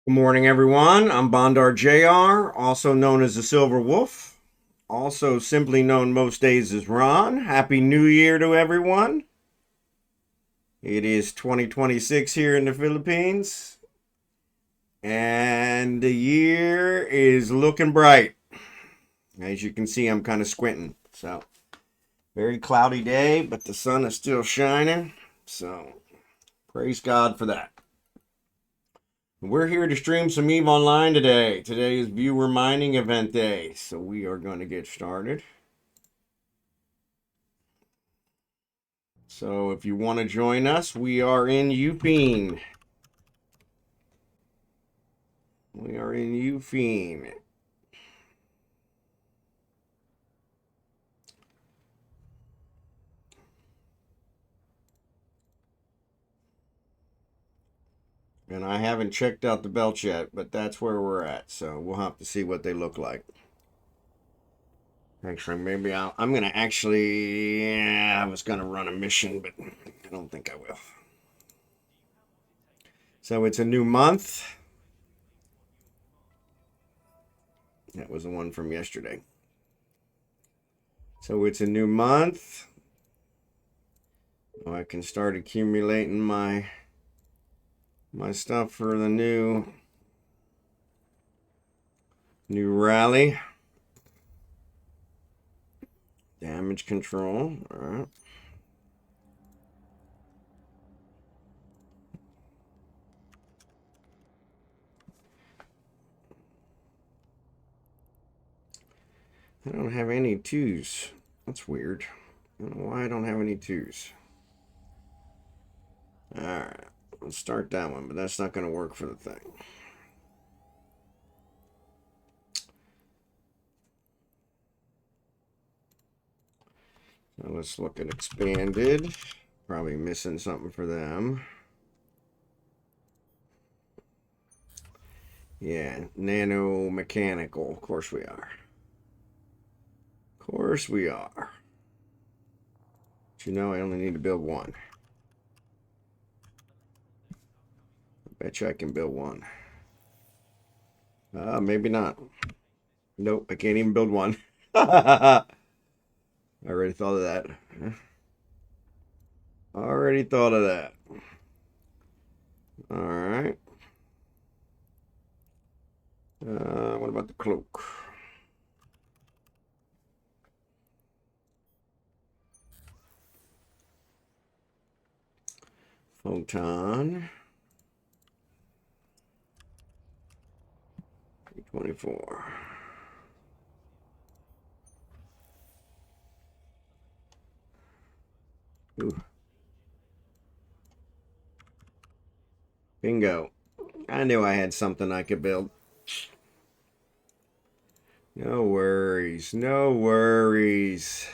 Good morning, everyone. I'm Bondar JR, also known as the Silver Wolf, also simply known most days as Ron. Happy New Year to everyone. It is 2026 here in the Philippines, and the year is looking bright. As you can see, I'm kind of squinting. So, very cloudy day, but the sun is still shining. So, praise God for that. We're here to stream some EVE Online today. Today is viewer mining event day, so we are going to get started. So if you want to join us, we are in Upine. We are in Upine. And I haven't checked out the belts yet, but that's where we're at. So we'll have to see what they look like. Actually, maybe I'm going to actually... Yeah, I was going to run a mission, but I don't think I will. So it's a new month. That was the one from yesterday. So it's a new month. Oh, I can start accumulating my stuff for the new rally. Damage control. All right. I don't have any twos. That's weird. I don't know why I don't have any twos. Alright. Let's start that one, but that's not going to work for the thing. So let's look at expanded. Probably missing something for them. Yeah, nano mechanical. Of course we are. Of course we are. But you know I only need to build one. I bet you I can build one. Maybe not. Nope, I can't even build one. I already thought of that. Already thought of that. Alright. What about the cloak? Photon. 24. Ooh. Bingo. I knew I had something I could build. No worries. No worries.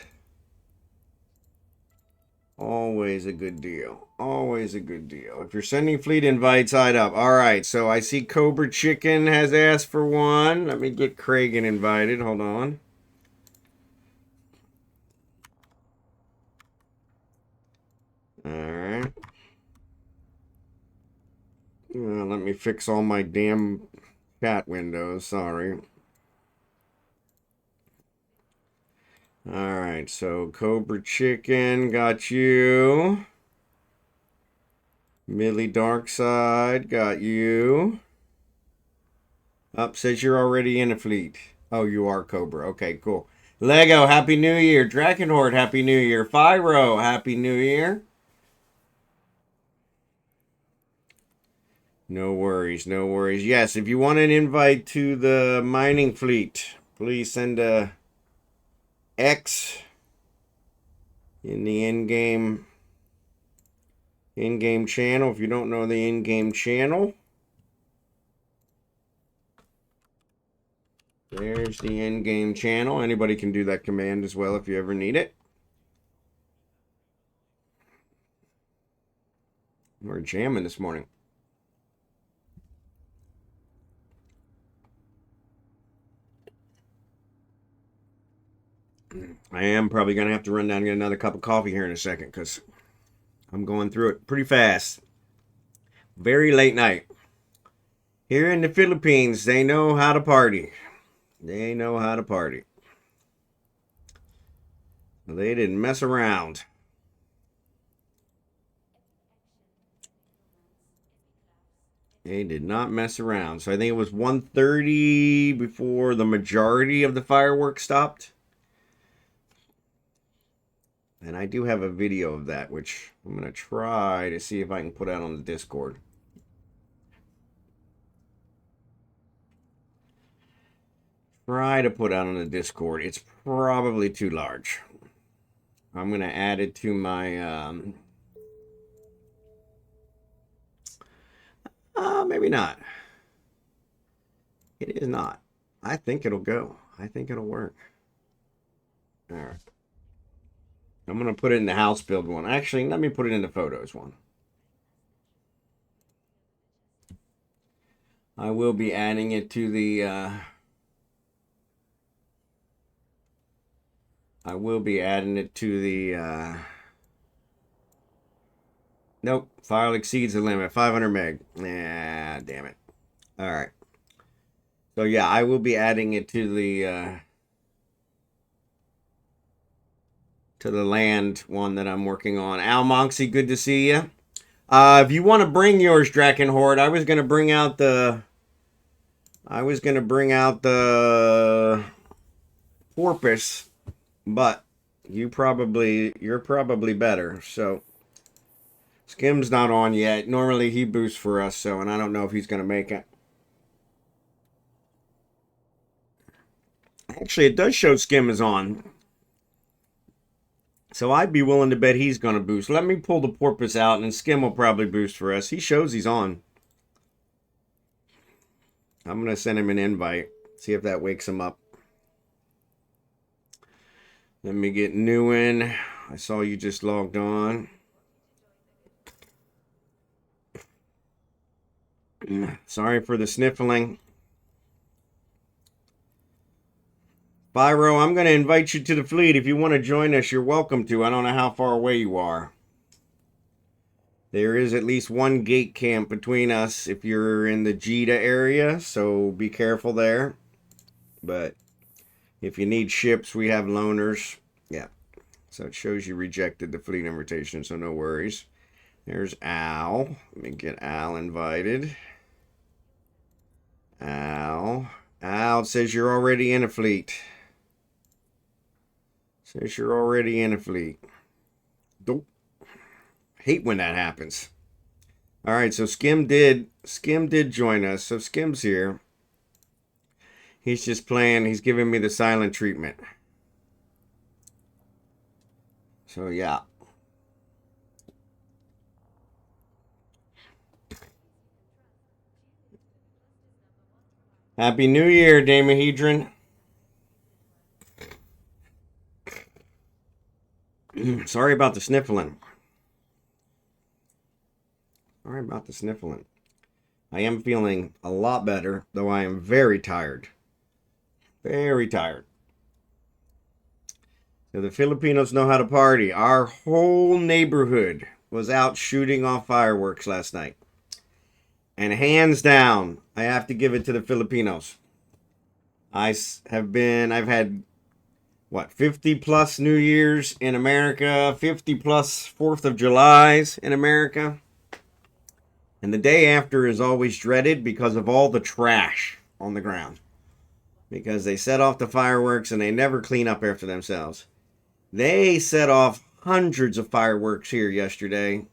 Always a good deal. Always a good deal. If you're sending fleet invites, I'd up. All right. So I see Cobra Chicken has asked for one. Let me get Kragan invited. Hold on. All right. Let me fix all my damn chat windows. Sorry. All right, so Cobra Chicken got you. Millie Darkside got you. Up says you're already in a fleet. Oh, you are Cobra. Okay, cool. Lego, Happy New Year. Drachenhort, Happy New Year. Fyro, Happy New Year. No worries, no worries. Yes, if you want an invite to the mining fleet, please send a X in the in-game channel. If you don't know the in-game channel, there's the in-game channel. Anybody can do that command as well if you ever need it. We're jamming this morning. I am probably going to have to run down and get another cup of coffee here in a second because I'm going through it pretty fast. Very late night. Here in the Philippines, they know how to party. They know how to party. They didn't mess around. They did not mess around. So I think it was 1:30 before the majority of the fireworks stopped. And I do have a video of that, which I'm going to try to see if I can put out on the Discord. Try to put out on the Discord. It's probably too large. I'm going to add it to my... maybe not. It is not. I think it'll go. I think it'll work. All right. I'm going to put it in the house build one. Actually, let me put it in the photos one. I will be adding it to the... I will be adding it to the... Nope. File exceeds the limit. 500 meg. Nah, damn it. All right. So yeah, I will be adding it to the land one that I'm working on. Al Monksy, good to see you. If you want to bring yours, Drachenhort, I was gonna bring out the porpoise, but you're probably better. So Skim's not on yet. Normally he boosts for us, so, and I don't know if he's gonna make it. Actually, it does show Skim is on. So I'd be willing to bet he's going to boost. Let me pull the porpoise out, and Skim will probably boost for us. He shows he's on. I'm going to send him an invite. See if that wakes him up. Let me get new in. I saw you just logged on. Sorry for the sniffling. Byro, I'm going to invite you to the fleet. If you want to join us, you're welcome to. I don't know how far away you are. There is at least one gate camp between us if you're in the Jeddah area, so be careful there. But if you need ships, we have loaners. Yeah. So it shows you rejected the fleet invitation, so no worries. There's Al. Let me get Al invited. Al. Al, it says you're already in a fleet. Says you're already in a fleet. Dope. Hate when that happens. All right, so Skim did join us. So Skim's here. He's just playing. He's giving me the silent treatment. So yeah. Happy New Year, Damahedron. Sorry about the sniffling. Sorry about the sniffling. I am feeling a lot better, though I am very tired. Very tired. So the Filipinos know how to party. Our whole neighborhood was out shooting off fireworks last night. And hands down, I have to give it to the Filipinos. I've had, what, 50 plus New Year's in America, 50 plus 4th of Julys in America. And the day after is always dreaded because of all the trash on the ground. Because they set off the fireworks and they never clean up after themselves. They set off hundreds of fireworks here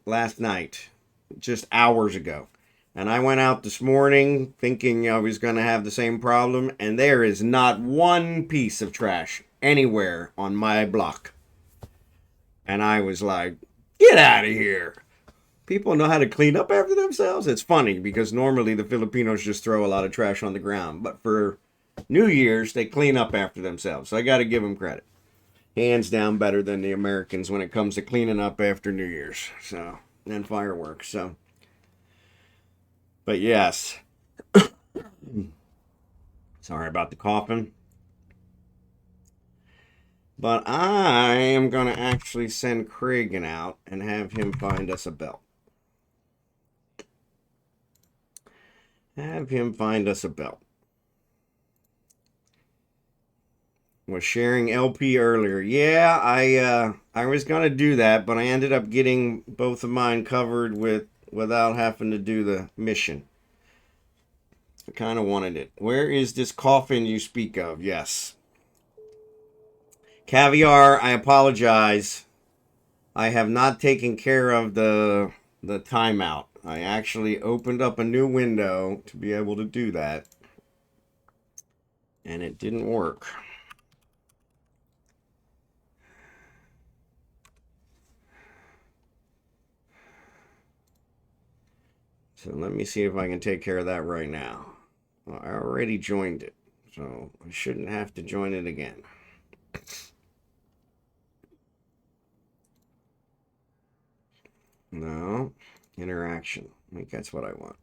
last night, just hours ago. And I went out this morning thinking I was going to have the same problem, and there is not one piece of trash anywhere on my block. And I was like, get out of here. People know how to clean up after themselves. It's funny because normally the Filipinos just throw a lot of trash on the ground. But for New Year's, they clean up after themselves. So I got to give them credit. Hands down better than the Americans when it comes to cleaning up after New Year's. So, and fireworks. So, but yes. Sorry about the coughing. But I am going to actually send Kragan out and have him find us a belt. Have him find us a belt. Was sharing LP earlier. Yeah, I was gonna do that, but I ended up getting both of mine covered without having to do the mission. I kind of wanted it. Where is this coffin you speak of? Yes. Caviar, I apologize. I have not taken care of the timeout. I actually opened up a new window to be able to do that, and it didn't work. So let me see if I can take care of that right now. Well, I already joined it, so I shouldn't have to join it again. No, interaction. I think that's what I want.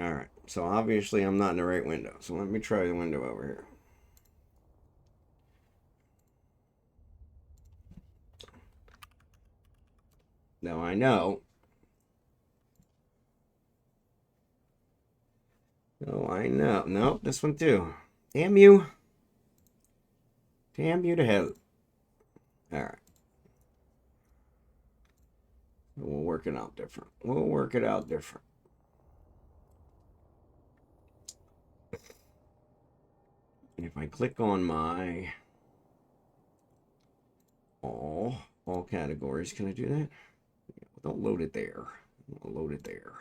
All right, so obviously I'm not in the right window. So let me try the window over here. Now I know. Oh, I know. Nope, this one too. Damn you. Damn you to hell. All right. We'll work it out different. We'll work it out different. And if I click on my all categories, can I do that? Don't load it there. I'll load it there.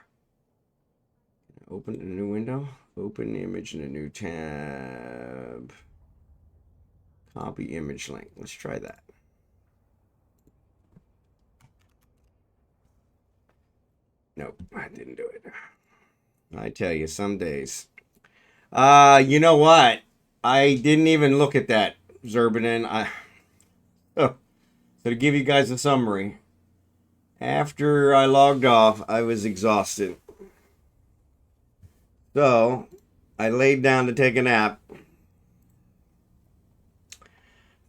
Open a new window. Open image in a new tab. Copy image link. Let's try that. Nope, I didn't do it. I tell you, some days. You know what? I didn't even look at that, Zerbanin. So to give you guys a summary, after I logged off, I was exhausted. So I laid down to take a nap.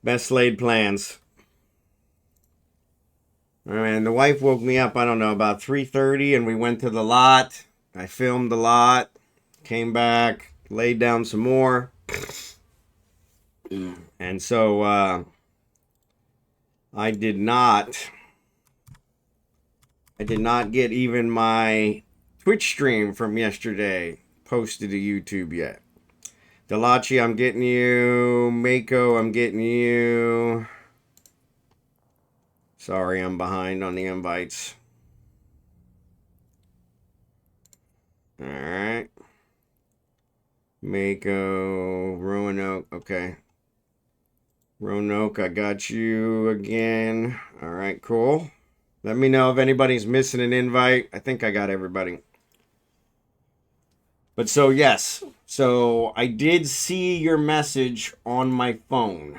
Best laid plans. And the wife woke me up, I don't know, about 3:30, and we went to the lot. I filmed the lot, came back, laid down some more. And so I did not get even my Twitch stream from yesterday posted to YouTube yet. Delachi, I'm getting you. Mako, I'm getting you. Sorry, I'm behind on the invites. All right. Mako, Roanoke, okay. Roanoke, I got you again. All right, cool. Let me know if anybody's missing an invite. I think I got everybody. But so, yes. So, I did see your message on my phone.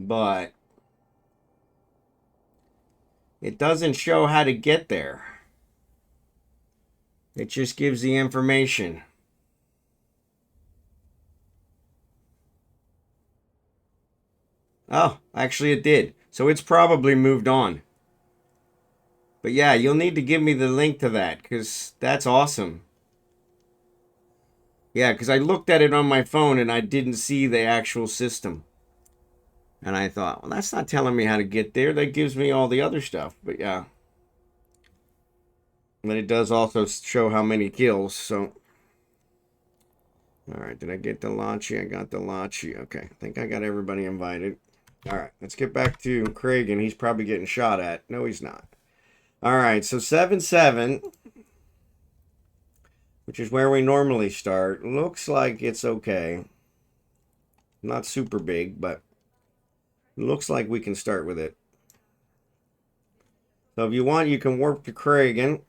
But it doesn't show how to get there. It just gives the information. Oh, actually it did. So it's probably moved on. But yeah, you'll need to give me the link to that, because that's awesome. Yeah, because I looked at it on my phone and I didn't see the actual system. And I thought, well, that's not telling me how to get there. That gives me all the other stuff. But yeah. But it does also show how many kills, so. All right, did I get the Lachi? I got the Lachi. Okay, I think I got everybody invited. All right, let's get back to Craig, and he's probably getting shot at. No, he's not. All right, so 7-7, which is where we normally start. Looks like it's okay. Not super big, but looks like we can start with it. So if you want, you can warp to Kragan.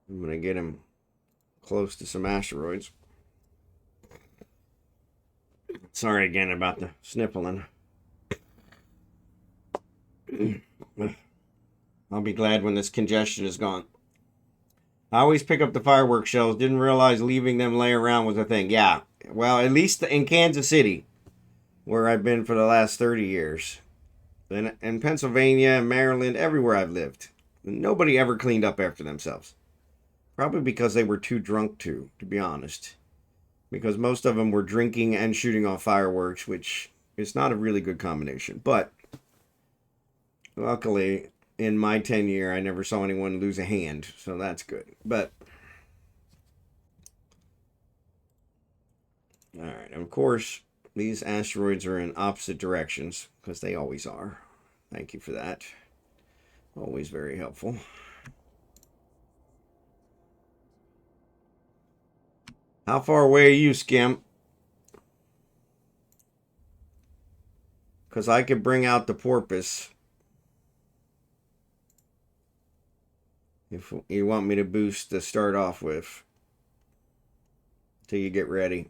I'm going to get him close to some asteroids. Sorry again about the sniffling. I'll be glad when this congestion is gone. I always pick up the fireworks shells. Didn't realize leaving them lay around was a thing. Yeah. Well, at least in Kansas City, where I've been for the last 30 years. In Pennsylvania, Maryland, everywhere I've lived. Nobody ever cleaned up after themselves. Probably because they were too drunk to be honest. Because most of them were drinking and shooting off fireworks, which is not a really good combination. But luckily, in my 10 year, I never saw anyone lose a hand, so that's good. But all right, of course, these asteroids are in opposite directions because they always are. Thank you for that. Always very helpful. How far away are you, Skim? Because I could bring out the porpoise. If you want me to boost to start off with. Till you get ready.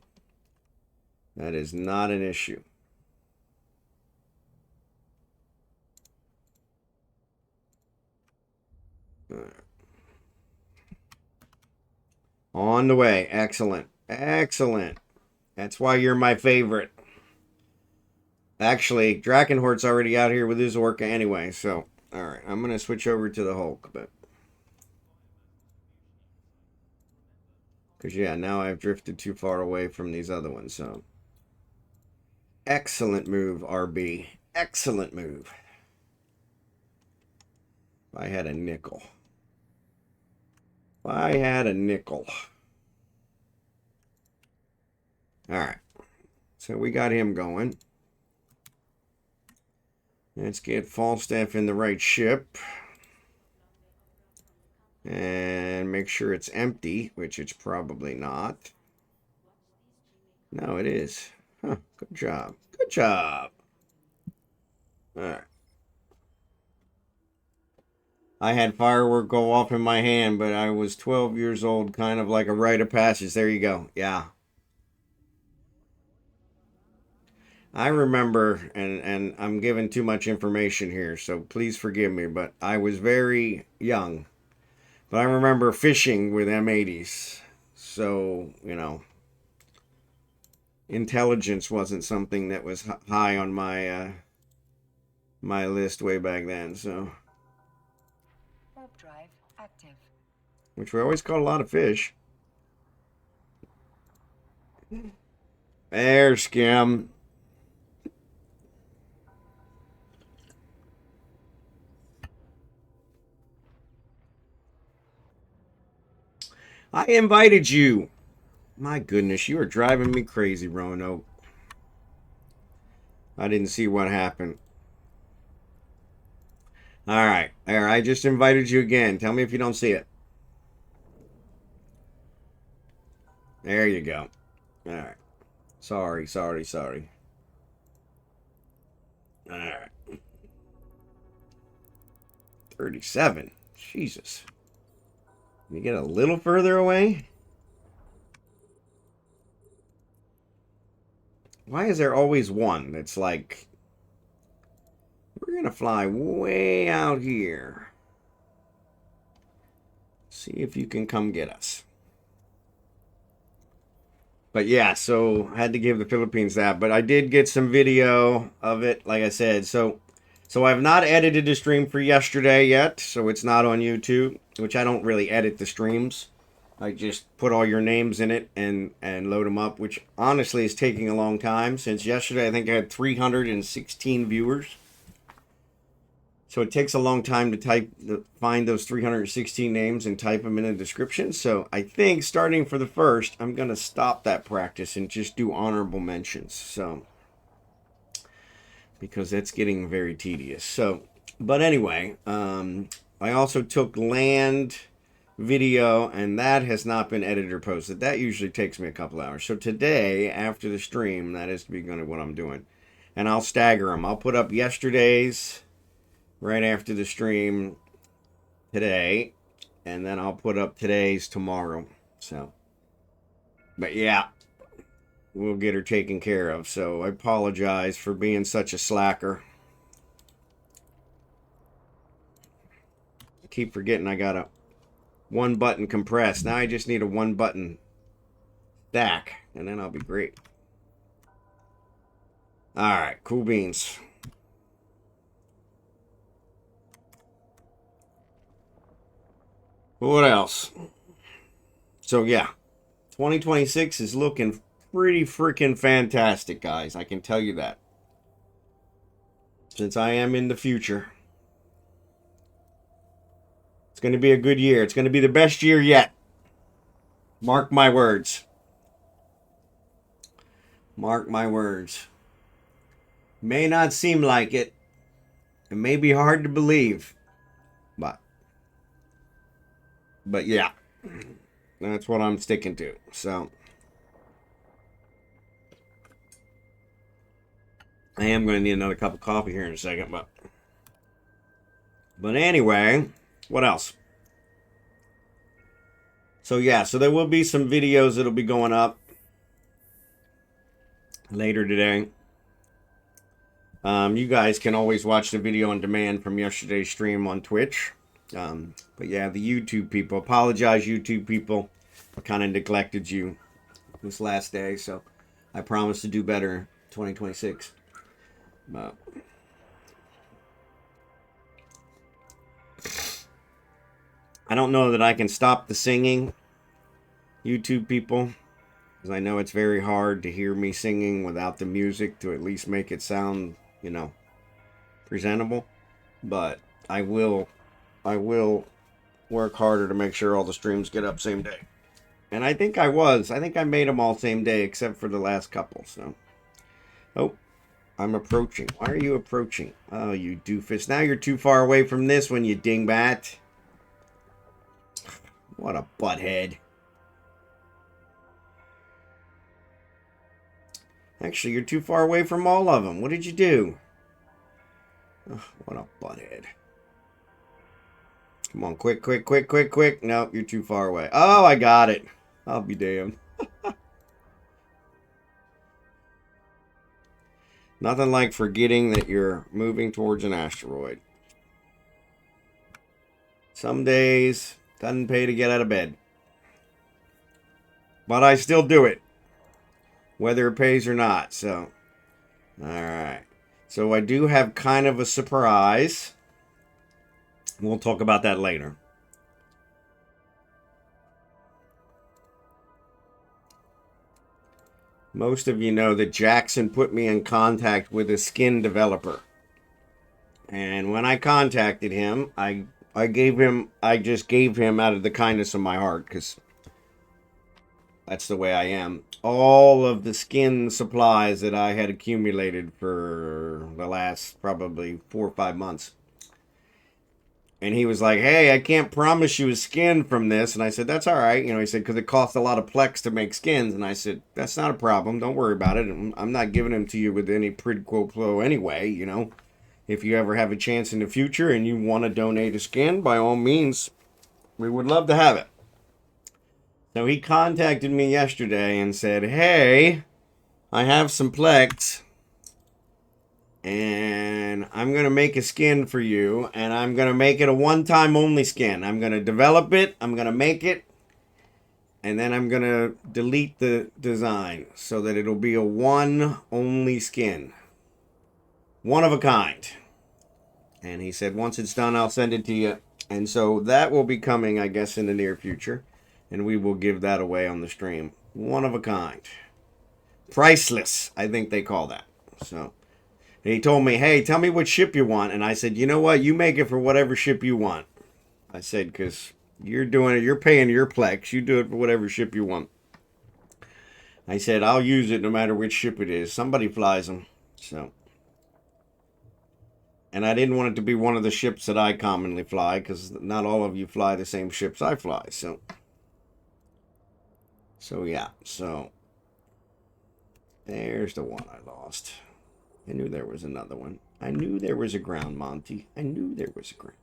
That is not an issue. All right. On the way. Excellent. Excellent. That's why you're my favorite. Actually, Drachenhort's already out here with his orca anyway, so... Alright, I'm going to switch over to the Hulk, but... Because, yeah, now I've drifted too far away from these other ones, so... Excellent move, RB. Excellent move. If I had a nickel. If I had a nickel. Alright. So we got him going. Let's get Falstaff in the right ship. And make sure it's empty, which it's probably not. No, it is. Huh, good job. Good job. Alright. I had firework go off in my hand, but I was 12 years old, kind of like a rite of passage. There you go. Yeah. I remember, and I'm giving too much information here, so please forgive me, but I was very young. But I remember fishing with M80s. So, you know, intelligence wasn't something that was high on my my list way back then, so. Warp drive active. Which we always caught a lot of fish. There, Skim. I invited you. My goodness, you are driving me crazy, Roanoke. I didn't see what happened. All right. There, I just invited you again. Tell me if you don't see it. There you go. All right. Sorry. All right. 37. Jesus. Can you get a little further away? Why is there always one that's like, we're going to fly way out here. See if you can come get us. But yeah, so I had to give the Philippines that. But I did get some video of it, like I said. So I've not edited the stream for yesterday yet. So it's not on YouTube, which I don't really edit the streams. I just put all your names in it and load them up, which honestly is taking a long time. Since yesterday, I think I had 316 viewers. So it takes a long time to find those 316 names and type them in the description. So I think starting for the first, I'm going to stop that practice and just do honorable mentions. So, because that's getting very tedious. So, but anyway, I also took land video, and that has not been edited or posted. That usually takes me a couple hours. So today, after the stream, that is going to be what I'm doing. And I'll stagger them. I'll put up yesterday's right after the stream today, and then I'll put up today's tomorrow. So, but yeah, we'll get her taken care of. So I apologize for being such a slacker. I keep forgetting I gotta one button compress. Now I just need a one button stack, and then I'll be great. Alright, cool beans. What else? So yeah, 2026 is looking pretty freaking fantastic, guys. I can tell you that. Since I am in the future. It's going to be a good year. It's going to be the best year yet. Mark my words. Mark my words. May not seem like it. It may be hard to believe. But yeah. That's what I'm sticking to. So I am going to need another cup of coffee here in a second. But anyway, what else? So yeah, so there will be some videos that'll be going up later today. You guys can always watch the video on demand from yesterday's stream on Twitch. But yeah, the YouTube people, apologize, YouTube people. I kind of neglected you this last day, so I promise to do better in 2026. I don't know that I can stop the singing, YouTube people, because I know it's very hard to hear me singing without the music to at least make it sound, you know, presentable. But I will work harder to make sure all the streams get up same day. And I think I made them all same day except for the last couple. So, oh, I'm approaching. Why are you approaching? Oh, you doofus. Now you're too far away from this one, you dingbat. What a butthead. Actually, you're too far away from all of them. What did you do? Oh, what a butthead. Come on, quick, quick, quick, quick, quick. Nope, you're too far away. Oh, I got it. I'll be damned. Nothing like forgetting that you're moving towards an asteroid. Some days, doesn't pay to get out of bed. But I still do it. Whether it pays or not, so. Alright. So I do have kind of a surprise. We'll talk about that later. Most of you know that Jackson put me in contact with a skin developer. And when I contacted him, I just gave him out of the kindness of my heart, because that's the way I am, all of the skin supplies that I had accumulated for the last probably 4 or 5 months. And he was like, hey, I can't promise you a skin from this. And I said, that's all right. You know, he said, because it costs a lot of Plex to make skins. And I said, that's not a problem. Don't worry about it. I'm not giving them to you with any quid pro quo anyway, you know. If you ever have a chance in the future and you want to donate a skin, by all means, we would love to have it. So he contacted me yesterday and said, hey, I have some Plex. And I'm going to make a skin for you. And I'm going to make it a one-time only skin. I'm going to develop it. I'm going to make it. And then I'm going to delete the design so that it'll be a one only skin. One of a kind. And he said, once it's done, I'll send it to you. And so that will be coming, I guess, in the near future. And we will give that away on the stream. One of a kind. Priceless, I think they call that. So... And he told me, hey, tell me what ship you want. And I said, you know what? You make it for whatever ship you want. I said, because you're doing it. You're paying your Plex. You do it for whatever ship you want. I said, I'll use it no matter which ship it is. Somebody flies them. So. And I didn't want it to be one of the ships that I commonly fly, because not all of you fly the same ships I fly. So yeah. So there's the one I lost. I knew there was another one. I knew there was a ground, Monty. I knew there was a ground.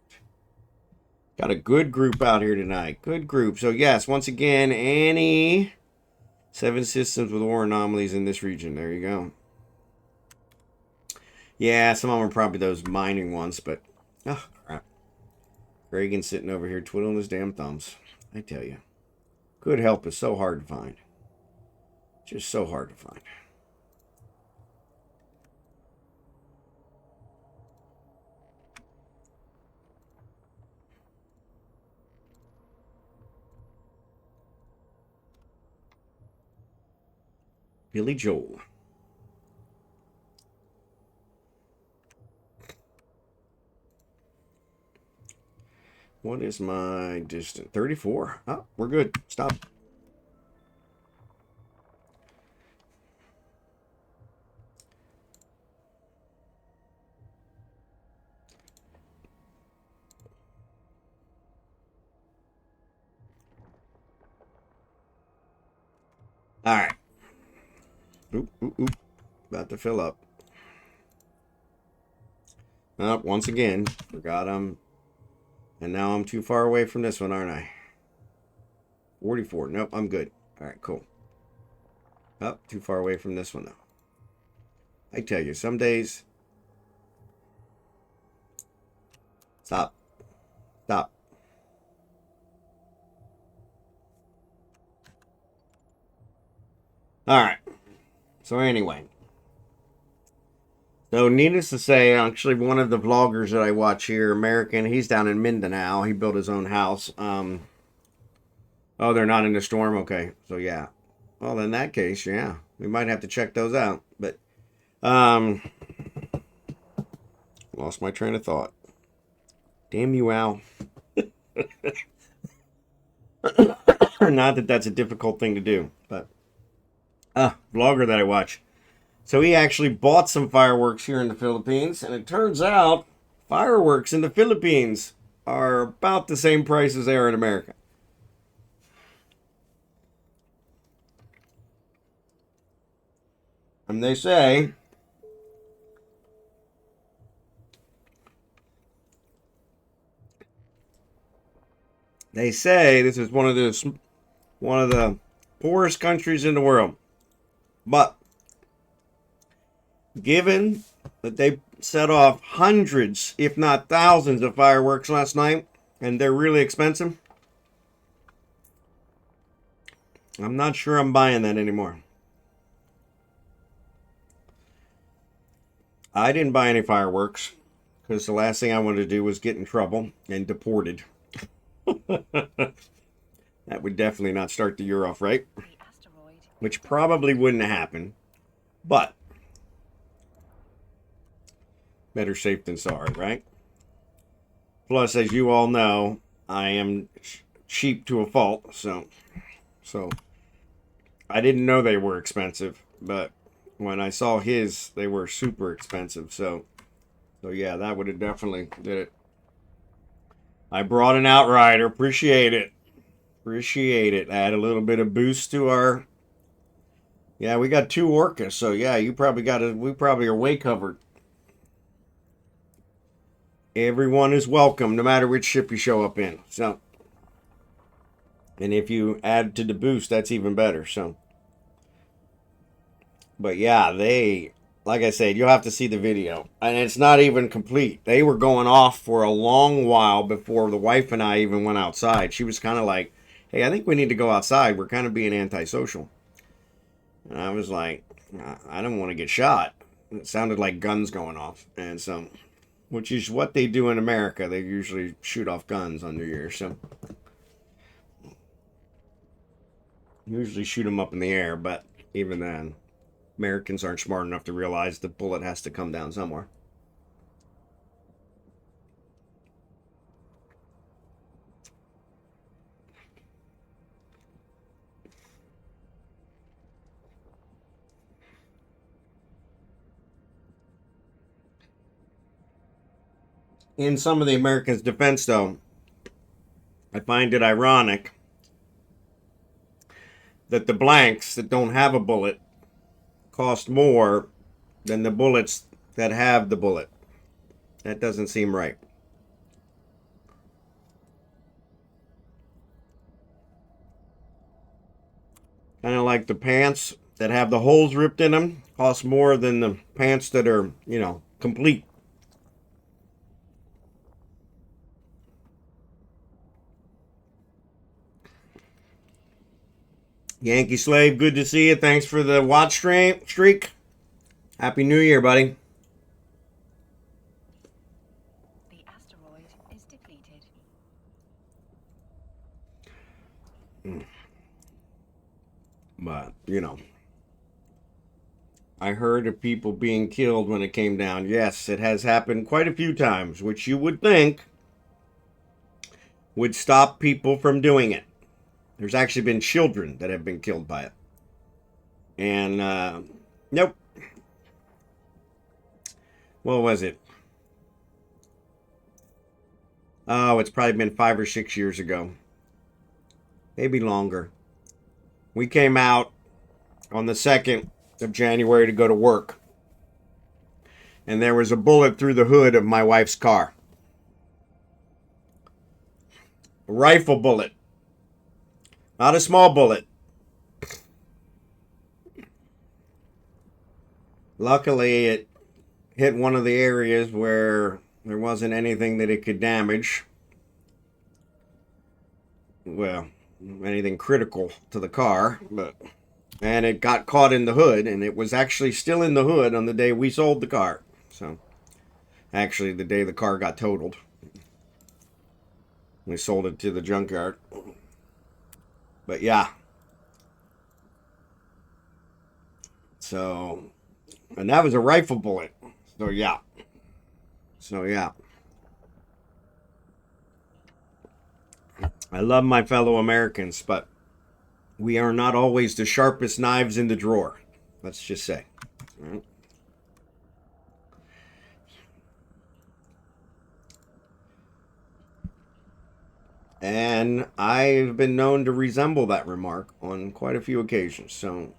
Got a good group out here tonight. Good group. So, yes, once again, any 7 systems with ore anomalies in this region. There you go. Yeah, some of them are probably those mining ones, but... Oh, crap. Reagan's sitting over here twiddling his damn thumbs. I tell you, good help is so hard to find. Just so hard to find. Billy Joel. What is my distance? 34. Oh, we're good. Stop. All right. Oop, oop, oop. About to fill up. Oh, once again, forgot I'm... And now I'm too far away from this one, aren't I? 44. Nope, I'm good. All right, cool. Oh, too far away from this one, though. I tell you, some days... Stop. Stop. All right. So anyway. So needless to say, actually one of the vloggers that I watch here, American, he's down in Mindanao. He built his own house. Oh, they're not in the storm? Okay. So yeah. Well, in that case, yeah. We might have to check those out. But lost my train of thought. Damn you, Al. Not that that's a difficult thing to do, but vlogger that I watch. So he actually bought some fireworks here in the Philippines, and it turns out fireworks in the Philippines are about the same price as they are in America. And they say this is one of the poorest countries in the world. But given that they set off hundreds, if not thousands, of fireworks last night, and they're really expensive, I'm not sure I'm buying that anymore. I didn't buy any fireworks because the last thing I wanted to do was get in trouble and deported. That would definitely not start the year off right, which probably wouldn't happen, but better safe than sorry, right? Plus, as you all know, I am cheap to a fault, so I didn't know they were expensive, but when I saw his, they were super expensive, so yeah, that would have definitely did it. I brought an Outrider, appreciate it. Appreciate it. Add a little bit of boost to our... Yeah, we got 2 Orcas, so yeah, we probably are way covered. Everyone is welcome, no matter which ship you show up in. So, and if you add to the boost, that's even better. So, but yeah, like I said, you'll have to see the video, and it's not even complete. They were going off for a long while before the wife and I even went outside. She was kind of like, "Hey, I think we need to go outside. We're kind of being antisocial." And I was like, "I don't want to get shot." It sounded like guns going off, and so, which is what they do in America. They usually shoot off guns on New Year's, so usually shoot them up in the air. But even then, Americans aren't smart enough to realize the bullet has to come down somewhere. In some of the Americans' defense, though, I find it ironic that the blanks that don't have a bullet cost more than the bullets that have the bullet. That doesn't seem right. Kind of like the pants that have the holes ripped in them cost more than the pants that are, complete. Yankee Slave, good to see you. Thanks for the watch streak. Happy New Year, buddy. The asteroid is depleted. But, you know, I heard of people being killed when it came down. Yes, it has happened quite a few times, which you would think would stop people from doing it. There's actually been children that have been killed by it. And, nope. What was it? Oh, it's probably been 5 or 6 years ago. Maybe longer. We came out on the 2nd of January to go to work. And there was a bullet through the hood of my wife's car. A rifle bullet. Not a small bullet. Luckily, it hit one of the areas where there wasn't anything that it could damage. Well, anything critical to the car, and it got caught in the hood, and it was actually still in the hood on the day we sold the car. So, actually, the day the car got totaled. We sold it to the junkyard. But yeah. So, and that was a rifle bullet. So yeah. I love my fellow Americans, but we are not always the sharpest knives in the drawer. Let's just say. All right. And I've been known to resemble that remark on quite a few occasions. So,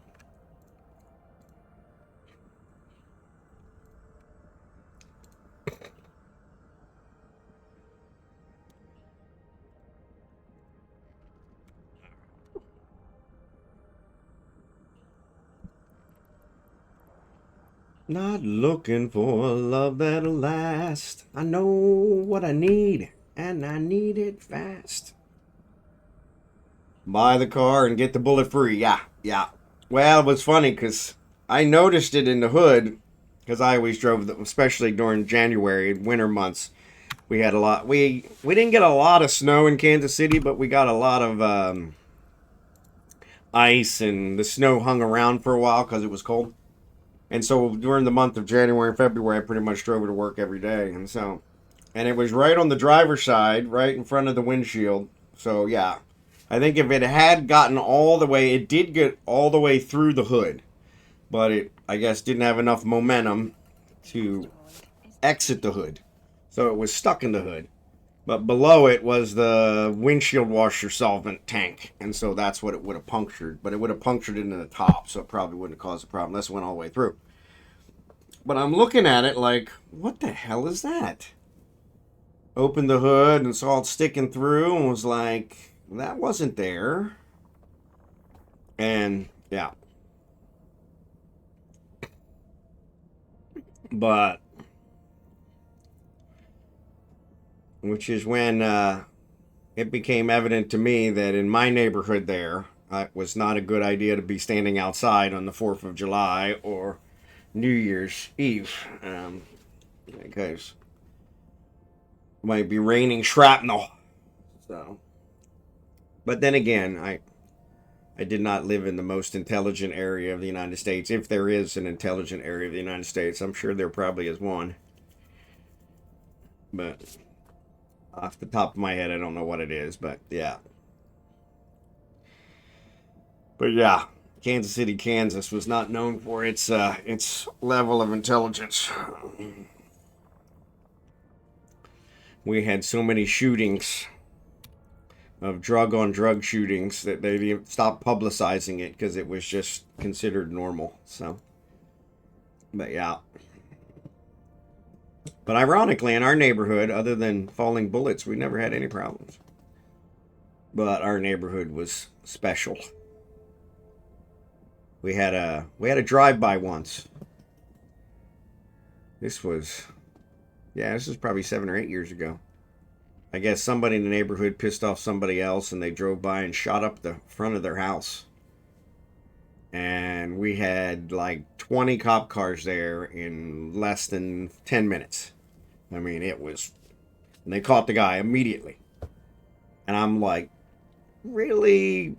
not looking for a love that'll last. I know what I need, and I need it fast. Buy the car and get the bullet free. Yeah. Well, it was funny because I noticed it in the hood because I always drove them, especially during January, winter months. We had a lot. We didn't get a lot of snow in Kansas City, but we got a lot of ice, and the snow hung around for a while because it was cold. And so during the month of January and February, I pretty much drove to work every day. And it was right on the driver's side, right in front of the windshield. So yeah, I think if it had gotten all the way, it did get all the way through the hood, but it, I guess, didn't have enough momentum to exit the hood. So it was stuck in the hood. But below it was the windshield washer solvent tank. And so that's what it would have punctured. But it would have punctured into the top, so it probably wouldn't have caused a problem unless it went all the way through. But I'm looking at it like, what the hell is that? Opened the hood and saw it sticking through and was like, that wasn't there. And yeah. But which is when it became evident to me that in my neighborhood there, it was not a good idea to be standing outside on the 4th of July or New Year's Eve, because it might be raining shrapnel. So, but then again, I did not live in the most intelligent area of the United States. If there is an intelligent area of the United States, I'm sure there probably is one. But off the top of my head, I don't know what it is, but yeah. But yeah, Kansas City, Kansas was not known for its level of intelligence. We had so many shootings of drug on drug shootings that they stopped publicizing it because it was just considered normal. So, but yeah. But ironically, in our neighborhood, other than falling bullets, we never had any problems. But our neighborhood was special. We had a drive-by once. This was probably 7 or 8 years ago. I guess somebody in the neighborhood pissed off somebody else, and they drove by and shot up the front of their house. And we had like 20 cop cars there in less than 10 minutes. I mean, it was. And they caught the guy immediately. And I'm like, really?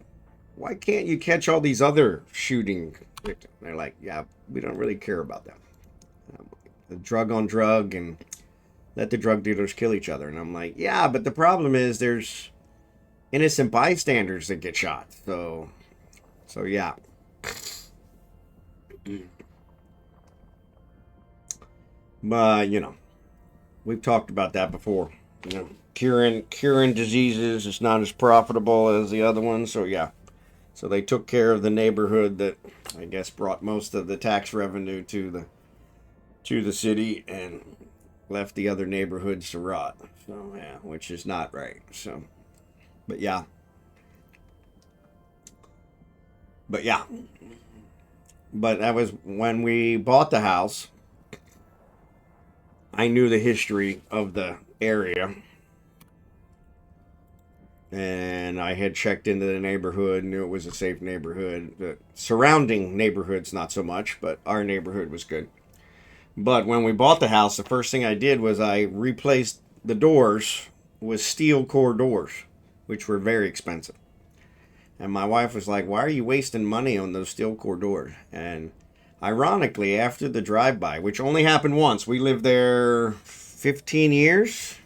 Why can't you catch all these other shooting victims? They're like, yeah, we don't really care about them. Drug on drug, and let the drug dealers kill each other. And I'm like, yeah, but the problem is there's innocent bystanders that get shot. So yeah. But, we've talked about that before. Curing diseases is not as profitable as the other ones. So yeah. So they took care of the neighborhood that I guess brought most of the tax revenue to the city and left the other neighborhoods to rot. So yeah, which is not right. So, but yeah. But yeah. But that was when we bought the house. I knew the history of the area. And I had checked into the neighborhood, knew it was a safe neighborhood. The surrounding neighborhoods, not so much, but our neighborhood was good. But when we bought the house, the first thing I did was I replaced the doors with steel core doors, which were very expensive. And my wife was like, why are you wasting money on those steel core doors? And ironically, after the drive-by, which only happened once, we lived there 15 years.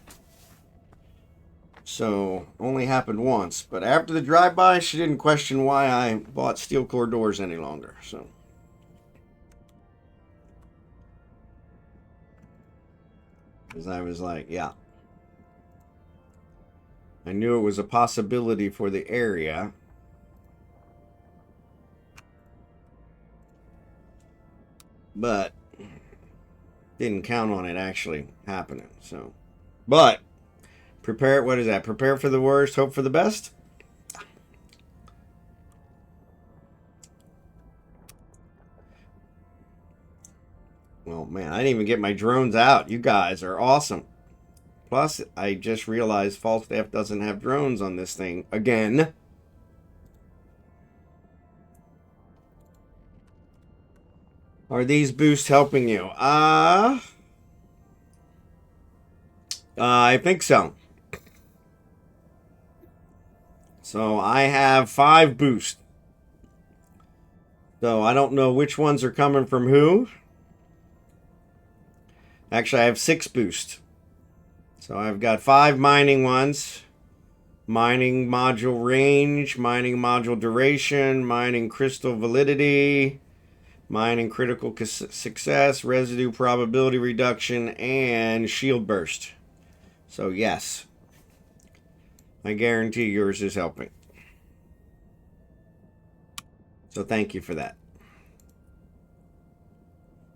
So, only happened once. But after the drive-by, she didn't question why I bought steel core doors any longer. So, because I was like, yeah. I knew it was a possibility for the area. But didn't count on it actually happening. So, but prepare. What is that? Prepare for the worst, hope for the best. Well, man, I didn't even get my drones out. You guys are awesome. Plus, I just realized Falstaff doesn't have drones on this thing again. Are these boosts helping you? I think so. So I have 5 boosts. So I don't know which ones are coming from who. Actually, I have 6 boosts. So I've got 5 mining ones. Mining module range, mining module duration, mining crystal validity, mining critical success, residue probability reduction, and shield burst. So yes, I guarantee yours is helping. So thank you for that.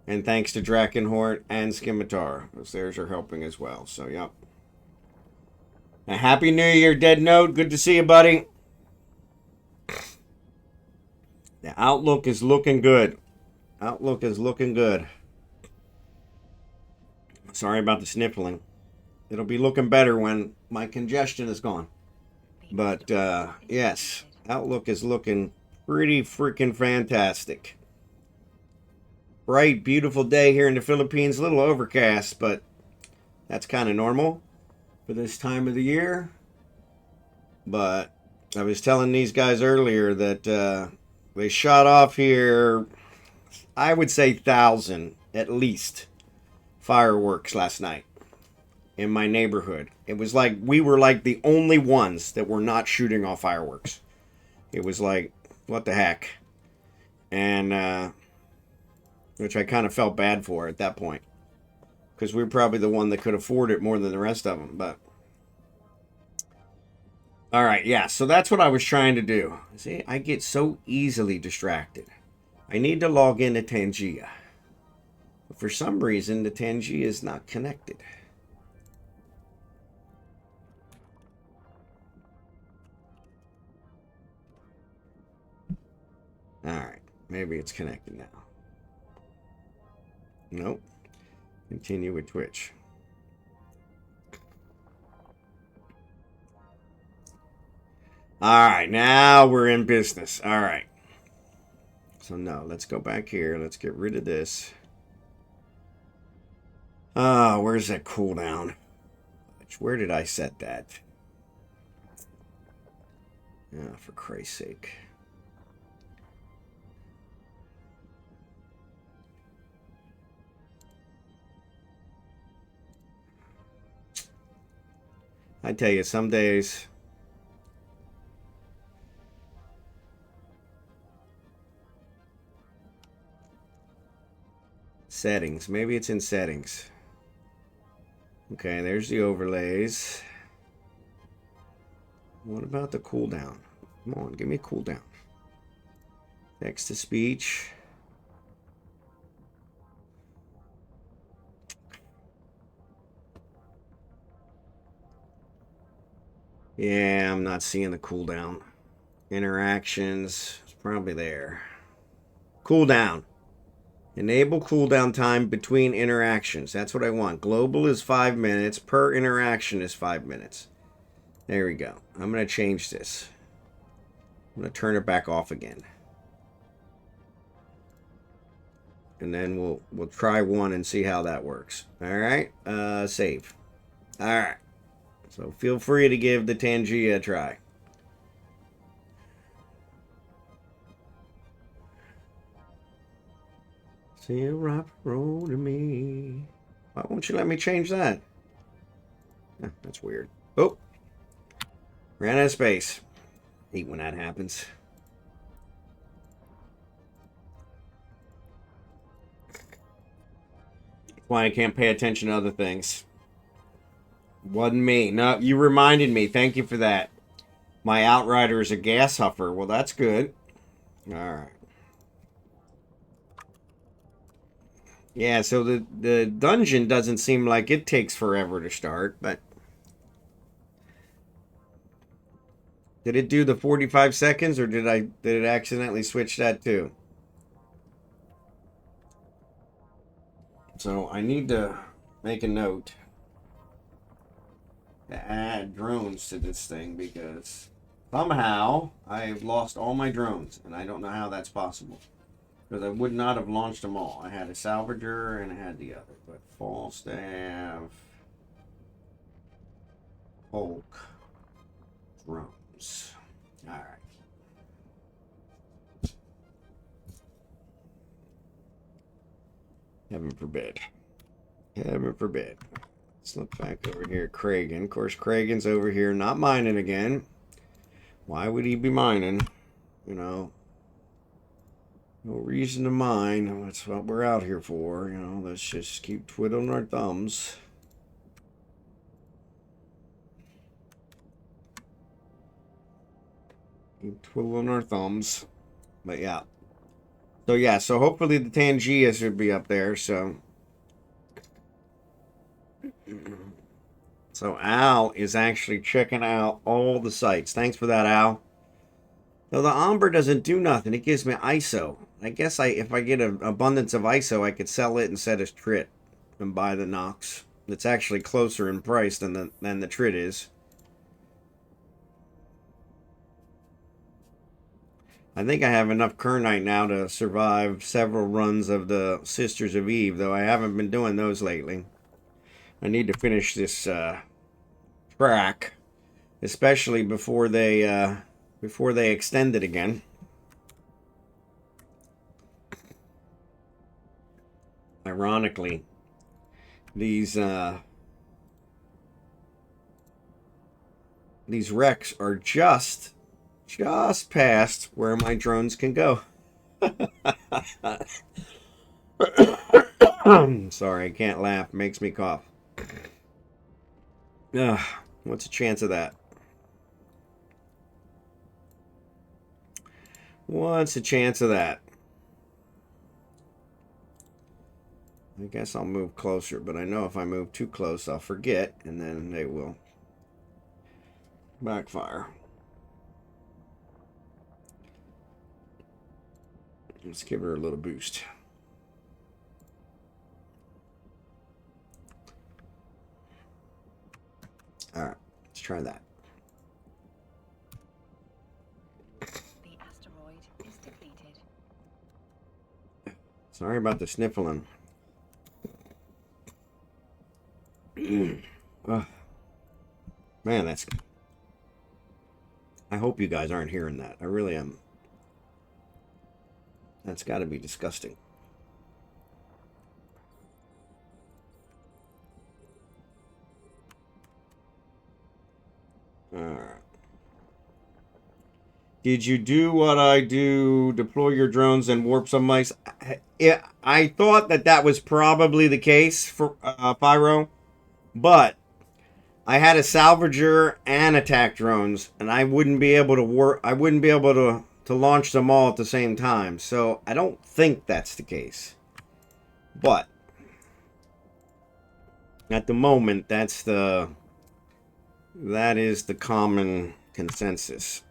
And thanks to Drachenhort and Scimitar, because theirs are helping as well. So yep. A happy New Year, Dead Note. Good to see you, buddy. The outlook is looking good. Outlook is looking good. Sorry about the sniffling. It'll be looking better when my congestion is gone. But yes, outlook is looking pretty freaking fantastic. Bright, beautiful day here in the Philippines. A little overcast, but that's kind of normal for this time of the year. But I was telling these guys earlier that they shot off here, I would say 1,000 at least, fireworks last night in my neighborhood. It was like we were like the only ones that were not shooting off fireworks. It was like, what the heck? And which I kind of felt bad for at that point, because we were probably the one that could afford it more than the rest of them. But all right, yeah, so that's what I was trying to do. See, I get so easily distracted. I need to log into Tangia, but for some reason the Tangia is not connected. All right, maybe it's connected now. Nope. Continue with Twitch. All right, now we're in business. All right. So no, let's go back here. Let's get rid of this. Ah, where's that cooldown? Where did I set that? Ah, for Christ's sake. I tell you, some days... Settings. Maybe it's in settings. Okay, there's the overlays. What about the cooldown? Come on, give me a cooldown. Text to speech. Yeah, I'm not seeing the cooldown. Interactions. It's probably there. Cooldown. Enable cooldown time between interactions. That's what I want. Global is 5 minutes. Per interaction is 5 minutes. There we go. I'm going to change this. I'm going to turn it back off again. And then we'll try one and see how that works. All right. Save. All right. So feel free to give the Tangia a try. See a rock roll to me. Why won't you let me change that? That's weird. Oh. Ran out of space. Hate when that happens. That's why I can't pay attention to other things. Wasn't me. No, you reminded me. Thank you for that. My Outrider is a gas huffer. Well, that's good. Alright. Yeah, so the dungeon doesn't seem like it takes forever to start, but... Did it do the 45 seconds, or did it accidentally switch that too? So I need to make a note to add drones to this thing, because somehow I've lost all my drones, and I don't know how that's possible. Because I would not have launched them all. I had a salvager and I had the other. But Falstaff, Hulk, drones. Alright. Heaven forbid. Heaven forbid. Let's look back over here at Kragan. Of course, Kragan's over here not mining again. Why would he be mining? You know, no reason to mine. That's what we're out here for. You know, let's just keep twiddling our thumbs. Keep twiddling our thumbs. But yeah. So yeah, so hopefully the Tangia should be up there, so. So Al is actually checking out all the sites. Thanks for that, Al. Though the Ombre doesn't do nothing. It gives me ISO. I guess if I get an abundance of ISO, I could sell it and set as Trit and buy the Nox. It's actually closer in price than the Trit is. I think I have enough Kernite now to survive several runs of the Sisters of Eve, though I haven't been doing those lately. I need to finish this track, especially before they extend it again. Ironically, these wrecks are just past where my drones can go. Sorry, I can't laugh. It makes me cough. What's the chance of that? What's the chance of that? I guess I'll move closer, but I know if I move too close, I'll forget, and then they will backfire. Let's give her a little boost. Alright, let's try that. The asteroid is depleted. Sorry about the sniffling. Ugh. Man, that's... I hope you guys aren't hearing that. I really am. That's got to be disgusting. Alright. Did you do what I do? Deploy your drones and warp some mice? Yeah, I thought that was probably the case for Pyro, but I had a salvager and attack drones, and I wouldn't be able to work. I wouldn't be able to launch them all at the same time. So I don't think that's the case. But at the moment, that is the common consensus.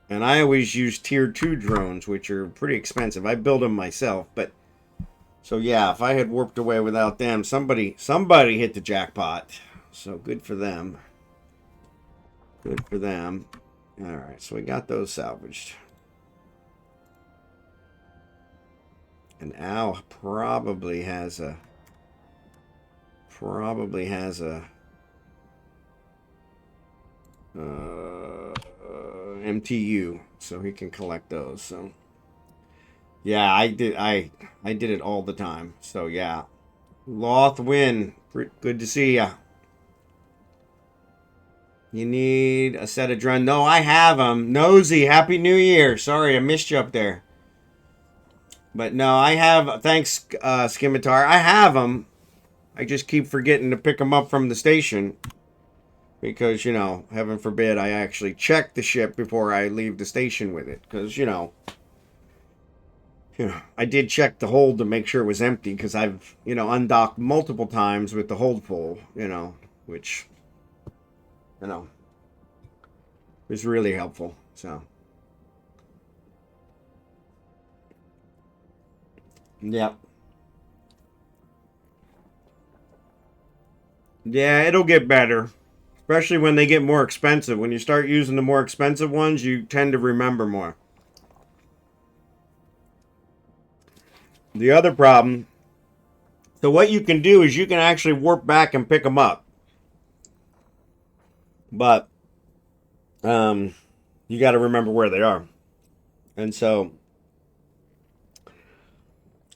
And I always use tier 2 drones, which are pretty expensive. I build them myself, but so yeah, if I had warped away without them, somebody hit the jackpot. So good for them. Good for them. All right, so we got those salvaged. And Al probably has a MTU, so he can collect those. So yeah, I did it all the time. So yeah, Loth win. Good to see ya. You need a set of drone. No, I have them. Nosy, Happy New Year. Sorry, I missed you up there. But no, I have. Thanks, Scimitar. I have them. I just keep forgetting to pick them up from the station. Because, you know, heaven forbid I actually check the ship before I leave the station with it. Because, you know, I did check the hold to make sure it was empty. Because I've, you know, undocked multiple times with the hold full, you know, which... you know, it was really helpful. So, yep. Yeah, it'll get better. Especially when they get more expensive. When you start using the more expensive ones, you tend to remember more. The other problem, so what you can do is you can actually warp back and pick them up. But you got to remember where they are. And so,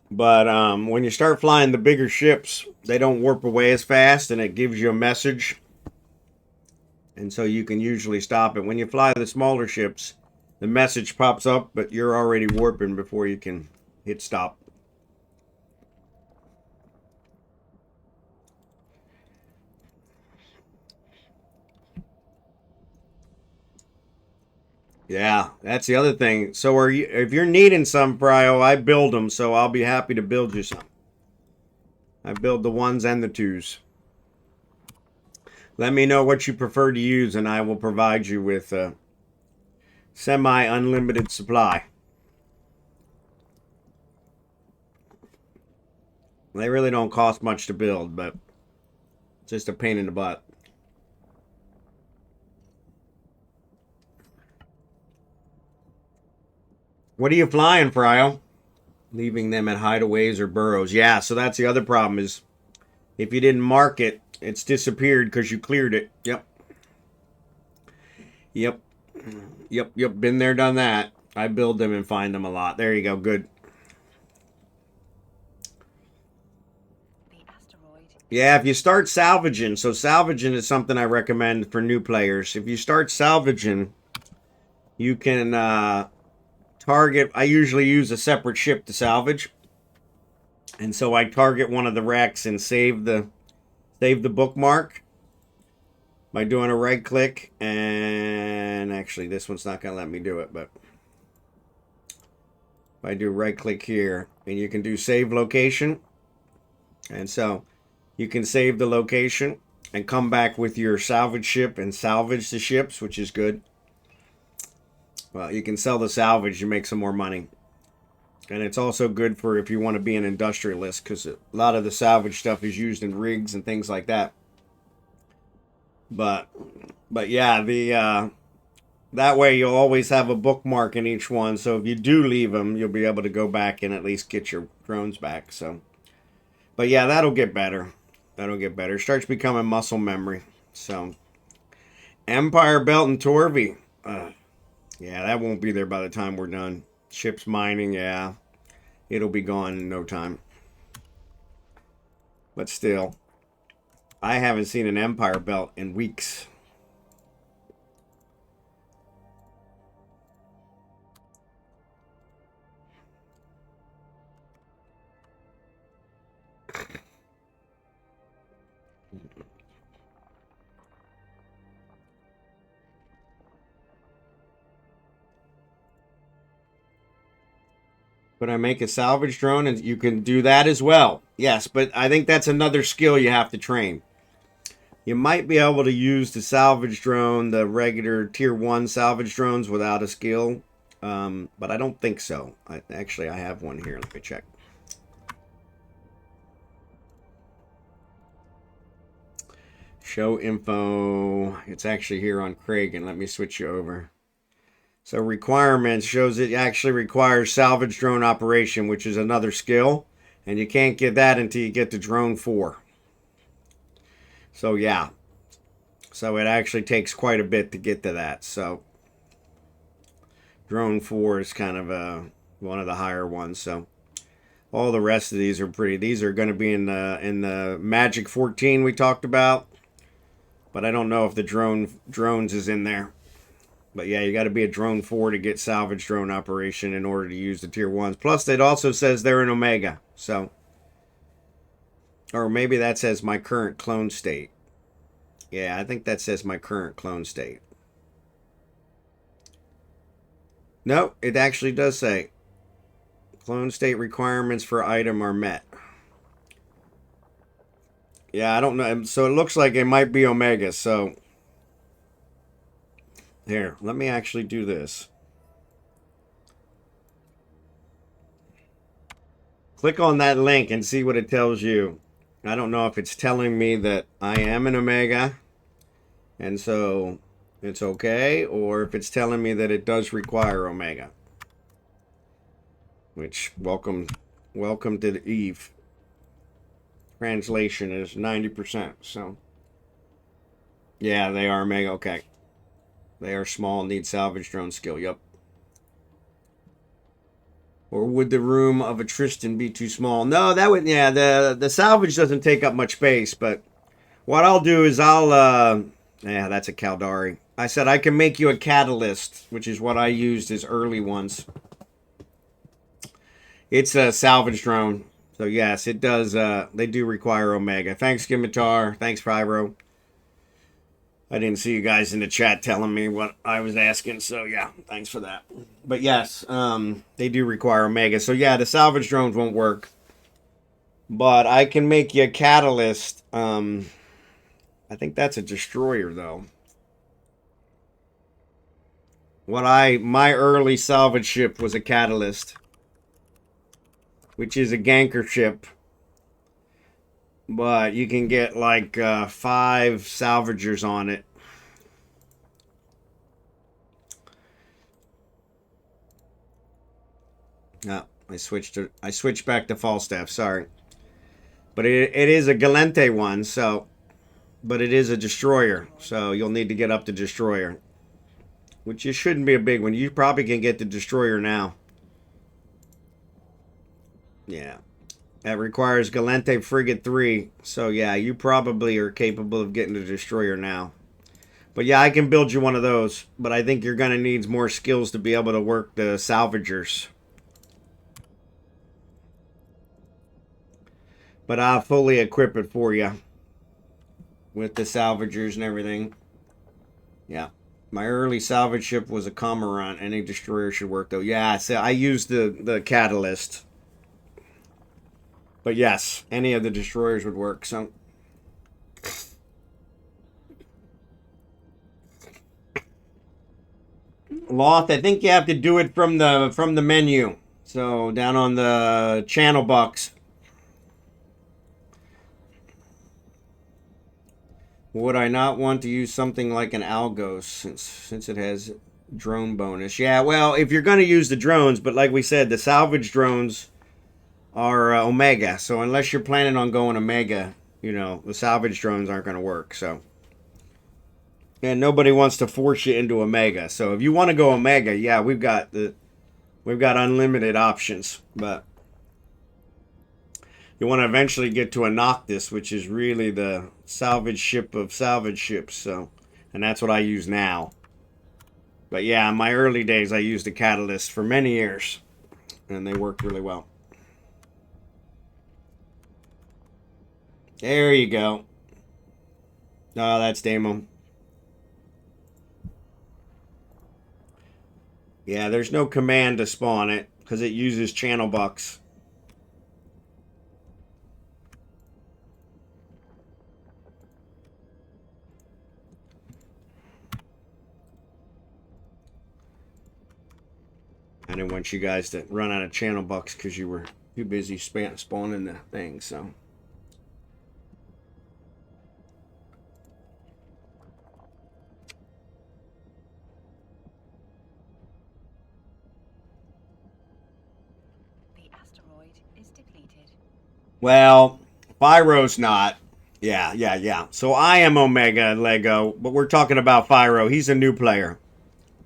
but when you start flying the bigger ships, they don't warp away as fast, and it gives you a message. And so you can usually stop it. When you fly the smaller ships, the message pops up, but you're already warping before you can hit stop. Yeah, that's the other thing. So if you're needing some, Prio, I build them, so I'll be happy to build you some. I build the 1s and the 2s. Let me know what you prefer to use, and I will provide you with a semi-unlimited supply. They really don't cost much to build, but it's just a pain in the butt. What are you flying, Prio? Leaving them at hideaways or burrows. Yeah, so that's the other problem is if you didn't mark it, it's disappeared because you cleared it. Yep. Yep. Yep, yep. Been there, done that. I build them and find them a lot. There you go. Good. The asteroid. Yeah, if you start salvaging, so salvaging is something I recommend for new players. If you start salvaging, you can target. I usually use a separate ship to salvage. And so I target one of the wrecks and save the bookmark by doing a right click. And actually this one's not going to let me do it, but if I do right click here, and you can do save location. And so you can save the location and come back with your salvage ship and salvage the ships, which is good. Well, you can sell the salvage, you make some more money. And it's also good for if you want to be an industrialist, because a lot of the salvage stuff is used in rigs and things like that. But yeah, That way you'll always have a bookmark in each one. So if you do leave them, you'll be able to go back and at least get your drones back. So, but yeah, that'll get better. That'll get better. It starts becoming muscle memory. So, Empire Belt and Torvey. Yeah, that won't be there by the time we're done. Ships mining, yeah. It'll be gone in no time. But still, I haven't seen an Empire Belt in weeks. Could I make a salvage drone? And you can do that as well. Yes, but I think that's another skill you have to train. You might be able to use the salvage drone, the regular tier 1 salvage drones without a skill. But I don't think so. Actually, I have one here. Let me check. Show info. It's actually here on Craig, and let me switch you over. So requirements shows it actually requires salvage drone operation, which is another skill. And you can't get that until you get to drone 4. So yeah. So it actually takes quite a bit to get to that. So drone 4 is kind of one of the higher ones. So all the rest of these are pretty. These are going to be in the Magic 14 we talked about. But I don't know if the drones is in there. But yeah, you got to be a drone 4 to get salvage drone operation in order to use the tier 1s. Plus, it also says they're in Omega. So, or maybe that says my current clone state. Yeah, I think that says my current clone state. No, it actually does say clone state requirements for item are met. Yeah, I don't know. So it looks like it might be Omega. So here, let me actually do this. Click on that link and see what it tells you. I don't know if it's telling me that I am an Omega and so it's okay, or if it's telling me that it does require Omega. Which, welcome to the Eve. Translation is 90%, so. Yeah, they are Omega, okay. They are small, need salvage drone skill, yep. Or would the room of a Tristan be too small? No, that would, yeah, the salvage doesn't take up much space, but what I'll do is yeah, that's a Caldari. I said I can make you a catalyst, which is what I used as early ones. It's a salvage drone. So yes, it does, they do require Omega. Thanks, Scimitar. Thanks, Pyro. I didn't see you guys in the chat telling me what I was asking, so yeah, thanks for that. But yes, they do require Omega. So yeah, the salvage drones won't work. But I can make you a catalyst. I think that's a destroyer though. My early salvage ship was a catalyst, which is a ganker ship. But you can get like 5 salvagers on it. No, I switched back to Falstaff, sorry. But it is a Galente one, so but it is a destroyer, so you'll need to get up to destroyer. Which you shouldn't be a big one. You probably can get the destroyer now. Yeah. That requires Galente Frigate 3. So yeah, you probably are capable of getting the destroyer now. But yeah, I can build you one of those. But I think you're going to need more skills to be able to work the salvagers. But I'll fully equip it for you. With the salvagers and everything. Yeah. My early salvage ship was a Cormorant. Any destroyer should work though. Yeah, so I used the catalyst. But yes, any of the destroyers would work. So Loth, I think you have to do it from the menu. So down on the channel box. Would I not want to use something like an Algos since it has Drone bonus. Yeah, well, if you're going to use the drones, but like we said, the salvage drones are Omega. So unless you're planning on going Omega, you know, the salvage drones aren't going to work. So, and nobody wants to force you into Omega. So if you want to go Omega, yeah, we've got unlimited options. But you want to eventually get to a Noctis, which is really the salvage ship of salvage ships. So, and that's what I use now. But yeah, in my early days, I used a Catalyst for many years, and they worked really well. There you go. Oh, that's Damo. Yeah, there's no command to spawn it because it uses channel bucks. I didn't want you guys to run out of channel bucks because you were too busy spawning the thing, so. The asteroid is depleted. Well, Pyro's not. Yeah. So I am Omega Lego, but we're talking about Pyro. He's a new player.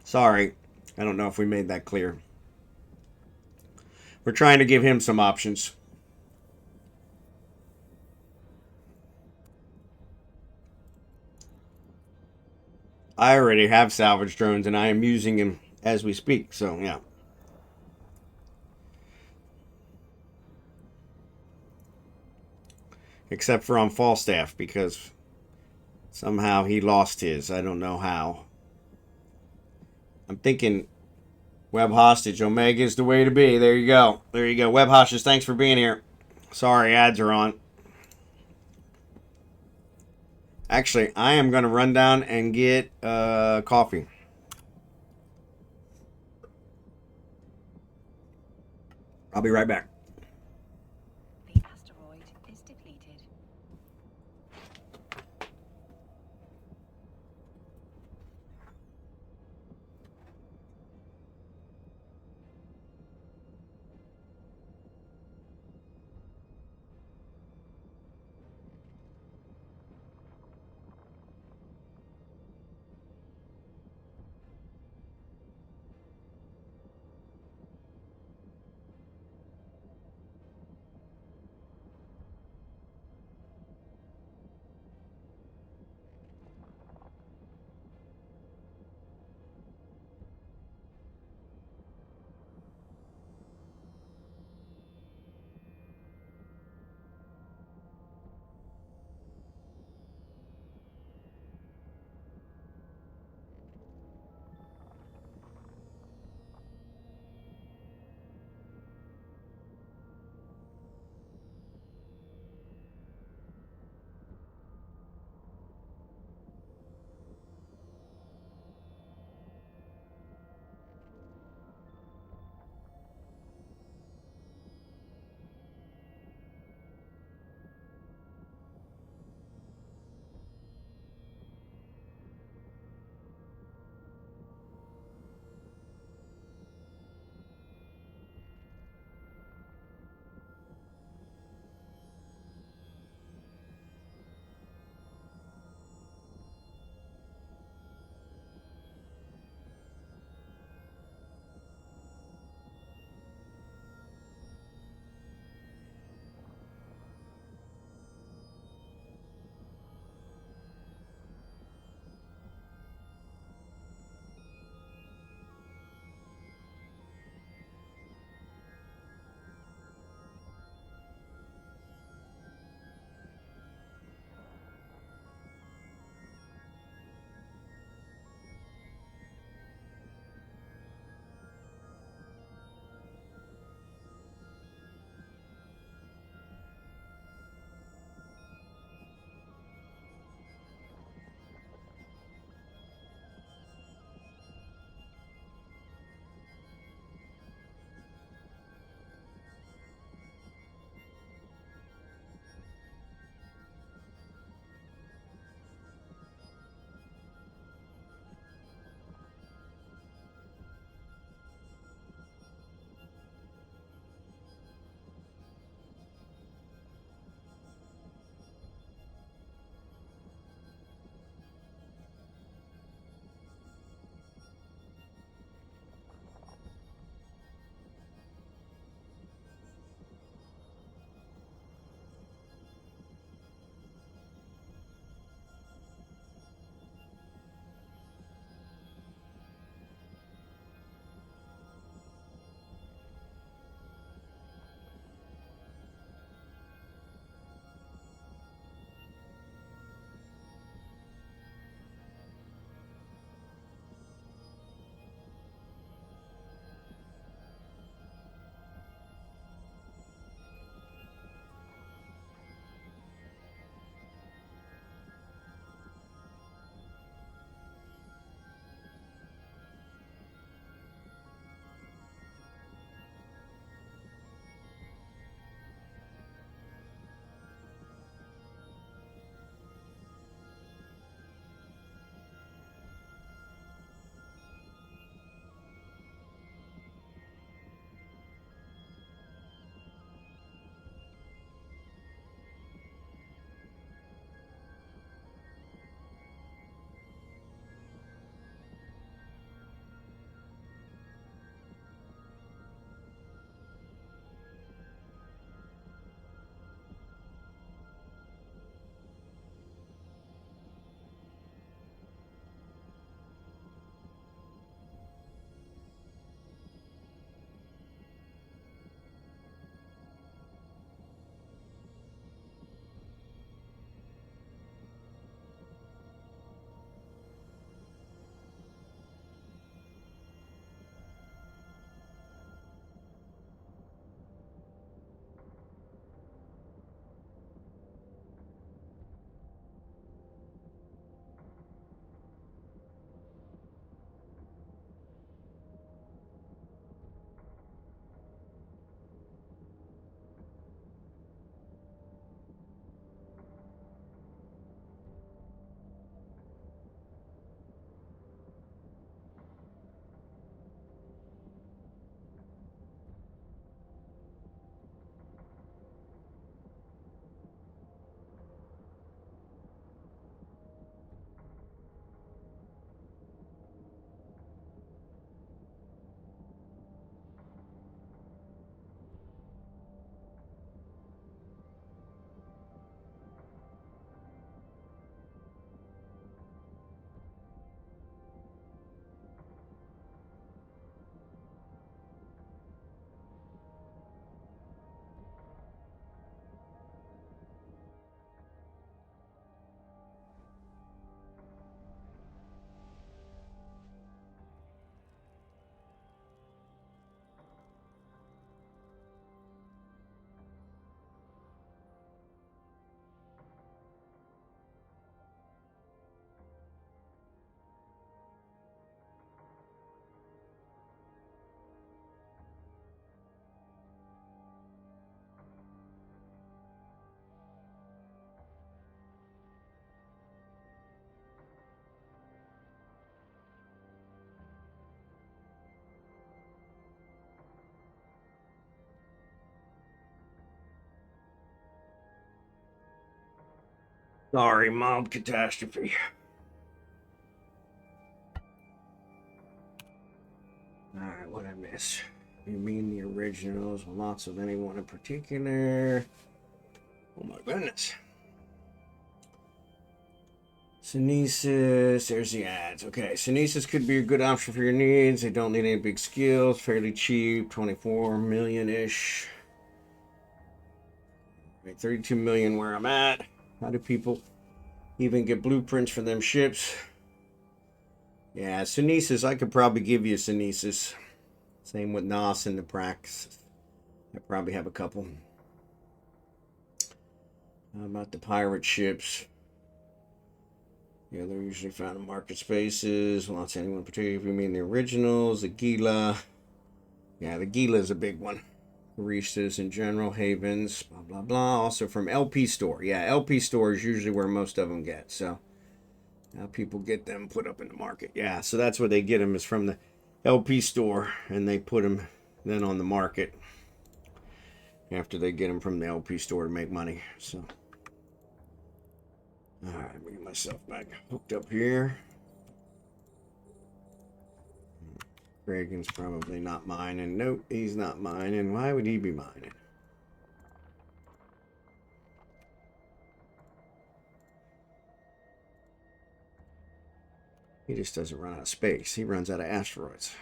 Sorry. I don't know if we made that clear. We're trying to give him some options. I already have salvage drones and I am using them as we speak, so yeah. Except for on Falstaff because somehow he lost his. I don't know how. I'm thinking web hostage. Omega is the way to be. There you go. There you go. Web hostage, thanks for being here. Sorry, ads are on. Actually, I am going to run down and get coffee. I'll be right back. The asteroid is depleted. Sorry, mild catastrophe. Alright, what I miss? You mean the originals? Lots of anyone in particular? Oh my goodness. Synesis, there's the ads. Okay, Synesis could be a good option for your needs. They don't need any big skills, fairly cheap, 24 million-ish. 32 million where I'm at. How do people even get blueprints for them ships? Yeah, Synesis, I could probably give you Synesis. Same with Nos and the Prax. I probably have a couple. How about the pirate ships? Yeah, they're usually found in market spaces. Lots of anyone particular. If you mean the originals, the Gila. Yeah, the Gila is a big one. Baristas in general, Havens, blah, blah, blah. Also from LP Store. Yeah, LP Store is usually where most of them get. So now people get them put up in the market. Yeah, so that's where they get them is from the LP Store. And they put them then on the market after they get them from the LP Store to make money. So, all right, let me get myself back hooked up here. Reagan's probably not mining. Nope, he's not mining. Why would he be mining? He just doesn't run out of space. He runs out of asteroids.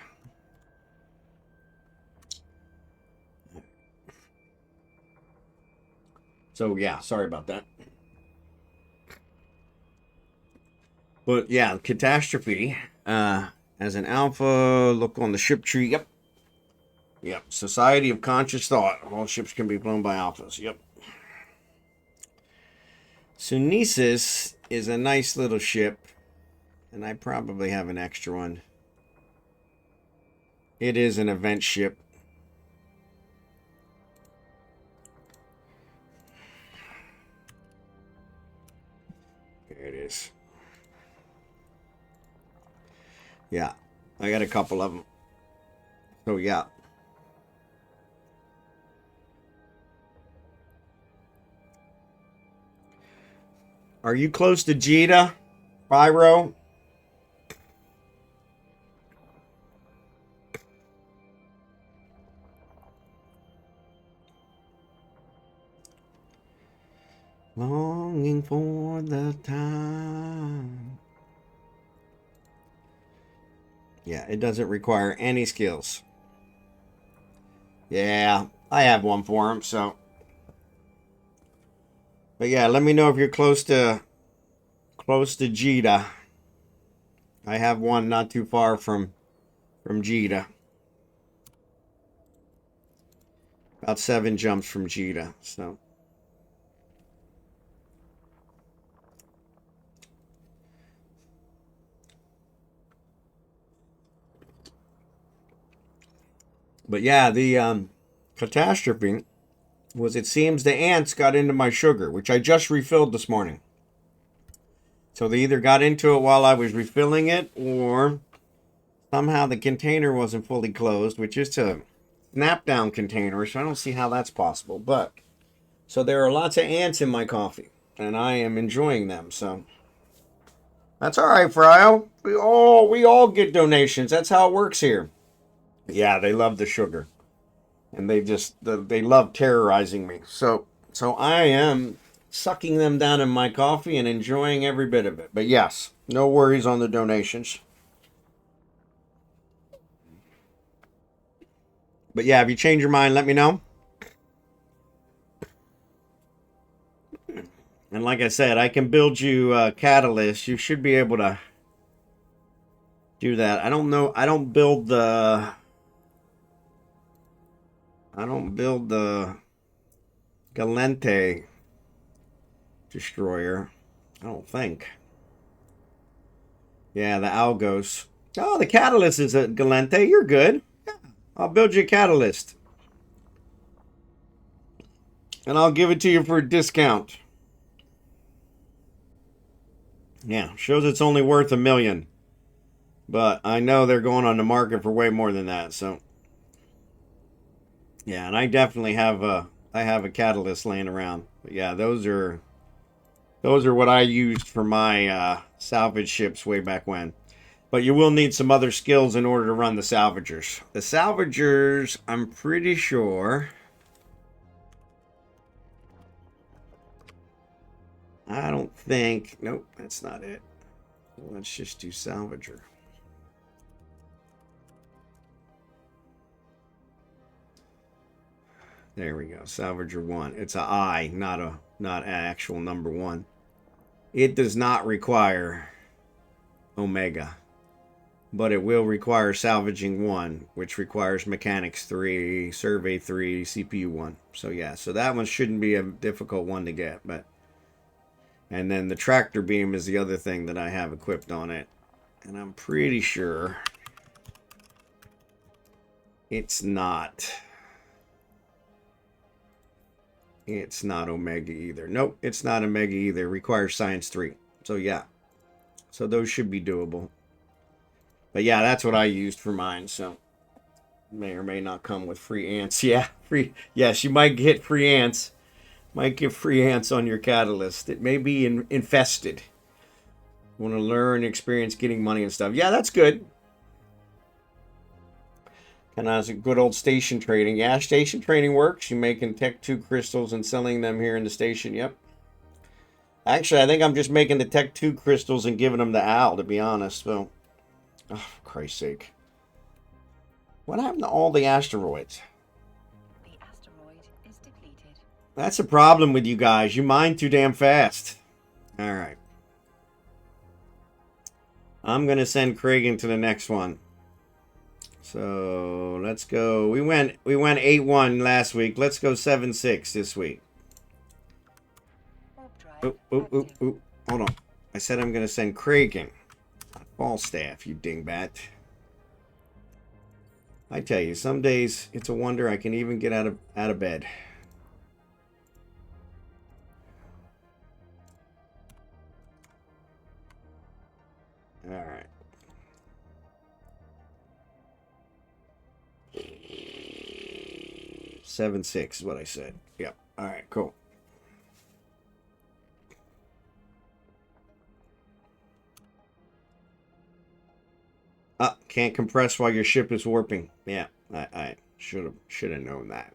So, yeah, sorry about that. But, yeah, catastrophe. As an alpha, look on the ship tree. Yep. Yep. Society of Conscious Thought. All ships can be blown by alphas. Yep. Sunesis is a nice little ship. And I probably have an extra one. It is an event ship. Here it is. Yeah. I got a couple of them. So, yeah. Are you close to Jita, Pyro? Longing for the time. Yeah, it doesn't require any skills. Yeah, I have one for him, so. But yeah, let me know if you're close to Jita. I have one not too far from Jita. About 7 jumps from Jita, so. But yeah, the catastrophe was it seems the ants got into my sugar, which I just refilled this morning. So they either got into it while I was refilling it, or somehow the container wasn't fully closed, which is a snap-down container, so I don't see how that's possible. But, so there are lots of ants in my coffee, and I am enjoying them, so. That's all right, Fryo. We all get donations. That's how it works here. Yeah, they love the sugar. And they love terrorizing me. So I am sucking them down in my coffee and enjoying every bit of it. But yes, no worries on the donations. But yeah, if you change your mind, let me know. And like I said, I can build you a catalyst. You should be able to do that. I don't know. I don't build the Galente destroyer. I don't think. Yeah, the Algos. Oh, the catalyst is a Galente. You're good. Yeah, I'll build you a catalyst. And I'll give it to you for a discount. Yeah, shows it's only worth $1 million. But I know they're going on the market for way more than that, so. Yeah, and I definitely have a catalyst laying around. But yeah, those are Those are what I used for my salvage ships way back when. But you will need some other skills in order to run the salvagers. The salvagers, I'm pretty sure... I don't think... Nope, that's not it. Let's just do salvager. There we go. Salvager 1. It's a I, not an actual number 1. It does not require Omega, but it will require salvaging 1, which requires mechanics 3, survey 3, CPU 1. So yeah, so that one shouldn't be a difficult one to get, but and then the tractor beam is the other thing that I have equipped on it. And I'm pretty sure it's not Omega either. Nope, it's not Omega either. It requires Science 3. So yeah. So those should be doable. But yeah, that's what I used for mine. So may or may not come with free ants. Yeah, free. Yes, you might get free ants. Might get free ants on your catalyst. It may be infested. Want to learn, experience getting money and stuff. Yeah, that's good. And as a good old station trading. Yeah, station trading works. You're making Tech 2 crystals and selling them here in the station. Yep. Actually, I think I'm just making the Tech 2 crystals and giving them to Al, to be honest. So, oh, for Christ's sake. What happened to all the asteroids? The asteroid is depleted. That's a problem with you guys. You mine too damn fast. All right. I'm going to send Craig to the next one. So, let's go. We went 8-1 last week. Let's go 7-6 this week. Hold on. I said I'm going to send Craig in. Falstaff, you dingbat. I tell you, some days it's a wonder I can even get out of bed. All right. Seven, 6 is what I said. Yep. All right, cool. Can't compress while your ship is warping. Yeah, I should have known that.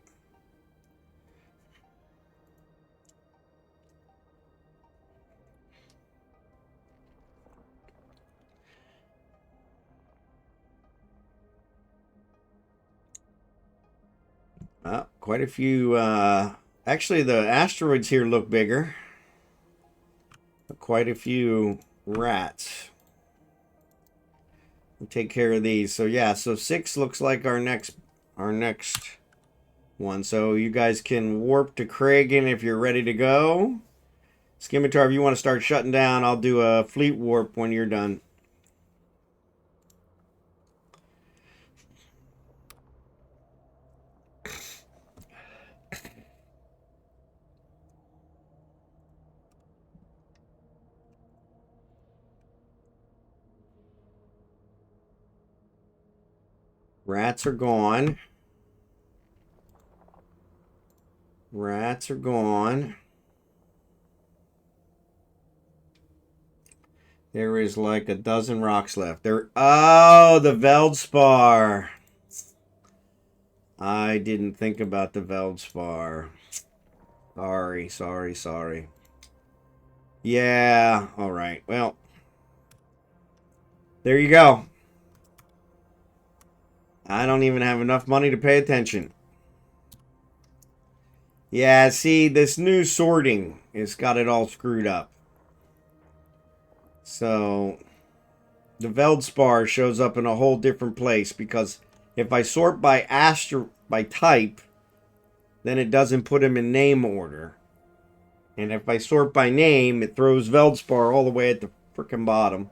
Quite a few. Actually, the asteroids here look bigger. Quite a few rats. We'll take care of these. So yeah, so 6 looks like our next one. So you guys can warp to Kragan if you're ready to go. Scimitar, if you want to start shutting down, I'll do a fleet warp when you're done. Rats are gone. Rats are gone. There is like a dozen rocks left. There. Oh, the Veldspar. I didn't think about the Veldspar. Sorry. Yeah. All right. Well, there you go. I don't even have enough money to pay attention. Yeah, see, this new sorting has got it all screwed up. So, the Veldspar shows up in a whole different place because if I sort by type, then it doesn't put them in name order. And if I sort by name, it throws Veldspar all the way at the frickin' bottom.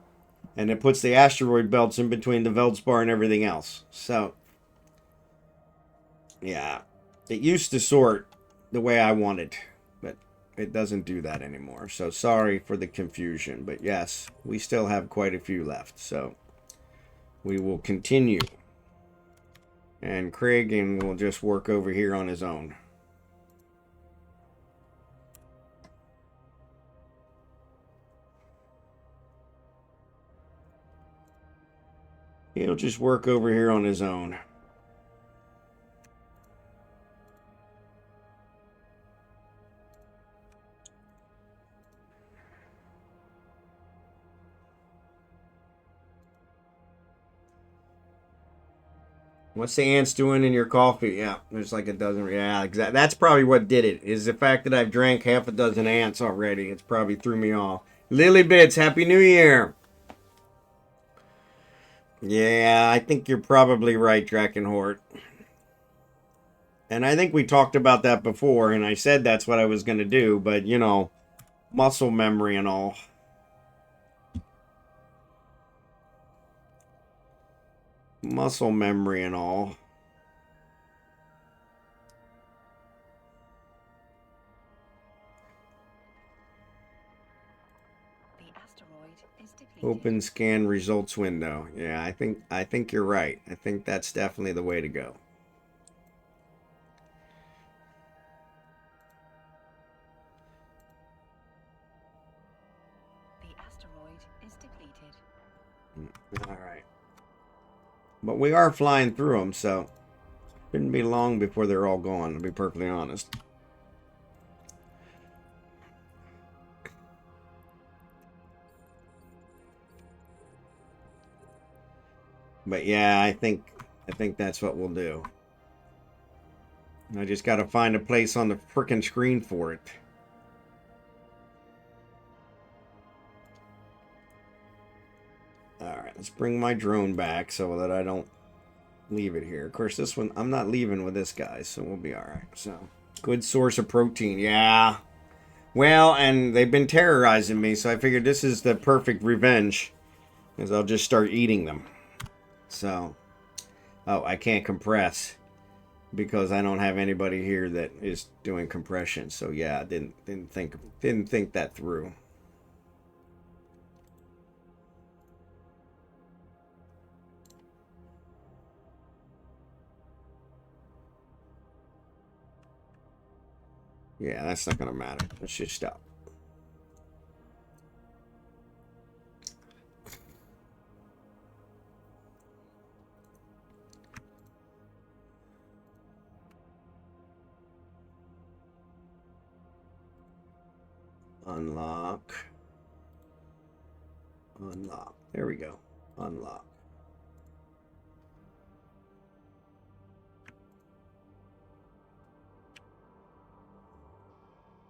And it puts the asteroid belts in between the Veldspar and everything else. So, yeah. It used to sort the way I wanted, but it doesn't do that anymore. So, sorry for the confusion. But yes, we still have quite a few left. So, we will continue. And Kragan will just work over here on his own. He'll just work over here on his own. What's the ants doing in your coffee? Yeah, there's like a dozen. Yeah, exactly. That's probably what did it. Is the fact that I've drank half a dozen ants already. It's probably threw me off. Lily Bits, Happy New Year. Yeah, I think you're probably right, drachenhort. And I think we talked about that before, and I said that's what I was going to do, but you know, muscle memory and all. Muscle memory and all. The asteroid is depleted. Open scan results window. Yeah, I think you're right. I think that's definitely the way to go. The asteroid is depleted. All right. But we are flying through them, so shouldn't be long before they're all gone, to be perfectly honest. But yeah, I think that's what we'll do. I just got to find a place on the frickin' screen for it. Alright, let's bring my drone back so that I don't leave it here. Of course, this one, I'm not leaving with this guy, so we'll be alright. So, good source of protein. Yeah. Well, and they've been terrorizing me, so I figured this is the perfect revenge. Is I'll just start eating them. So, oh, I can't compress because I don't have anybody here that is doing compression. So yeah, I didn't think that through. Yeah, that's not gonna matter. Let's just stop. Unlock. Unlock. There we go. Unlock.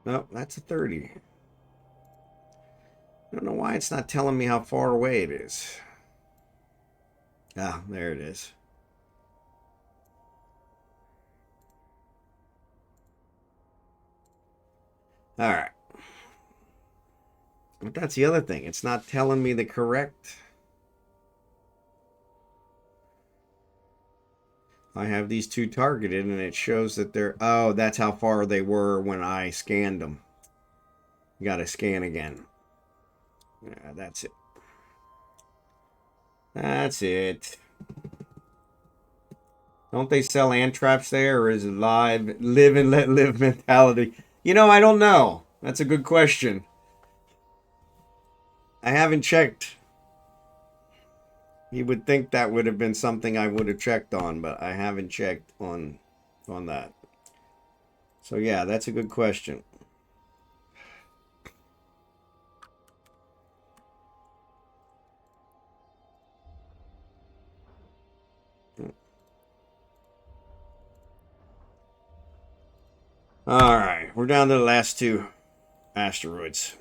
Nope, that's a 30. I don't know why it's not telling me how far away it is. Ah, there it is. All right. But that's the other thing. It's not telling me the correct. I have these two targeted and it shows that they're... Oh, that's how far they were when I scanned them. You gotta scan again. Yeah, that's it. That's it. Don't they sell ant traps there, or is it live and let live mentality? You know, I don't know. That's a good question. I haven't checked. You would think that would have been something I would have checked on, but I haven't checked on that. So yeah, that's a good question. All right, we're down to the last two asteroids.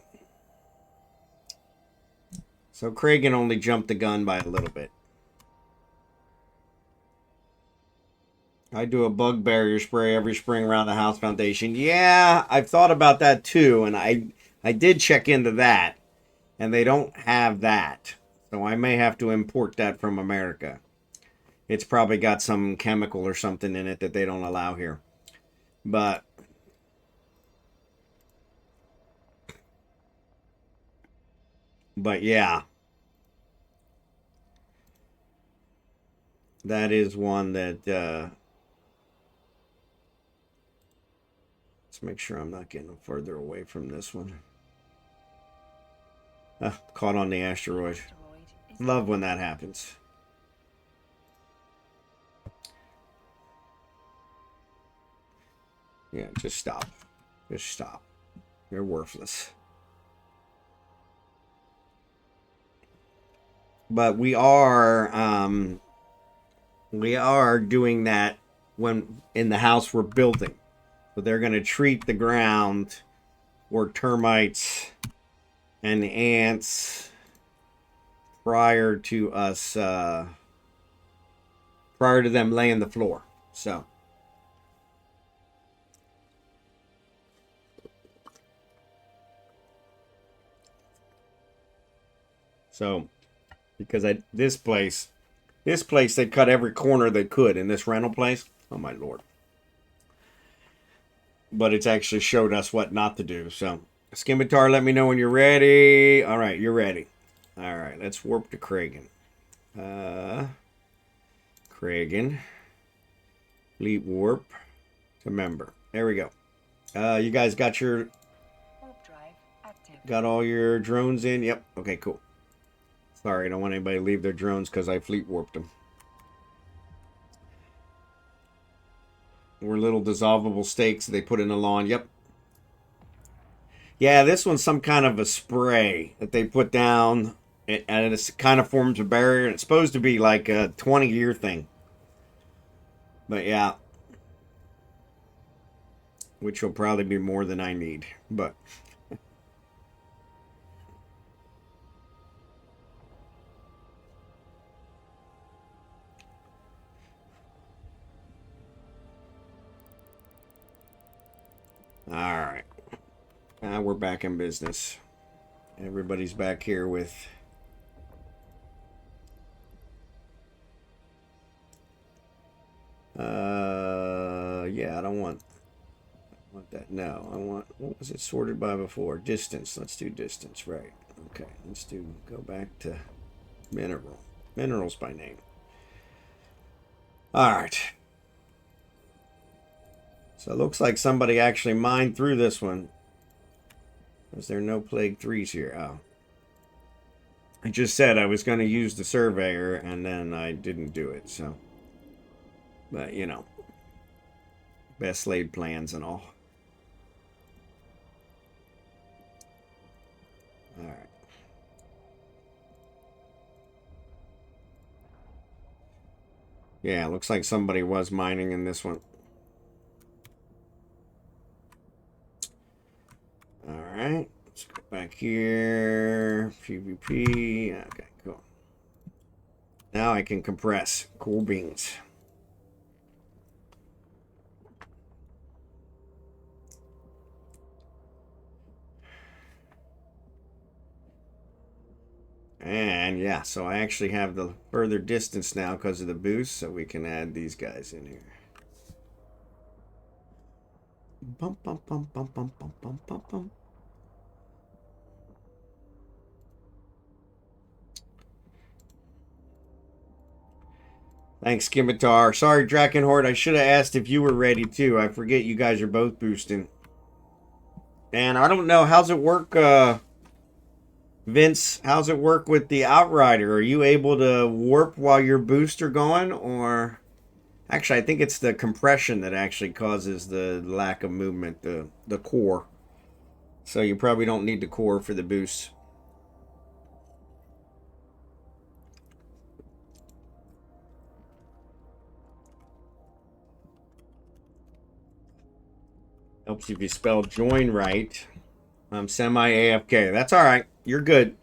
So Kragan only jumped the gun by a little bit. I do a bug barrier spray every spring around the house foundation. Yeah, I've thought about that too, and I did check into that, and they don't have that. So I may have to import that from America. It's probably got some chemical or something in it that they don't allow here. But yeah, that is one that let's make sure I'm not getting further away from this one. Caught on the asteroid. Love when that happens. Yeah, just stop. Just stop. You're worthless. But we are doing that when in the house we're building. But they're going to treat the ground or termites and ants prior to us prior to them laying the floor. So because this place they cut every corner they could in this rental place. Oh my lord. But it's actually showed us what not to do. So Scimitar, let me know when you're ready. All right, you're ready. All right, let's warp to Kragan. Kragan. Fleet warp to member. There we go. You guys got your Warp drive active. got all your drones in? Yep. Okay, cool. Sorry, I don't want anybody to leave their drones because I fleet warped them. We're little dissolvable stakes they put in the lawn. Yep. Yeah, this one's some kind of a spray that they put down, and it kind of forms a barrier. It's supposed to be like a 20-year thing. But yeah. Which will probably be more than I need. But all right. Now we're back in business. Everybody's back here with yeah, I don't want that. No, I want, what was it sorted by before? Distance. Let's do distance, right. Okay, let's go back to minerals by name. All right. So it looks like somebody actually mined through this one. Is there no plague 3s here? Oh. I just said I was going to use the surveyor, and then I didn't do it, so. But, you know. Best laid plans and all. Alright. Yeah, looks like somebody was mining in this one. Alright. Let's go back here. PvP. Okay, cool. Now I can compress. Cool beans. And yeah, so I actually have the further distance now because of the boost, so we can add these guys in here. Bum, bum, bum, bum, bum, bum, bum, bum, bum. Thanks, Skimitar. Sorry, Drachenhort. I should have asked if you were ready too. I forget you guys are both boosting. And I don't know, how's it work, Vince? How's it work with the Outrider? Are you able to warp while your boosts are going, or actually, I think it's the compression that actually causes the lack of movement, the core. So you probably don't need the core for the boost. Helps if you spell join right. I'm semi-AFK. That's all right. You're good.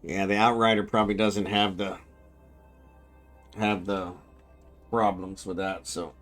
Yeah, the Outrider probably doesn't have the problems with that, so.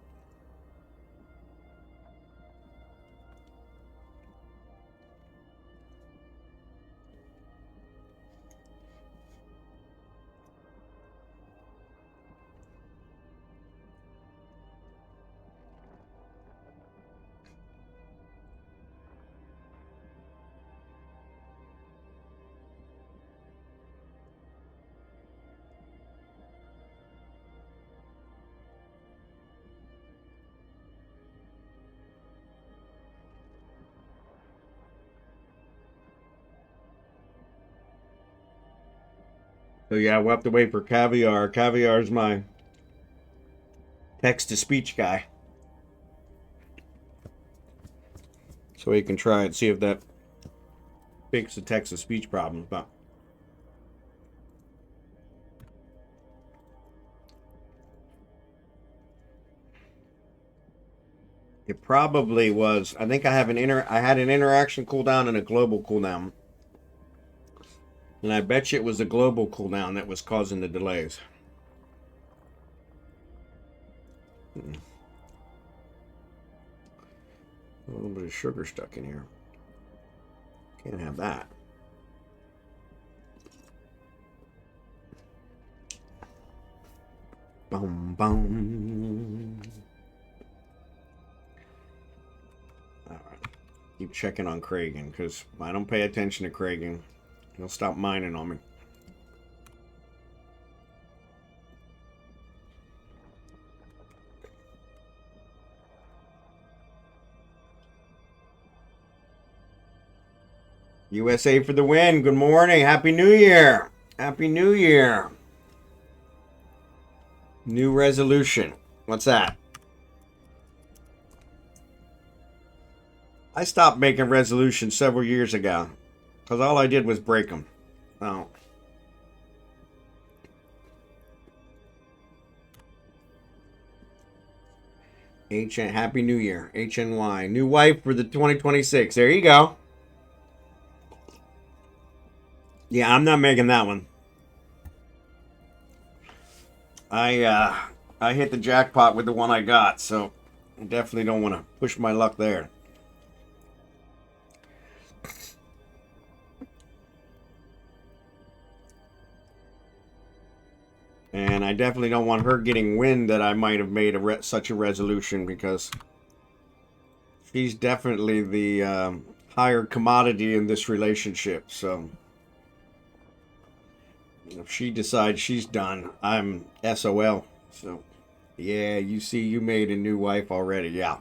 So yeah, we'll have to wait for Caviar. Caviar's my text-to-speech guy. So we can try it, see if that fixes the text-to-speech problems. But it probably was. I think I had an interaction cooldown and a global cooldown. And I bet you it was the global cooldown that was causing the delays. A little bit of sugar stuck in here. Can't have that. Boom, boom. All right. Keep checking on Kragan, because if I don't pay attention to Kragan, he'll stop mining on me. USA for the win. Good morning. Happy New Year. Happy New Year. New resolution. What's that? I stopped making resolutions several years ago because all I did was break them. Oh. Happy New Year. HNY. New wife for the 2026. There you go. Yeah, I'm not making that one. I hit the jackpot with the one I got, so I definitely don't want to push my luck there. And I definitely don't want her getting wind that I might have made such a resolution, because she's definitely the higher commodity in this relationship. So if she decides she's done, I'm SOL. So yeah, you see, you made a new wife already. Yeah.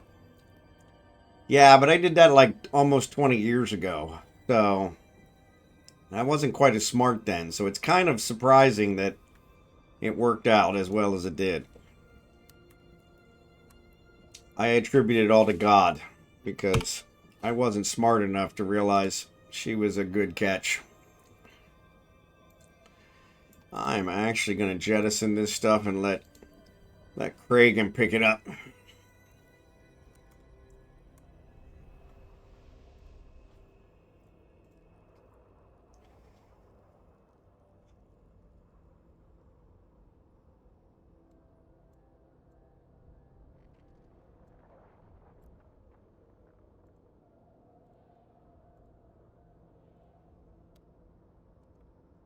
Yeah, but I did that like almost 20 years ago. So I wasn't quite as smart then. So it's kind of surprising that it worked out as well as it did. I attribute it all to God, because I wasn't smart enough to realize she was a good catch. I'm actually going to jettison this stuff and let Kragan pick it up.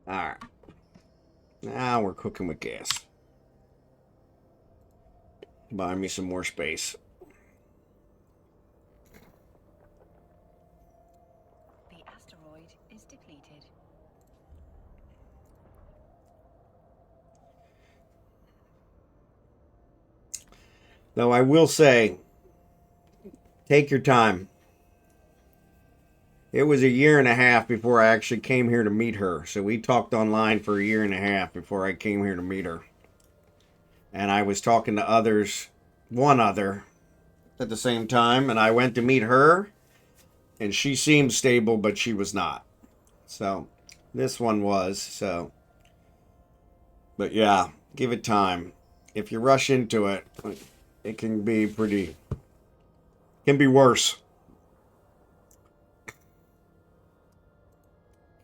Alright. Now we're cooking with gas. Buy me some more space. The asteroid is depleted. Though I will say, take your time. It was a year and a half before I actually came here to meet her. So we talked online for a year and a half before I came here to meet her. And I was talking to others, one other, at the same time. And I went to meet her, and she seemed stable, but she was not. So this one was. So, but yeah, give it time. If you rush into it, it can be can be worse.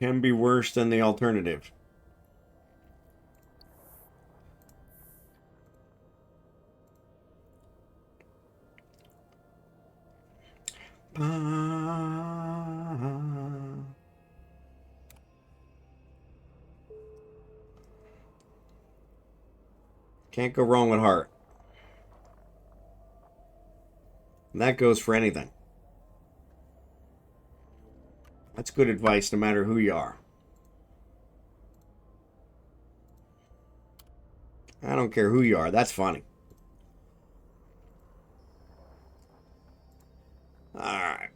Can be worse than the alternative. Can't go wrong with heart. And that goes for anything. That's good advice no matter who you are. I don't care who you are. That's funny. Alright.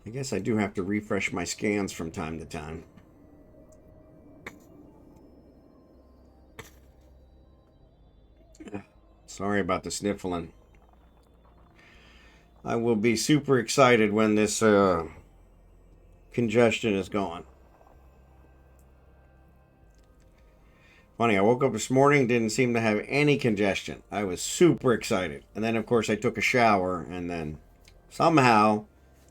I guess I do have to refresh my scans from time to time. Sorry about the sniffling. I will be super excited when this congestion is gone. Funny, I woke up this morning, didn't seem to have any congestion. I was super excited. And then, of course, I took a shower, and then somehow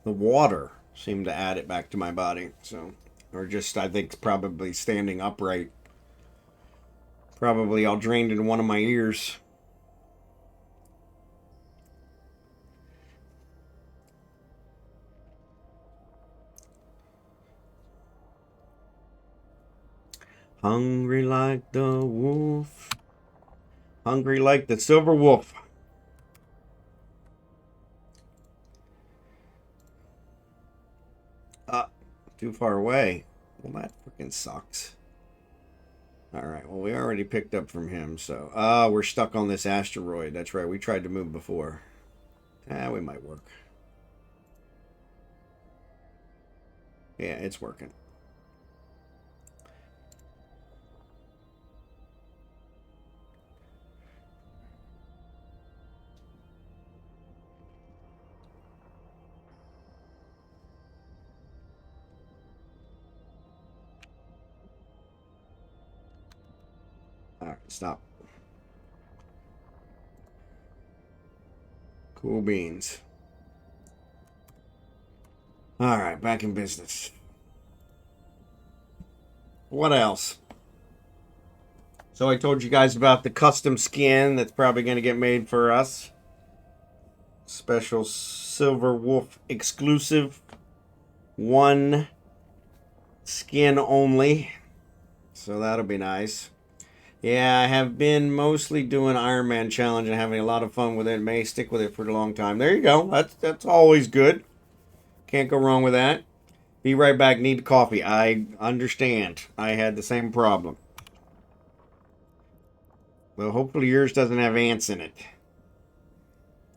the water seemed to add it back to my body. So, or just, I think, probably standing upright. Probably all drained into one of my ears. Hungry like the wolf. Hungry like the silver wolf. Too far away. Well, that freaking sucks. Alright, well, we already picked up from him, so... we're stuck on this asteroid. That's right, we tried to move before. We might work. Yeah, it's working. Alright, stop. Cool beans. Alright, back in business. What else? So I told you guys about the custom skin that's probably going to get made for us. Special Silver Wolf exclusive. One skin only. So that'll be nice. Yeah, I have been mostly doing Iron Man challenge and having a lot of fun with it. May stick with it for a long time. There you go. That's always good. Can't go wrong with that. Be right back. Need coffee. I understand. I had the same problem. Well, hopefully yours doesn't have ants in it.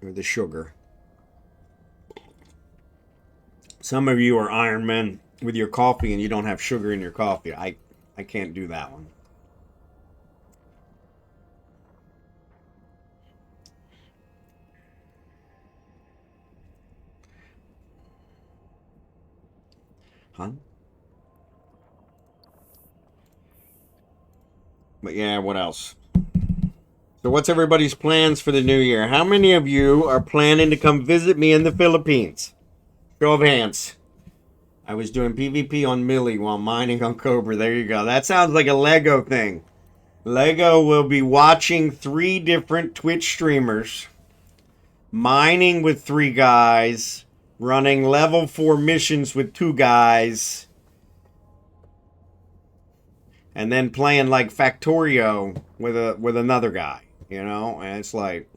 Or the sugar. Some of you are Iron Men with your coffee and you don't have sugar in your coffee. I can't do that one. Huh? But yeah, what else? So what's everybody's plans for the new year? How many of you are planning to come visit me in the Philippines? Show of hands. I was doing PvP on Millie while mining on Cobra. There you go. That sounds like a Lego thing. Lego will be watching 3 different Twitch streamers, mining with 3 guys, running level 4 missions with 2 guys, and then playing like Factorio with another guy, you know? And it's like,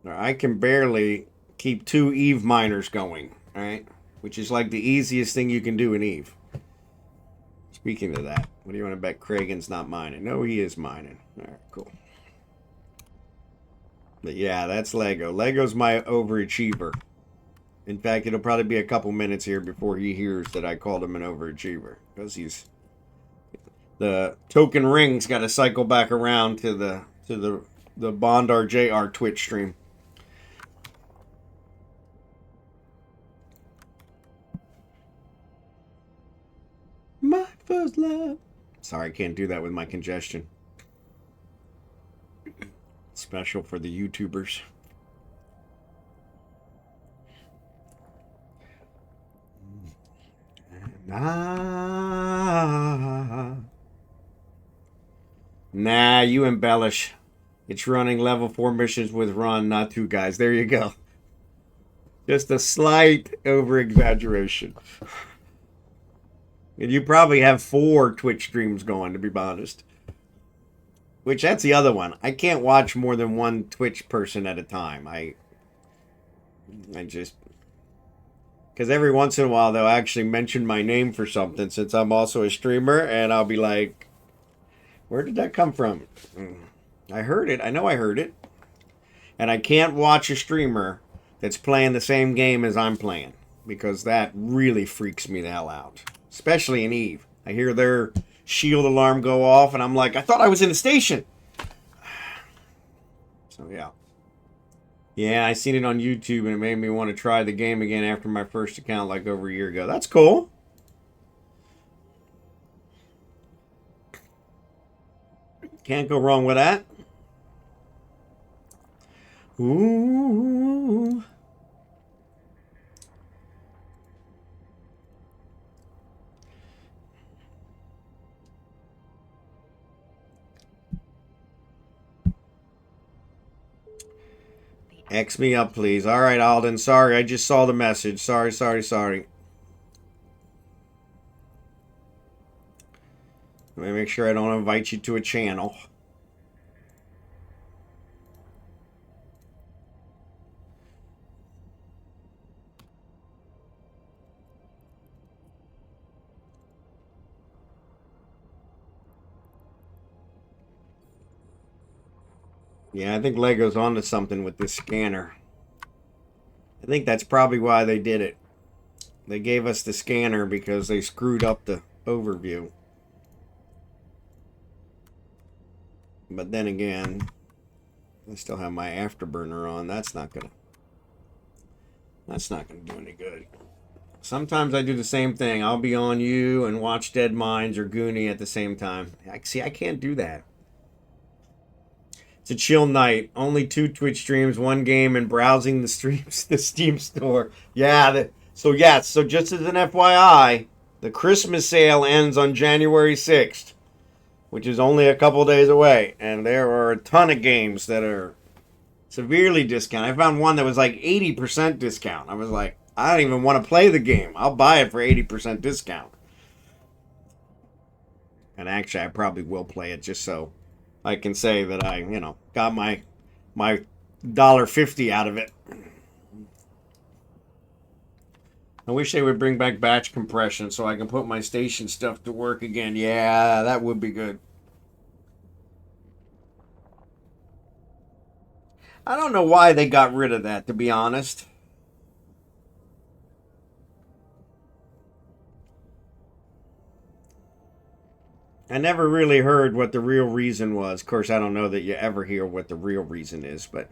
I can barely keep 2 Eve miners going, right? Which is like the easiest thing you can do in Eve. Speaking of that, what do you want to bet Kragan's not mining? No, he is mining. All right, cool. But yeah, that's Lego. Lego's my overachiever. In fact, it'll probably be a couple minutes here before he hears that I called him an overachiever. Because he's... The token ring's got to cycle back around to the Bondar JR Twitch stream. My first love. Sorry, I can't do that with my congestion. Special for the YouTubers. Nah, you embellish. It's running level 4 missions with Run, not 2 guys. There you go. Just a slight over-exaggeration. And you probably have 4 Twitch streams going, to be honest. Which, that's the other one. I can't watch more than 1 Twitch person at a time. I just... Because every once in a while, they'll actually mention my name for something, since I'm also a streamer, and I'll be like, where did that come from? I heard it. I know I heard it. And I can't watch a streamer that's playing the same game as I'm playing, because that really freaks me the hell out. Especially in Eve. I hear their shield alarm go off, and I'm like, I thought I was in the station. So, yeah. Yeah, I seen it on YouTube, and it made me want to try the game again after my first account like over a year ago. That's cool. Can't go wrong with that. Ooh. X me up, please. All right, Alden. Sorry, I just saw the message. Sorry. Let me make sure I don't invite you to a channel. Yeah, I think Lego's onto something with this scanner. I think that's probably why they did it. They gave us the scanner because they screwed up the overview. But then again, I still have my afterburner on. That's not gonna do any good. Sometimes I do the same thing. I'll be on you and watch Dead Minds or Goonie at the same time. See, I can't do that. It's a chill night. Only 2 Twitch streams, 1 game, and browsing the Steam store. Yeah. So just as an FYI, the Christmas sale ends on January 6th, which is only a couple days away, and there are a ton of games that are severely discounted. I found one that was like 80% discount. I was like, I don't even want to play the game. I'll buy it for 80% discount. And actually, I probably will play it just so I can say that I, got my $1.50 out of it. I wish they would bring back batch compression so I can put my station stuff to work again. Yeah, that would be good. I don't know why they got rid of that, to be honest. I never really heard what the real reason was. Of course, I don't know that you ever hear what the real reason is, but...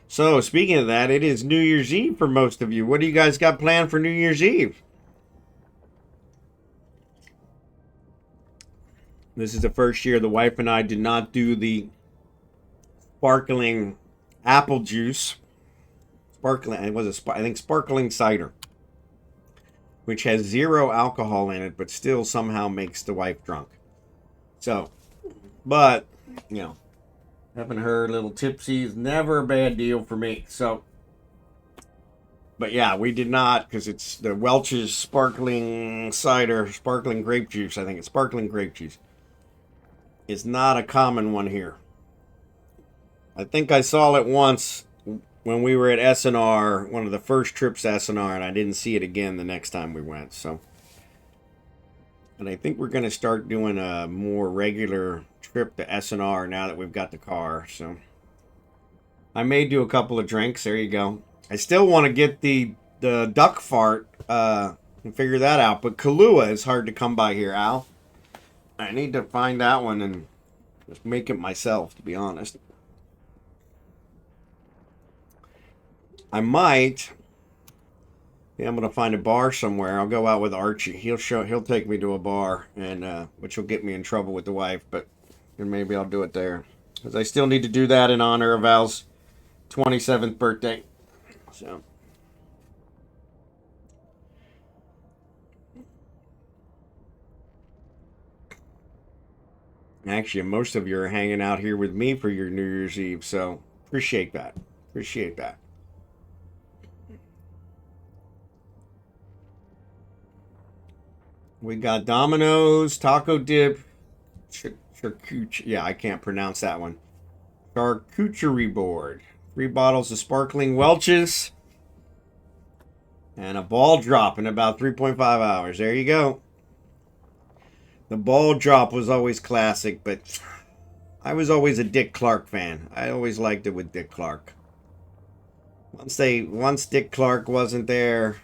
So, speaking of that, it is New Year's Eve for most of you. What do you guys got planned for New Year's Eve? This is the first year the wife and I did not do the sparkling apple juice. I think sparkling cider, which has 0 alcohol in it, but still somehow makes the wife drunk. So, but, having her a little tipsy is never a bad deal for me. So, but yeah, we did not, because it's the Welch's sparkling cider, sparkling grape juice. I think it's sparkling grape juice. It's not a common one here. I think I saw it once when we were at SNR, one of the first trips to SNR, and I didn't see it again the next time we went. So, and I think we're going to start doing a more regular trip to SNR now that we've got the car. So, I may do a couple of drinks. There you go. I still want to get the duck fart and figure that out, but Kahlua is hard to come by here, Al. I need to find that one and just make it myself, to be honest. I might. Yeah, I'm gonna find a bar somewhere. I'll go out with Archie. He'll take me to a bar, and which will get me in trouble with the wife, but maybe I'll do it there because I still need to do that in honor of Al's 27th birthday. So. Actually, most of you are hanging out here with me for your New Year's Eve, so appreciate that. Appreciate that. We got Domino's, taco dip, charcuterie. Yeah, I can't pronounce that one. Charcuterie board. 3 bottles of sparkling Welch's. And a ball drop in about 3.5 hours. There you go. The ball drop was always classic, but I was always a Dick Clark fan. I always liked it with Dick Clark. Once Dick Clark wasn't there,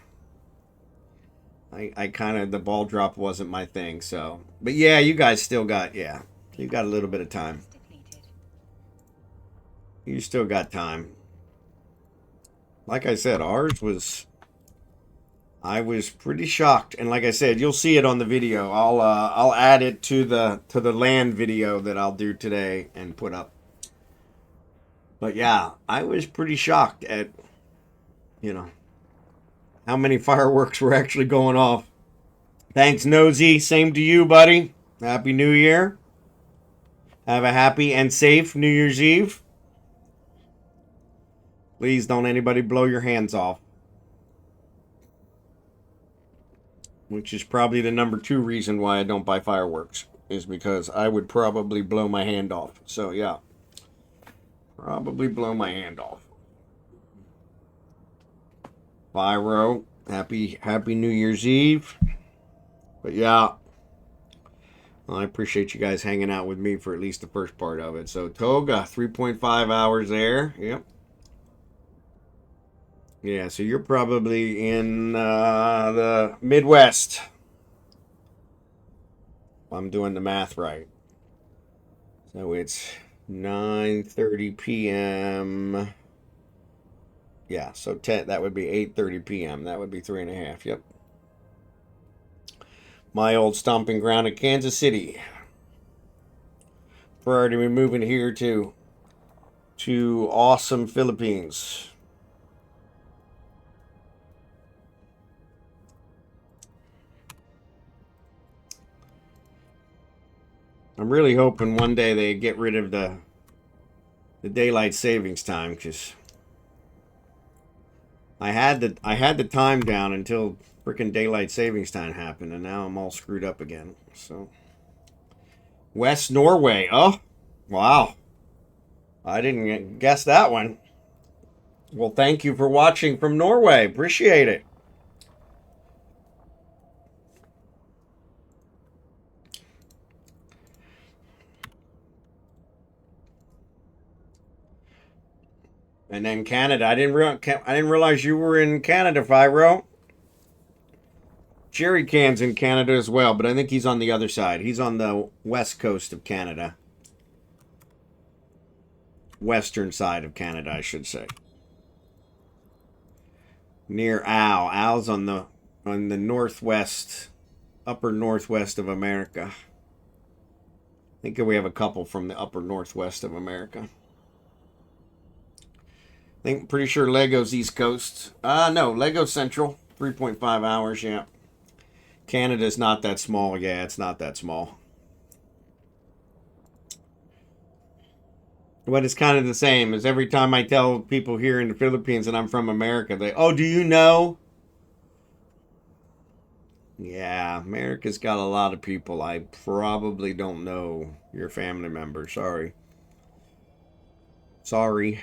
I kind of, the ball drop wasn't my thing, so. But yeah, you guys still got, yeah. You got a little bit of time. You still got time. Like I said, ours was, I was pretty shocked, and like I said, you'll see it on the video. I'll add it to the land video that I'll do today and put up. But yeah, I was pretty shocked at, you know, how many fireworks were actually going off. Thanks, Nosy. Same to you, buddy. Happy New Year. Have a happy and safe New Year's Eve. Please don't anybody blow your hands off. Which is probably the number 2 reason why I don't buy fireworks. Is because I would probably blow my hand off. So yeah. Probably blow my hand off. Pyro. Happy New Year's Eve. But yeah. Well, I appreciate you guys hanging out with me for at least the first part of it. So Toga, 3.5 hours there. Yep. Yeah, so you're probably in the Midwest. I'm doing the math right. So it's 9:30 p.m. Yeah, so that would be 8:30 p.m. That would be 3.5. Yep. My old stomping ground in Kansas City. Prior to me moving here to awesome Philippines. I'm really hoping one day they get rid of the daylight savings time, because I had the time down until freaking daylight savings time happened, and now I'm all screwed up again. So West Norway. Oh, wow. I didn't guess that one. Well, thank you for watching from Norway. Appreciate it. And then Canada. I didn't realize you were in Canada, Fyro. Jerry Can's in Canada as well, but I think he's on the other side. He's on the west coast of Canada. Western side of Canada, I should say. Near Al. Al's on the northwest, upper northwest of America. I think we have a couple from the upper northwest of America. Pretty sure Lego's East Coast. No, Lego's Central. 3.5 hours, yeah. Canada's not that small. Yeah, it's not that small. But it's kind of the same as every time I tell people here in the Philippines that I'm from America, they, oh, do you know? Yeah, America's got a lot of people. I probably don't know your family member. Sorry. Sorry.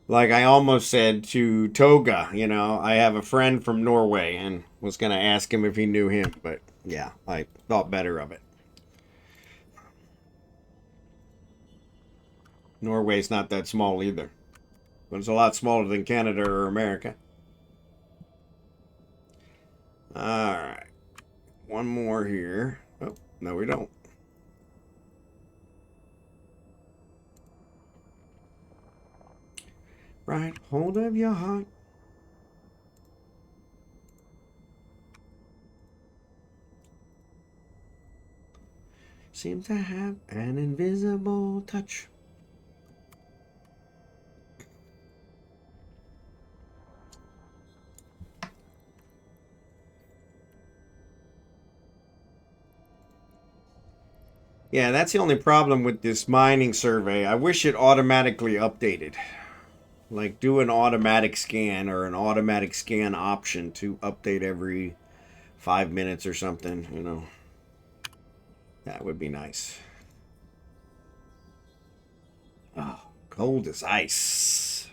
Like I almost said to Toga, you know, I have a friend from Norway and was going to ask him if he knew him. But yeah, I thought better of it. Norway's not that small either. But it's a lot smaller than Canada or America. Alright. One more here. Oh, no we don't. Right hold of your heart. Seem to have an invisible touch. Yeah, that's the only problem with this mining survey. I wish it automatically updated. Like do an automatic scan or an automatic scan option to update every 5 minutes or something, you know. That would be nice. Oh, cold as ice.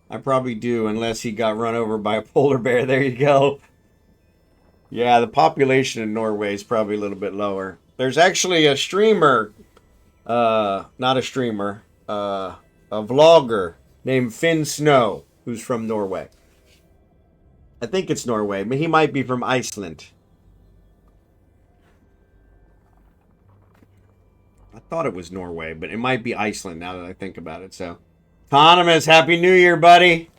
I probably do, unless he got run over by a polar bear. There you go. Yeah, the population in Norway is probably a little bit lower. There's actually a streamer, not a streamer, a vlogger named Finn Snow. who's from Norway. I think it's Norway, but he might be from Iceland. I thought it was Norway, but it might be Iceland now that I think about it. So, Autonomous, Happy New Year, buddy.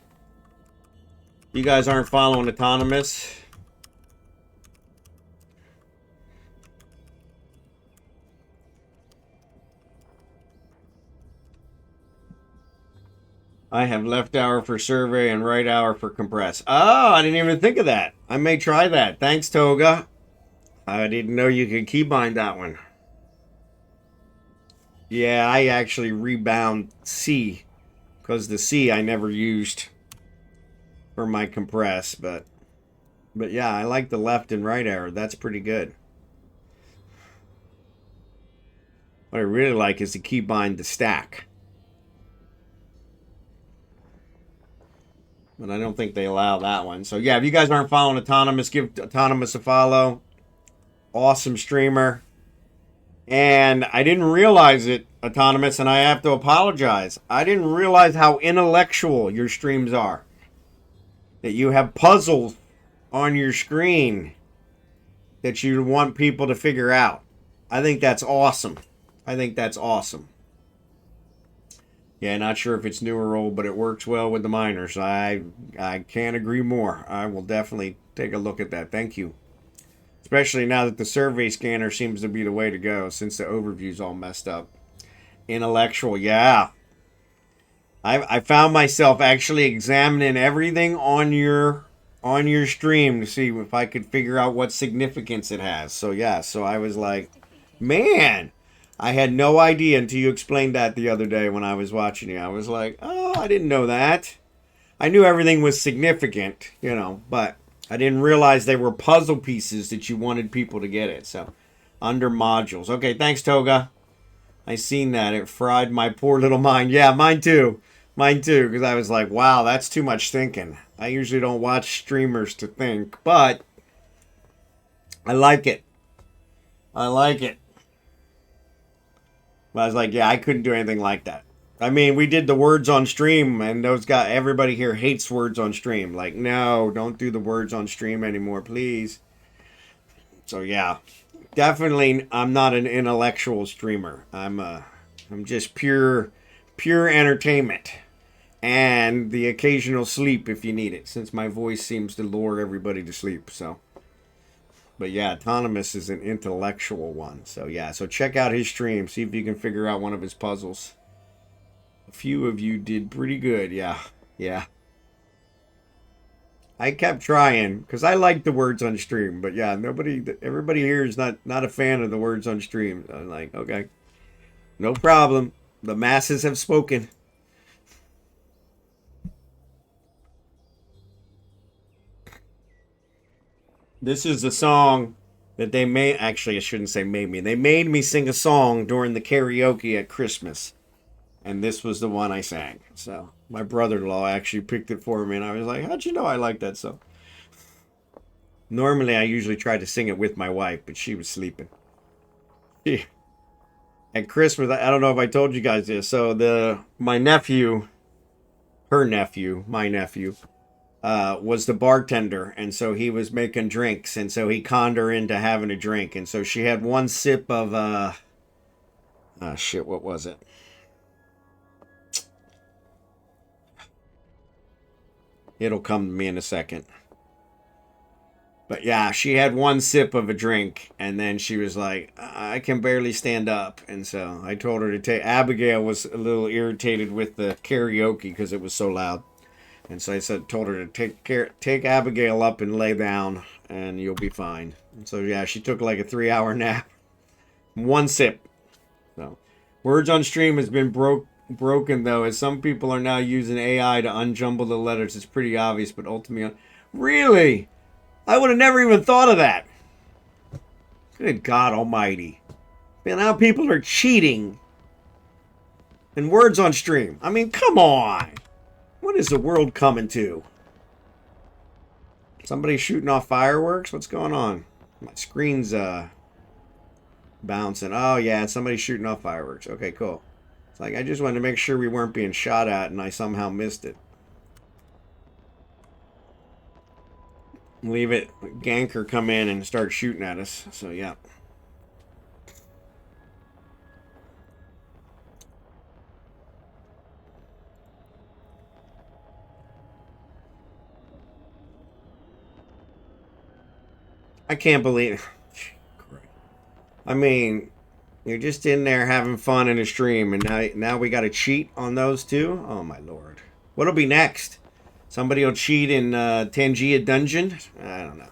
You guys aren't following Autonomous. I have left hour for survey and right hour for compress. Oh, I didn't even think of that. I may try that. Thanks, Toga. I didn't know you could keybind that one. Yeah, I actually rebound C, because the C I never used for my compress, but yeah, I like the left and right arrow. That's pretty good. What I really like is to keybind the stack. But I don't think they allow that one. So yeah, if you guys aren't following Autonomous, give Autonomous a follow. Awesome streamer. And I didn't realize it, Autonomous, and I have to apologize. I didn't realize how intellectual your streams are. That you have puzzles on your screen that you want people to figure out. I think that's awesome. I think that's awesome. Yeah, not sure if it's new or old, but it works well with the miners. I can't agree more. I will definitely take a look at that. Thank you. Especially now that the survey scanner seems to be the way to go since the overview's all messed up. Intellectual, yeah. I found myself actually examining everything on your stream to see if I could figure out what significance it has. So yeah, so I was like, man, I had no idea until you explained that the other day when I was watching you. I was like, oh, I didn't know that. I knew everything was significant, you know, but I didn't realize they were puzzle pieces that you wanted people to get it. So, under modules. Okay, thanks, Toga. I seen that. It fried my poor little mind. Yeah, mine too. Mine too, because I was like, wow, that's too much thinking. I usually don't watch streamers to think, but I like it. I like it. But I was like, yeah, I couldn't do anything like that. I mean, we did the words on stream, and those guys, everybody here hates words on stream. Like, no, don't do the words on stream anymore, please. So yeah, definitely, I'm not an intellectual streamer. I'm just pure entertainment, and the occasional sleep if you need it, since my voice seems to lure everybody to sleep. So. But yeah, Autonomous is an intellectual one. So yeah, so check out his stream. See if you can figure out one of his puzzles. A few of you did pretty good. Yeah, yeah. I kept trying because I like the words on stream. But yeah, everybody here is not a fan of the words on stream. I'm like, okay, no problem. The masses have spoken. This is the song that they made. Actually, I shouldn't say made me. They made me sing a song during the karaoke at Christmas. And this was the one I sang. So my brother-in-law actually picked it for me. And I was like, how'd you know I like that song? Normally, I usually try to sing it with my wife, but she was sleeping. At Christmas, I don't know if I told you guys this. So my nephew, her nephew, my nephew, was the bartender, and so he was making drinks, and so he conned her into having a drink, and so she had one sip of shit, what was it? It'll come to me in a second. But yeah, she had one sip of a drink, and then she was like, I can barely stand up. And so I told her to take... Abigail was a little irritated with the karaoke because it was so loud. And so I told her to take Abigail up and lay down, and you'll be fine. And so yeah, she took like a 3-hour nap. One sip. So words on stream has been broken though, as some people are now using AI to unjumble the letters. It's pretty obvious, but ultimately, really, I would have never even thought of that. Good God Almighty! Man, now people are cheating in words on stream. I mean, come on. What is the world coming to? Somebody shooting off fireworks? What's going on? My screen's bouncing. Oh yeah, somebody's shooting off fireworks. Okay, cool. It's like I just wanted to make sure we weren't being shot at and I somehow missed it. leave it, ganker come in and start shooting at us. So yeah. I can't believe. I mean, you're just in there having fun in a stream, and now we got to cheat on those two. Oh my lord, what'll be next? Somebody will cheat in Tangia Dungeon. I don't know.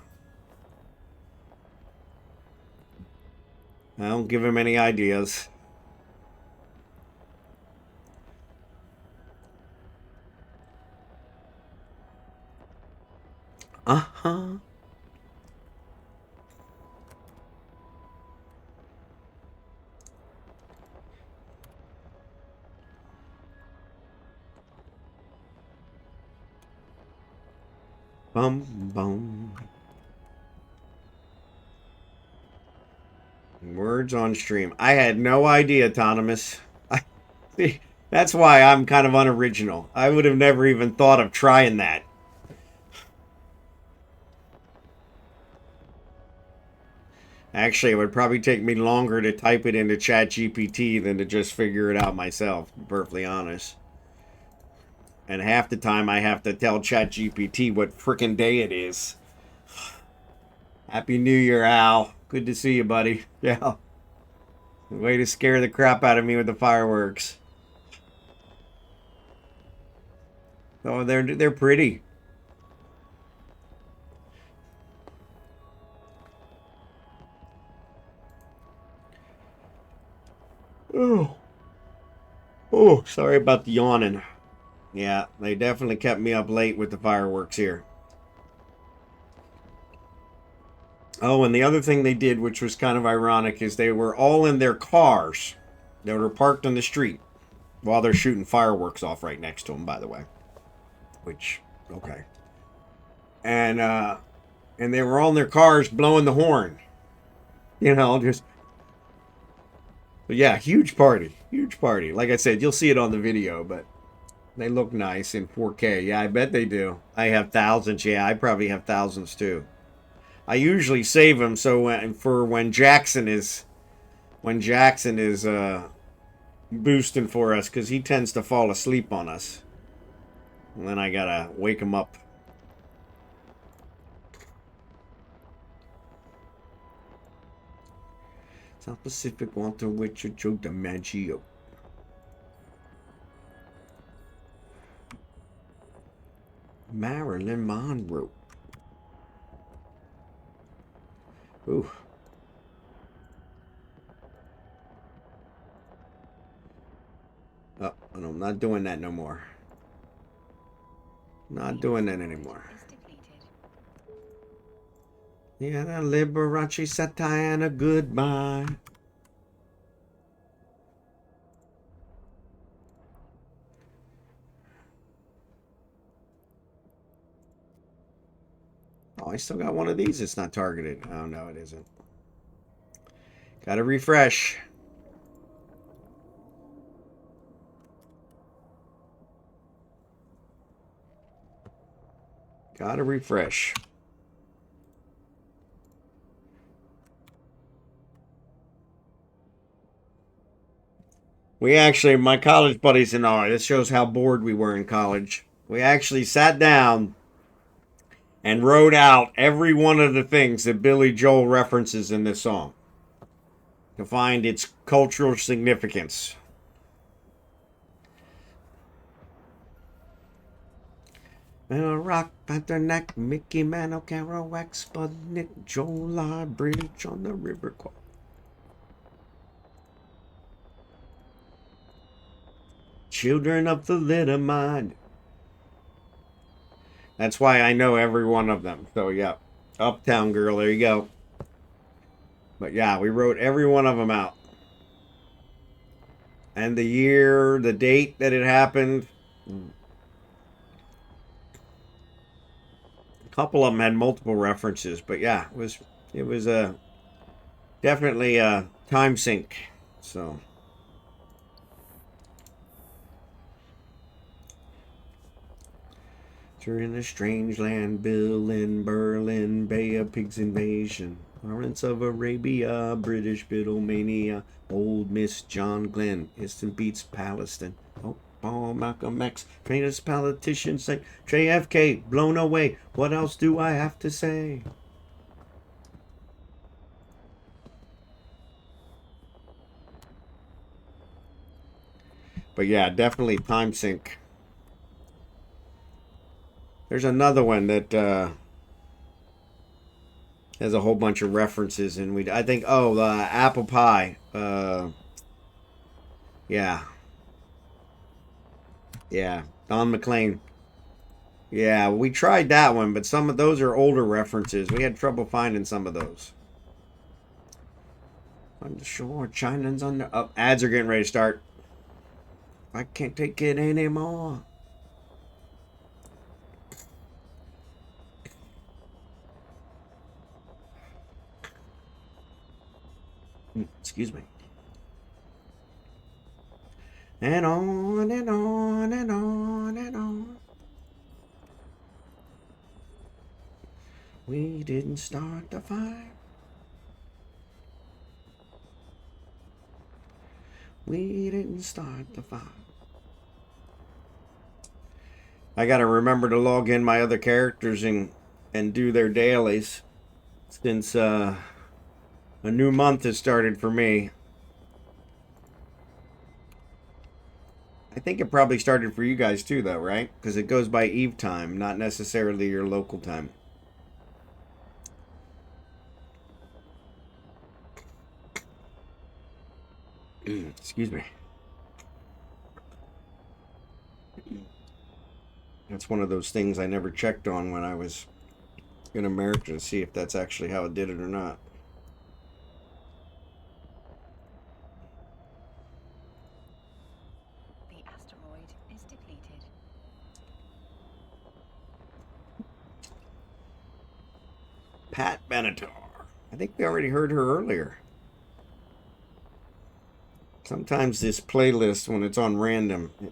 I don't give him any ideas. Uh-huh. Bum bum. Words on stream. I had no idea, Autonomous. See, that's why I'm kind of unoriginal. I would have never even thought of trying that. Actually, it would probably take me longer to type it into ChatGPT than to just figure it out myself, to be perfectly honest. And half the time I have to tell ChatGPT what frickin' day it is. Happy New Year, Al. Good to see you, buddy. Yeah. Way to scare the crap out of me with the fireworks. Oh, they're pretty. Oh. Oh, sorry about the yawning. Yeah, they definitely kept me up late with the fireworks here. Oh, and the other thing they did, which was kind of ironic, is they were all in their cars. They were parked on the street while they're shooting fireworks off right next to them, by the way. Which, okay. And they were all in their cars blowing the horn. You know, just but yeah, huge party. Huge party. Like I said, you'll see it on the video, but they look nice in 4K. Yeah, I bet they do. I have thousands. Yeah, I probably have thousands too. I usually save them so when Jackson is boosting for us, because he tends to fall asleep on us, and then I gotta wake him up. South Pacific Walter Richard Joe DiMaggio. Marilyn Monroe. Ooh. Oh, I'm not doing that no more. Not doing that anymore. Yeah, the Liberace Satana goodbye. Oh, I still got one of these. It's not targeted. Oh, no, it isn't. Gotta refresh. Gotta refresh. We actually, my college buddies and I, this shows how bored we were in college. We actually sat down and wrote out every one of the things that Billy Joel references in this song to find its cultural significance. Rock, Panther Neck, Mickey Mantle, Kerouac, Sputnik, Joel Bridge on the River Kwai. Children of the Little Mind. That's why I know every one of them. So, yeah. Uptown Girl, there you go. But, yeah, we wrote every one of them out. And the year, the date that it happened. A couple of them had multiple references. But, yeah, it was definitely a time sink. So... in a strange land, Bill in Berlin. Yemen, Bay of Pigs invasion, Lawrence of Arabia, British Beatlemania, Old Miss John Glenn, instant beats Palestine. Oh, Paul Malcolm X, famous politician say, JFK, blown away. What else do I have to say? But yeah, definitely time sync. There's another one that has a whole bunch of references, and I think, oh, apple pie. Yeah, yeah, Don McLean. Yeah, we tried that one, but some of those are older references. We had trouble finding some of those. On the shore, China's on the. Oh, ads are getting ready to start. I can't take it anymore. Excuse me. And on and on and on and on. We didn't start the fire. We didn't start the fire. I gotta remember to log in my other characters and do their dailies since a new month has started for me. I think it probably started for you guys too, though, right? Because it goes by Eve time, not necessarily your local time. Excuse me. That's one of those things I never checked on when I was in America to see if that's actually how it did it or not. The asteroid is depleted. Pat Benatar. I think we already heard her earlier. Sometimes this playlist, when it's on random, it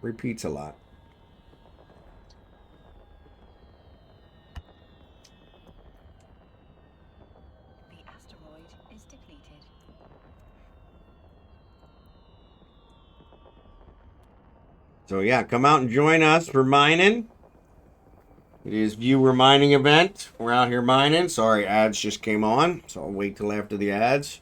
repeats a lot. The asteroid is depleted. So yeah, come out and join us for mining. It is viewer mining event. We're out here mining. Sorry, ads just came on, so I'll wait till after the ads.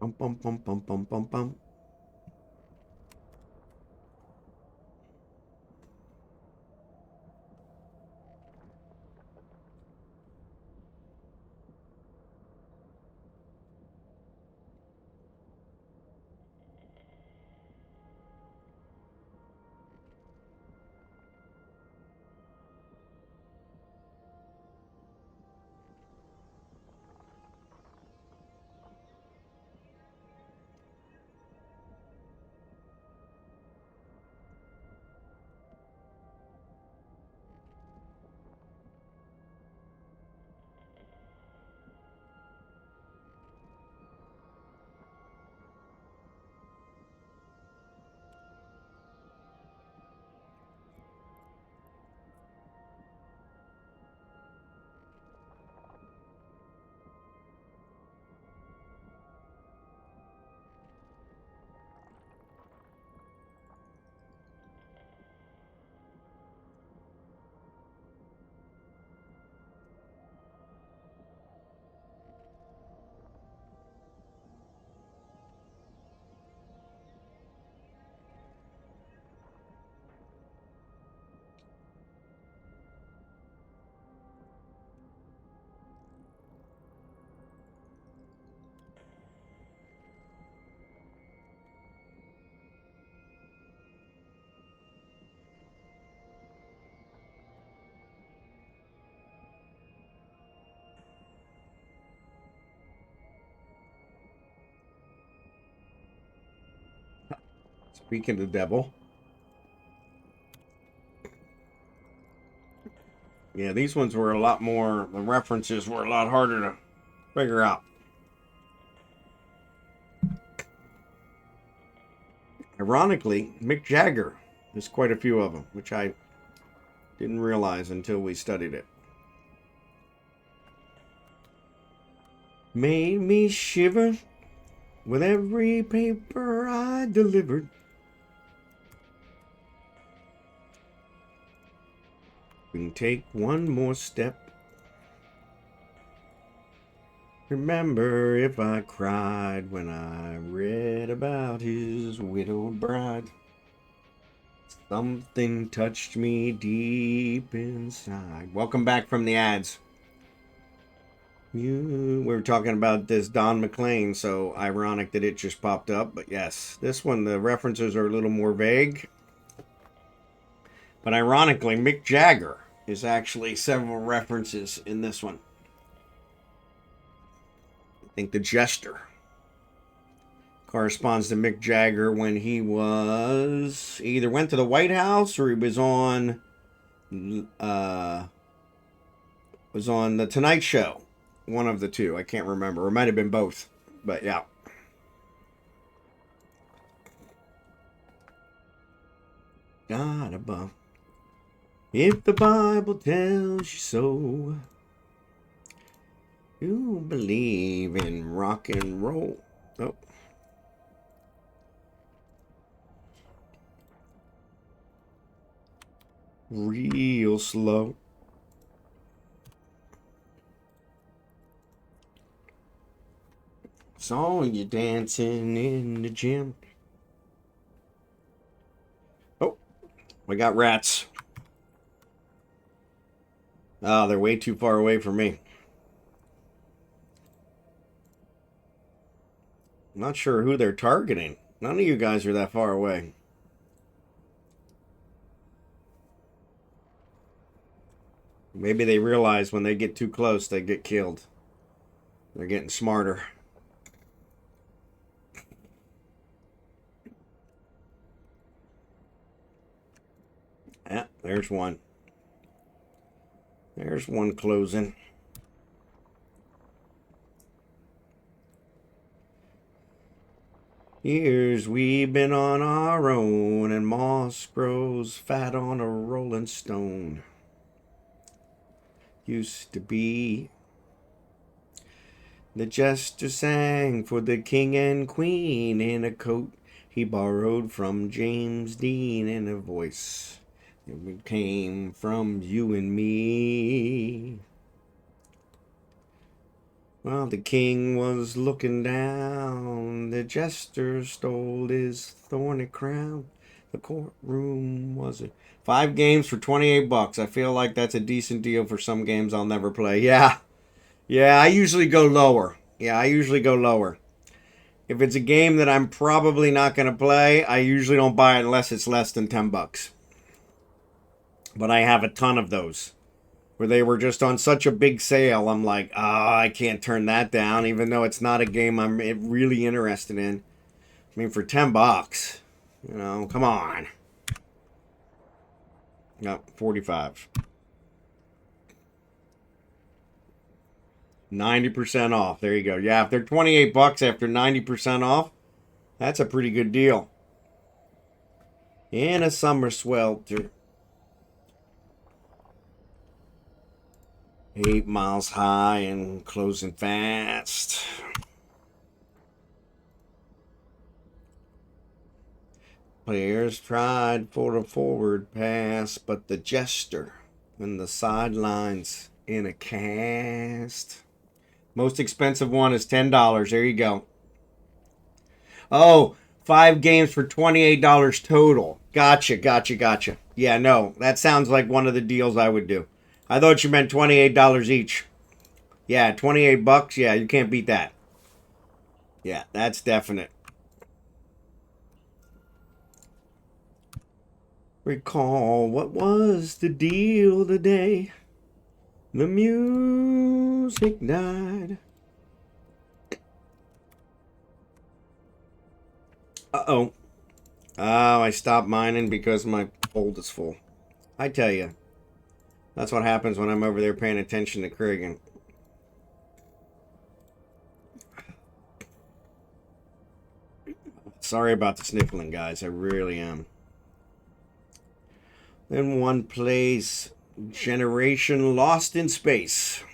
Bum bum bum bum bum bum bum. Speaking of the devil. Yeah, these ones were a lot more, the references were a lot harder to figure out. Ironically, Mick Jagger, there's quite a few of them, which I didn't realize until we studied it. Made me shiver with every paper I delivered. We can take one more step. Remember if I cried when I read about his widowed bride. Something touched me deep inside. Welcome back from the ads. We were talking about this Don McLean, so ironic that it just popped up. But yes, this one, the references are a little more vague. But ironically, Mick Jagger is actually several references in this one. I think the Jester corresponds to Mick Jagger when he either went to the White House or he was on the Tonight Show. One of the two. I can't remember. Or it might have been both. But yeah. God above. If the Bible tells you so, you believe in rock and roll. Oh. Real slow. Saw you dancing in the gym. Oh, we got rats. Oh, they're way too far away from me. I'm not sure who they're targeting. None of you guys are that far away. Maybe they realize when they get too close, they get killed. They're getting smarter. Yeah, there's one. There's one closing. Years we've been on our own, and moss grows fat on a rolling stone. Used to be. The jester sang for the king and queen in a coat he borrowed from James Dean, in a voice that came from you and me. While the king was looking down, the jester stole his thorny crown. The courtroom was it 5 games for $28. I feel like that's a decent deal for some games I'll never play. Yeah, I usually go lower. If it's a game that I'm probably not going to play, I usually don't buy it unless it's less than $10. But I have a ton of those where they were just on such a big sale. I'm like, I can't turn that down, even though it's not a game I'm really interested in. I mean, for $10, come on. No, 45. 90% off. There you go. Yeah, if they're $28 after 90% off, that's a pretty good deal. In a summer swelter. 8 miles high and closing fast. Players tried for the forward pass, but the jester in the sidelines in a cast. Most expensive one is $10. There you go. Oh, 5 games for $28 total. Gotcha. Yeah, no, that sounds like one of the deals I would do. I thought you meant $28 each. Yeah, $28. Yeah, you can't beat that. Yeah, that's definite. Recall what was the deal today. The music died. Uh-oh. Oh, I stopped mining because my hold is full. I tell you, that's what happens when I'm over there paying attention to Krigan. Sorry about the sniffling, guys. I really am. Then one plays Generation Lost in Space.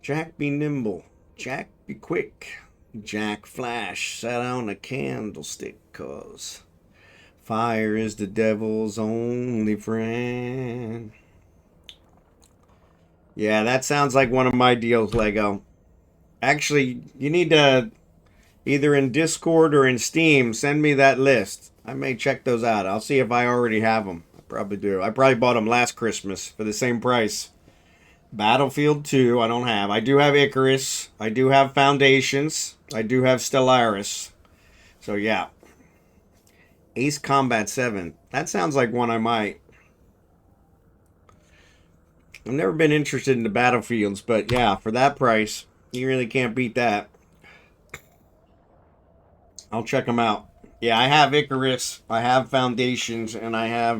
Jack be nimble, Jack be quick, Jack flash, set on a candlestick, 'cause fire is the devil's only friend. Yeah, that sounds like one of my deals, Lego. Actually, you need to, either in Discord or in Steam, send me that list. I may check those out. I'll see if I already have them. I probably do. I probably bought them last Christmas for the same price. Battlefield 2, I don't have. I do have Icarus. I do have Foundations. I do have Stellaris. So, yeah. Ace Combat 7. That sounds like one I might. I've never been interested in the Battlefields, but yeah, for that price, you really can't beat that. I'll check them out. Yeah, I have Icarus, I have Foundations, and I have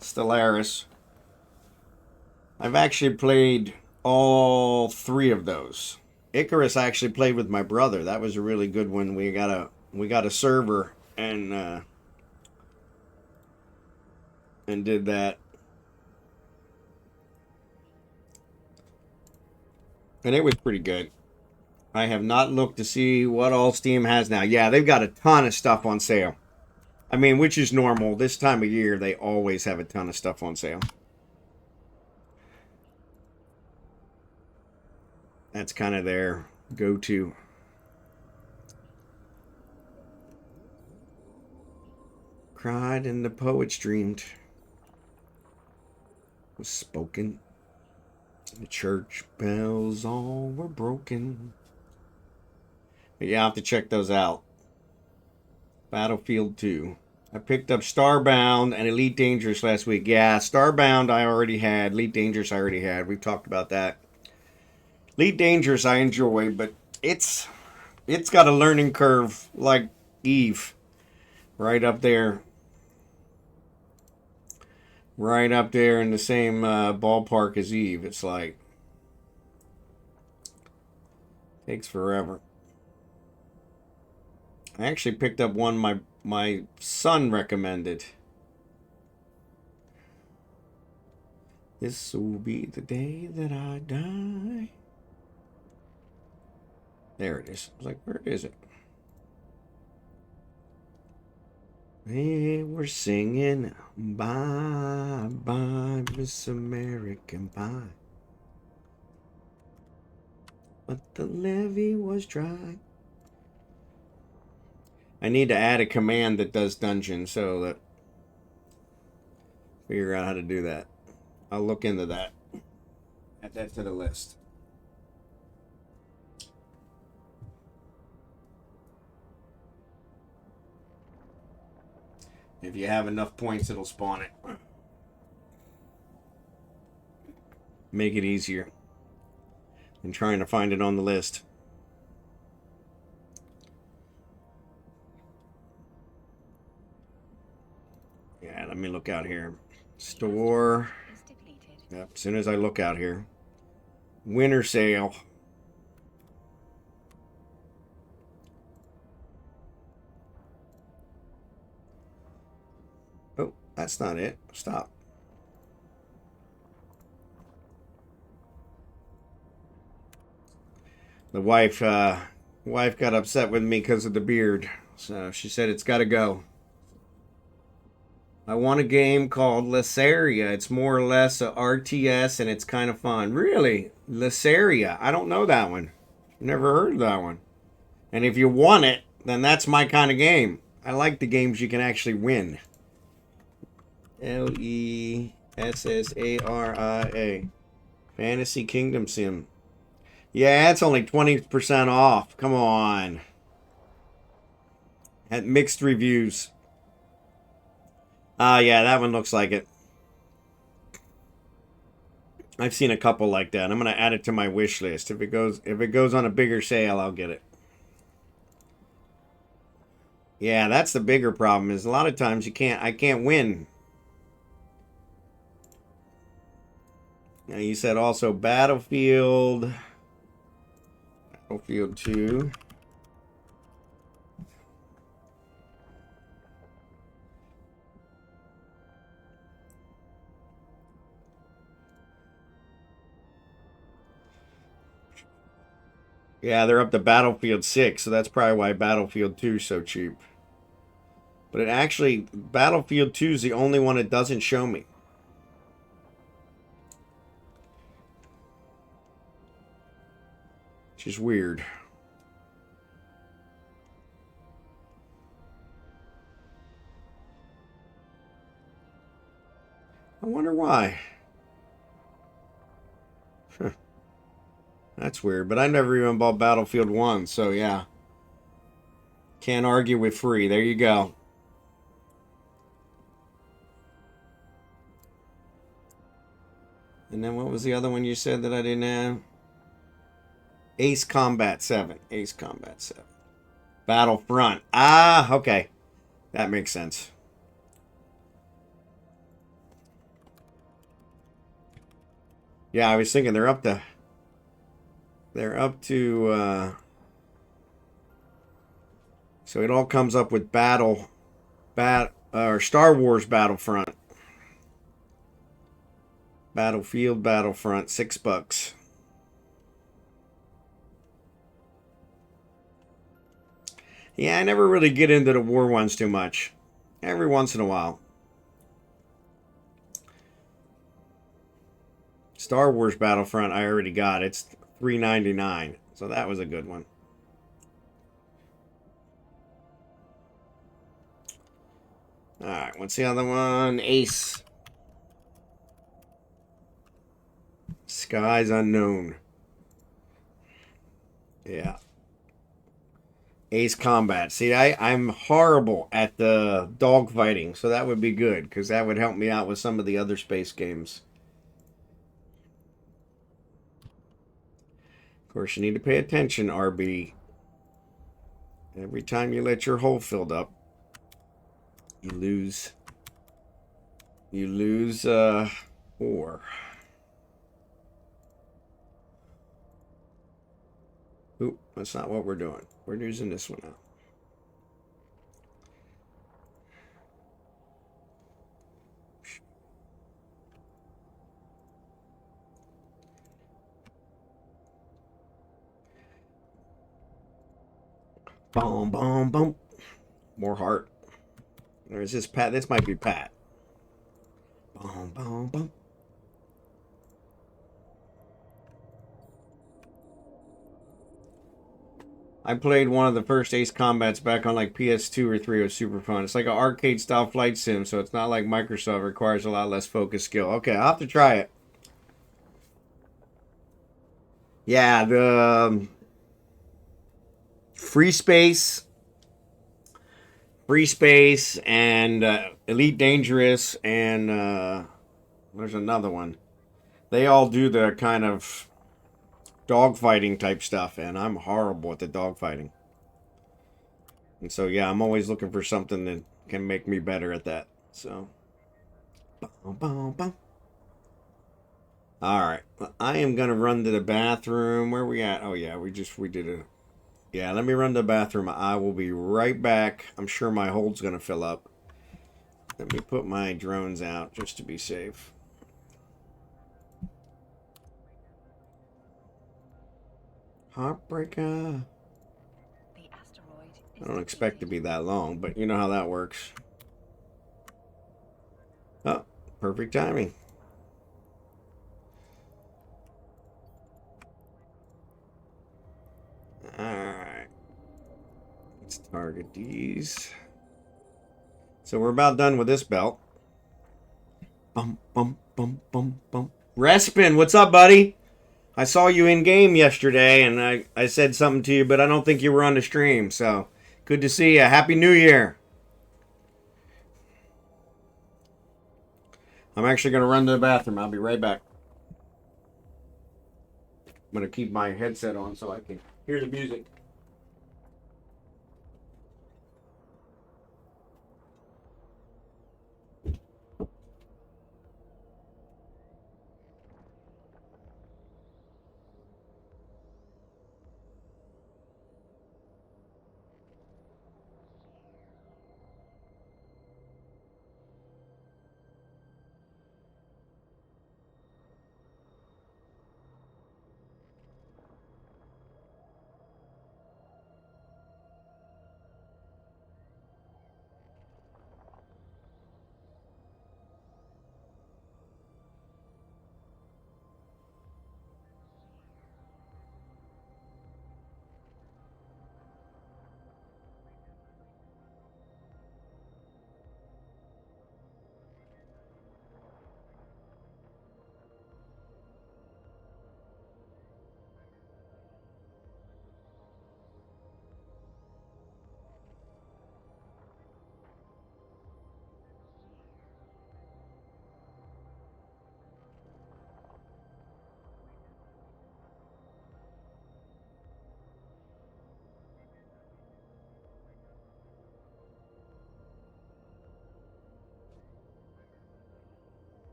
Stellaris. I've actually played all three of those. Icarus I actually played with my brother. That was a really good one. We got a server and did that. And it was pretty good. I have not looked to see what all Steam has now. Yeah, they've got a ton of stuff on sale. I mean, which is normal. This time of year, they always have a ton of stuff on sale. That's kind of their go-to. Cried and the poets dreamed. Was spoken. The church bells all were broken. But yeah, I'll have to check those out. Battlefield 2. I picked up Starbound and Elite Dangerous last week. Yeah, Starbound I already had. Elite Dangerous I already had. We've talked about that. Elite Dangerous I enjoy, but it's got a learning curve like Eve. Right up there. Right up there in the same ballpark as Eve. It's like takes forever. I actually picked up one my son recommended. This will be the day that I die. There it is. I was like, where is it? They were singing bye bye Miss American Pie. But the levee was dry. I need to add a command that does dungeon so that figure out how to do that. I'll look into that. Add that to the list. If you have enough points, it'll spawn it. Make it easier than trying to find it on the list. Yeah, let me look out here. Store. Yep, as soon as I look out here. Winter sale. Oh, that's not it. Stop. The wife got upset with me because of the beard. So she said it's got to go. I want a game called Laceria. It's more or less a RTS and it's kind of fun. Really? Laceria. I don't know that one. Never heard of that one. And if you want it, then that's my kind of game. I like the games you can actually win. Lessaria. Fantasy Kingdom Sim. Yeah, it's only 20% off. Come on. Had mixed reviews. Yeah, that one looks like it. I've seen a couple like that. I'm gonna add it to my wish list. If it goes on a bigger sale, I'll get it. Yeah, that's the bigger problem. Is a lot of times I can't win. Now you said also Battlefield 2. Yeah, they're up to Battlefield 6, so that's probably why Battlefield 2 is so cheap. But it actually, Battlefield 2 is the only one it doesn't show me. Which is weird. I wonder why. That's weird, but I never even bought Battlefield 1, so yeah. Can't argue with free. There you go. And then what was the other one you said that I didn't have? Ace Combat 7. Ace Combat 7. Battlefront. Ah, okay. That makes sense. Yeah, I was thinking they're up to so it all comes up with or Star Wars Battlefront. Battlefield Battlefront, $6. Yeah, I never really get into the war ones too much. Every once in a while. Star Wars Battlefront I already got. It's $3.99. So that was a good one. Alright, what's the other one? Ace. Skies Unknown. Yeah. Ace Combat. See, I'm horrible at the dogfighting, so that would be good, because that would help me out with some of the other space games. Of course, you need to pay attention, RB. Every time you let your hole filled up, you lose. You lose ore. Oop, that's not what we're doing. We're using this one out. Boom, boom, boom. More heart. There's this Pat. This might be Pat. Boom, boom, boom. I played one of the first Ace Combats back on like PS2 or 3. It was super fun. It's like an arcade style flight sim, so it's not like Microsoft. It requires a lot less focus skill. Okay, I'll have to try it. Yeah, the Free Space, and Elite Dangerous, and there's another one. They all do the kind of dogfighting type stuff, and I'm horrible at the dogfighting. And so, yeah, I'm always looking for something that can make me better at that. So, boom, boom, boom. All right, I am gonna run to the bathroom. Where we at? Oh yeah, we did a. Yeah, let me run to the bathroom. I will be right back. I'm sure my hold's gonna fill up. Let me put my drones out just to be safe. Heartbreaker. The asteroid is I don't expect to depleted. be that long, but you know how that works. Oh, perfect timing. Alright. Let's target these. So we're about done with this belt. Bum, bum, bum, bum, bum. Respin, what's up, buddy? I saw you in game yesterday, and I said something to you, but I don't think you were on the stream. So, good to see you. Happy New Year. I'm actually going to run to the bathroom. I'll be right back. I'm going to keep my headset on so I can hear the music.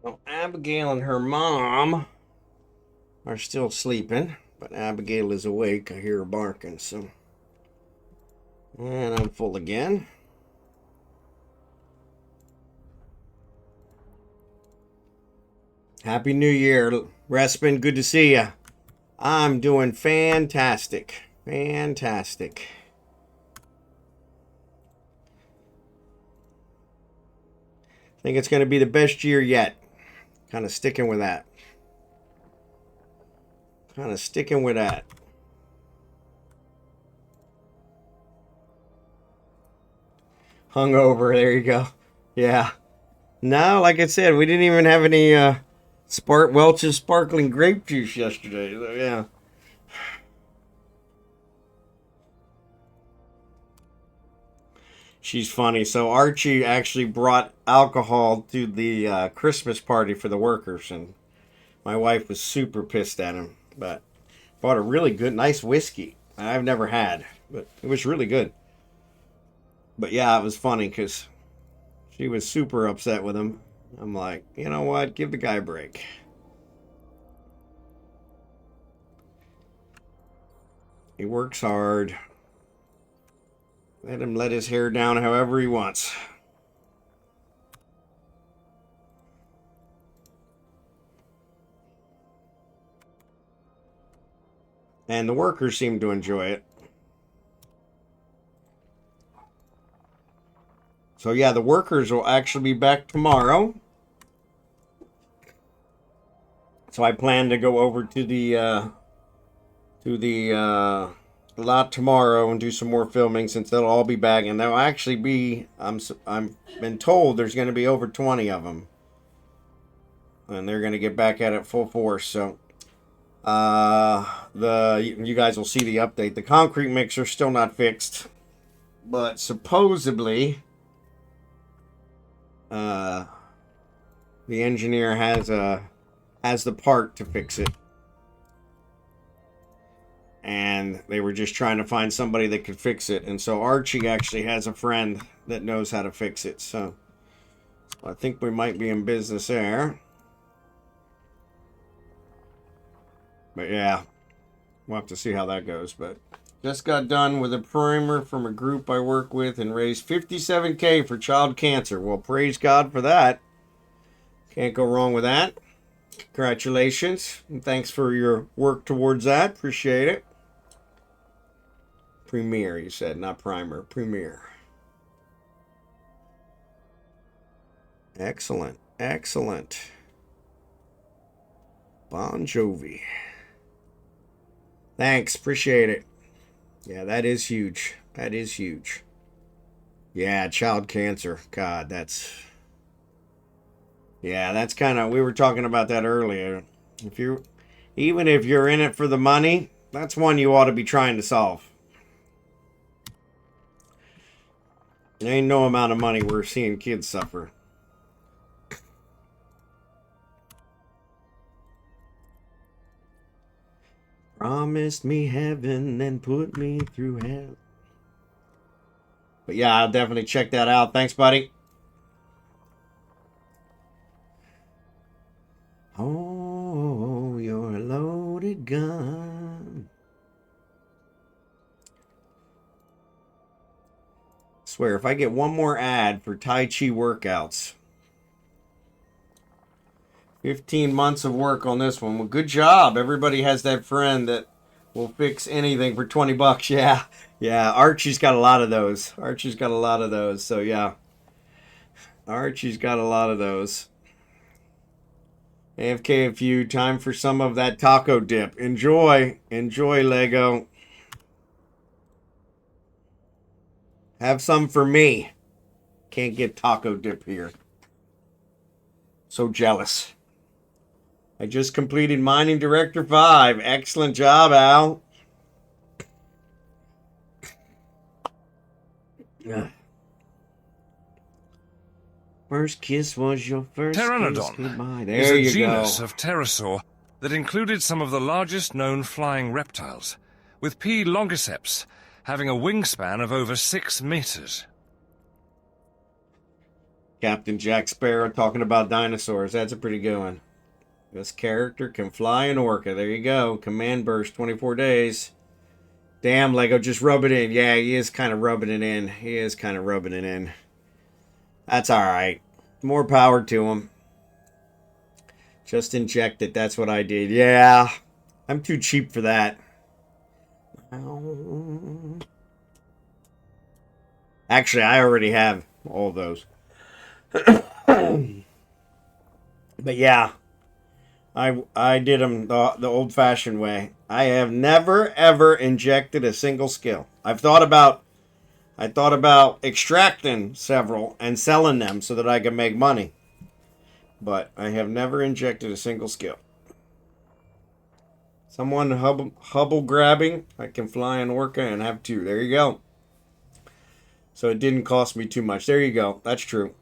Well, Abigail and her mom are still sleeping, but Abigail is awake. I hear her barking, so. And I'm full again. Happy New Year, Respin. Good to see ya. I'm doing fantastic. Fantastic. Think it's going to be the best year yet. Kind of sticking with that. Kind of sticking with that. Hungover. There you go. Yeah. No, like I said, we didn't even have any Welch's sparkling grape juice yesterday. So, yeah. She's funny. So Archie actually brought alcohol to the Christmas party for the workers, and my wife was super pissed at him. But bought a really good, nice whiskey I've never had, but it was really good. But yeah, it was funny because she was super upset with him. I'm like, you know what? Give the guy a break. He works hard. Let him let his hair down however he wants. And the workers seem to enjoy it. So yeah, the workers will actually be back tomorrow. So I plan to go over to the lot tomorrow and do some more filming, since they'll all be back, and there'll actually be I'm been told there's going to be over 20 of them, and they're going to get back at it full force. So you guys will see the update. The concrete mixer's still not fixed, but supposedly the engineer has the part to fix it. And they were just trying to find somebody that could fix it. And so Archie actually has a friend that knows how to fix it. So I think we might be in business there. But yeah, we'll have to see how that goes. But just got done with a primer from a group I work with and raised $57K for child cancer. Well, praise God for that. Can't go wrong with that. Congratulations. And thanks for your work towards that. Appreciate it. Premiere, you said, not primer. Premiere. Excellent. Excellent. Bon Jovi. Thanks. Appreciate it. Yeah, that is huge. That is huge. Yeah, child cancer. God, that's... Yeah, that's kind of... We were talking about that earlier. Even if you're in it for the money, that's one you ought to be trying to solve. There ain't no amount of money we're seeing kids suffer. Promised me heaven and put me through hell. But yeah, I'll definitely check that out. Thanks, buddy. Oh, you're a loaded gun. Swear, if I get one more ad for Tai Chi workouts, 15 months of work on this one. Well, good job. Everybody has that friend that will fix anything for 20 bucks. Yeah. Yeah. Archie's got a lot of those. Archie's got a lot of those. So yeah. Archie's got a lot of those. AFK a few. Time for some of that taco dip. Enjoy. Enjoy, Lego. Have some for me. Can't get taco dip here. So jealous. I just completed Mining Director 5. Excellent job, Al. First kiss was your first kiss goodbye. There is a you genus go. of pterosaur that included some of the largest known flying reptiles, with P. longiceps having a wingspan of over 6 meters. Captain Jack Sparrow talking about dinosaurs. That's a pretty good one. This character can fly an orca. There you go. Command burst, 24 days. Damn, Lego, just rub it in. Yeah, he is kind of rubbing it in. He is kind of rubbing it in. That's all right. More power to him. Just inject it. That's what I did. Yeah, I'm too cheap for that. Actually, I already have all of those. But yeah, I did them the old-fashioned way. I have never ever injected a single skill. I thought about extracting several and selling them so that I could make money. But I have never injected a single skill. Someone hubble grabbing. I can fly an orca and have 2. There you go. So it didn't cost me too much. There you go. That's true.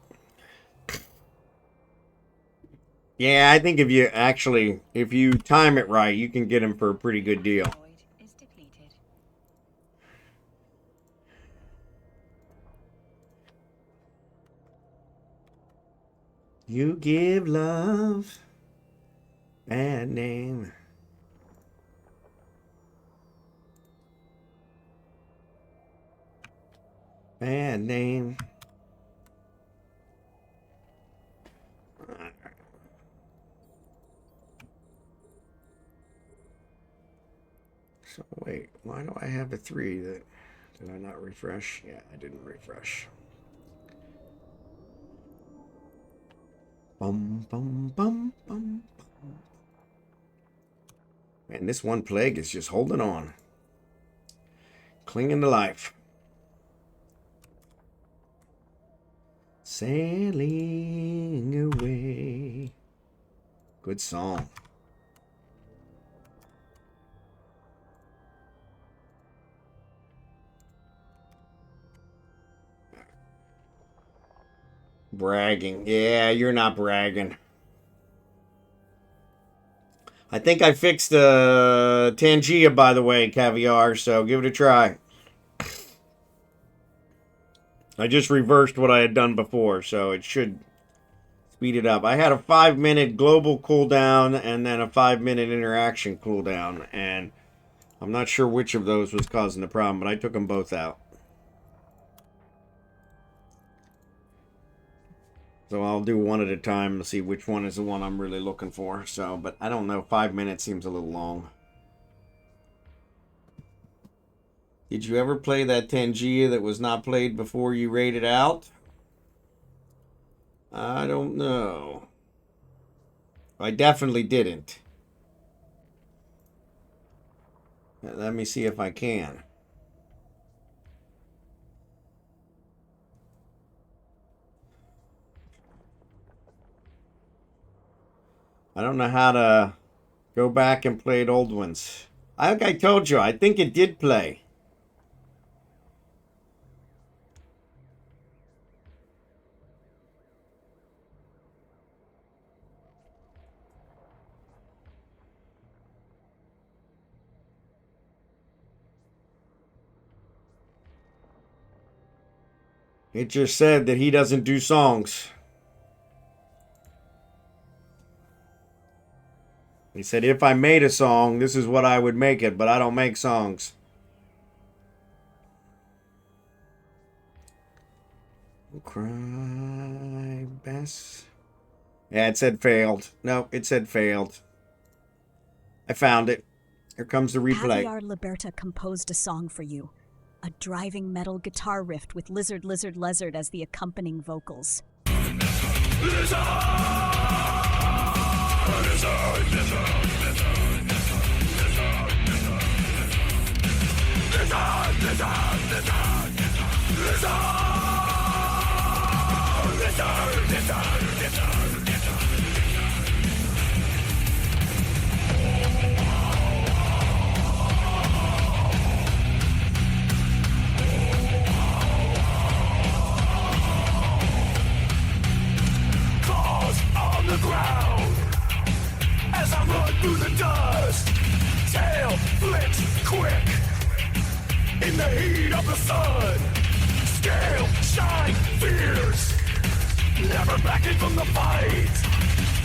Yeah, I think if you time it right, you can get him for a pretty good deal. Is depleted. You give love bad name. Bad name. So wait, why do I have a 3 that did I not refresh? Yeah, I didn't refresh. Bum, bum, bum, bum. Man, this one plague is just holding on. Clinging to life. Sailing away. Good song. Bragging. Yeah, you're not bragging. I think I fixed the Tangia, by the way, Caviar, so give it a try. I just reversed what I had done before, so it should speed it up. I had a 5-minute global cooldown and then a 5-minute interaction cooldown, and I'm not sure which of those was causing the problem, but I took them both out. So I'll do one at a time to see which one is the one I'm really looking for. So, but I don't know, 5 minutes seems a little long. Did you ever play that Tangia that was not played before you raided out? I don't know. I definitely didn't. Let me see if I can. I don't know how to go back and play old ones. Like I told you, I think it did play. It just said that he doesn't do songs. He said, if I made a song, this is what I would make it, but I don't make songs. Cry best. Yeah, it said failed. No, it said failed. I found it. Here comes the replay. Javier Liberta composed a song for you. A driving metal guitar riff with Lizard, Lizard, Lizard as the accompanying vocals. Lizard, lizard, lizard, lizard, lizard, lizard, claws on the ground as I run through the dust. Tail flicks quick in the heat of the sun. Scale shine fierce, never backing from the fight.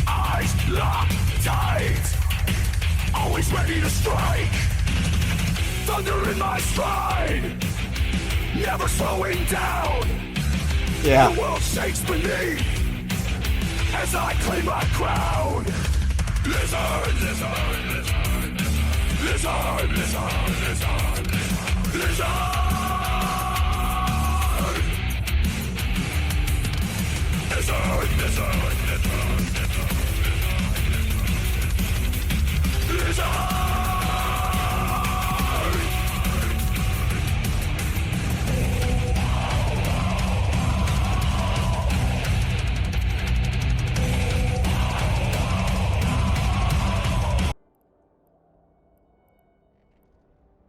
Eyes locked tight, always ready to strike. Thunder in my stride, never slowing down. Yeah. The world shakes beneath as I claim my crown. Lizard, lizard, lizard, lizard, lizard, lizard, lizard, lizard. Lizard, lizard, lizard, lizard, lizard.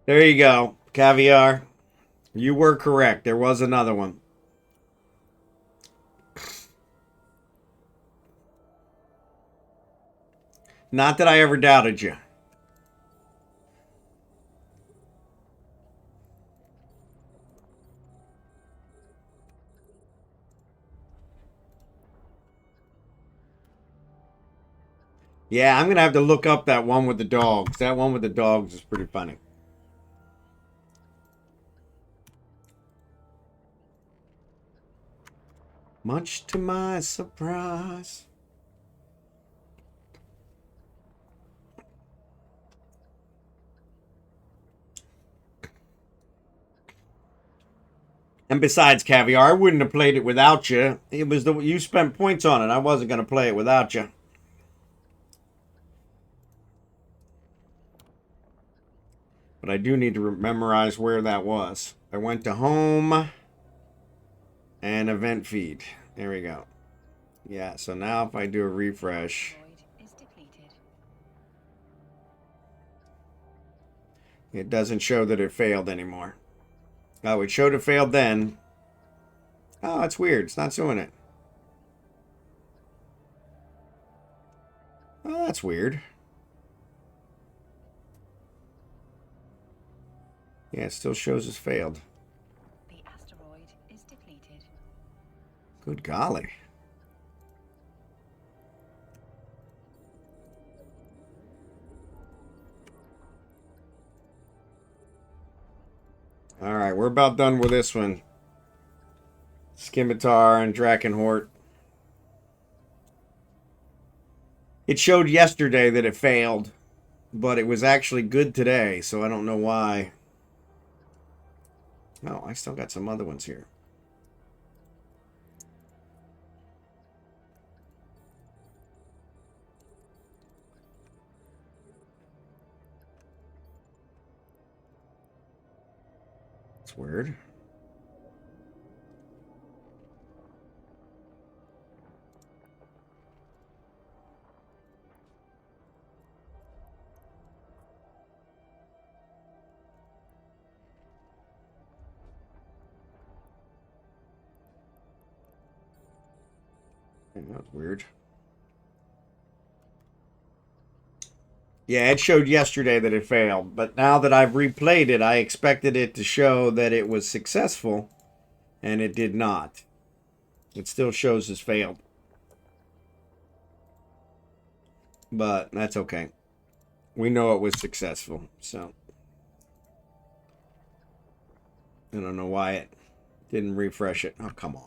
There you go, Caviar. You were correct. There was another one. Not that I ever doubted you. Yeah, I'm going to have to look up that one with the dogs. That one with the dogs is pretty funny. Much to my surprise. And besides, Caviar, I wouldn't have played it without you. It was you spent points on it. I wasn't going to play it without you. But I do need to memorize where that was. I went to home and event feed. There we go. Yeah, so now if I do a refresh, Asteroid is depleted. it doesn't show that it failed anymore. Oh, it showed it failed then. Oh, that's weird. It's not showing it. Oh, that's weird. Yeah, it still shows it's failed. The asteroid is depleted. Good golly. Alright, we're about done with this one. Scimitar and Drachenhort. It showed yesterday that it failed, but it was actually good today, so I don't know why. No, I still got some other ones here. It's weird. That's weird. Yeah, it showed yesterday that it failed, but now that I've replayed it, I expected it to show that it was successful, and it did not. It still shows as failed. But that's okay. We know it was successful, so I don't know why it didn't refresh it. Oh, come on.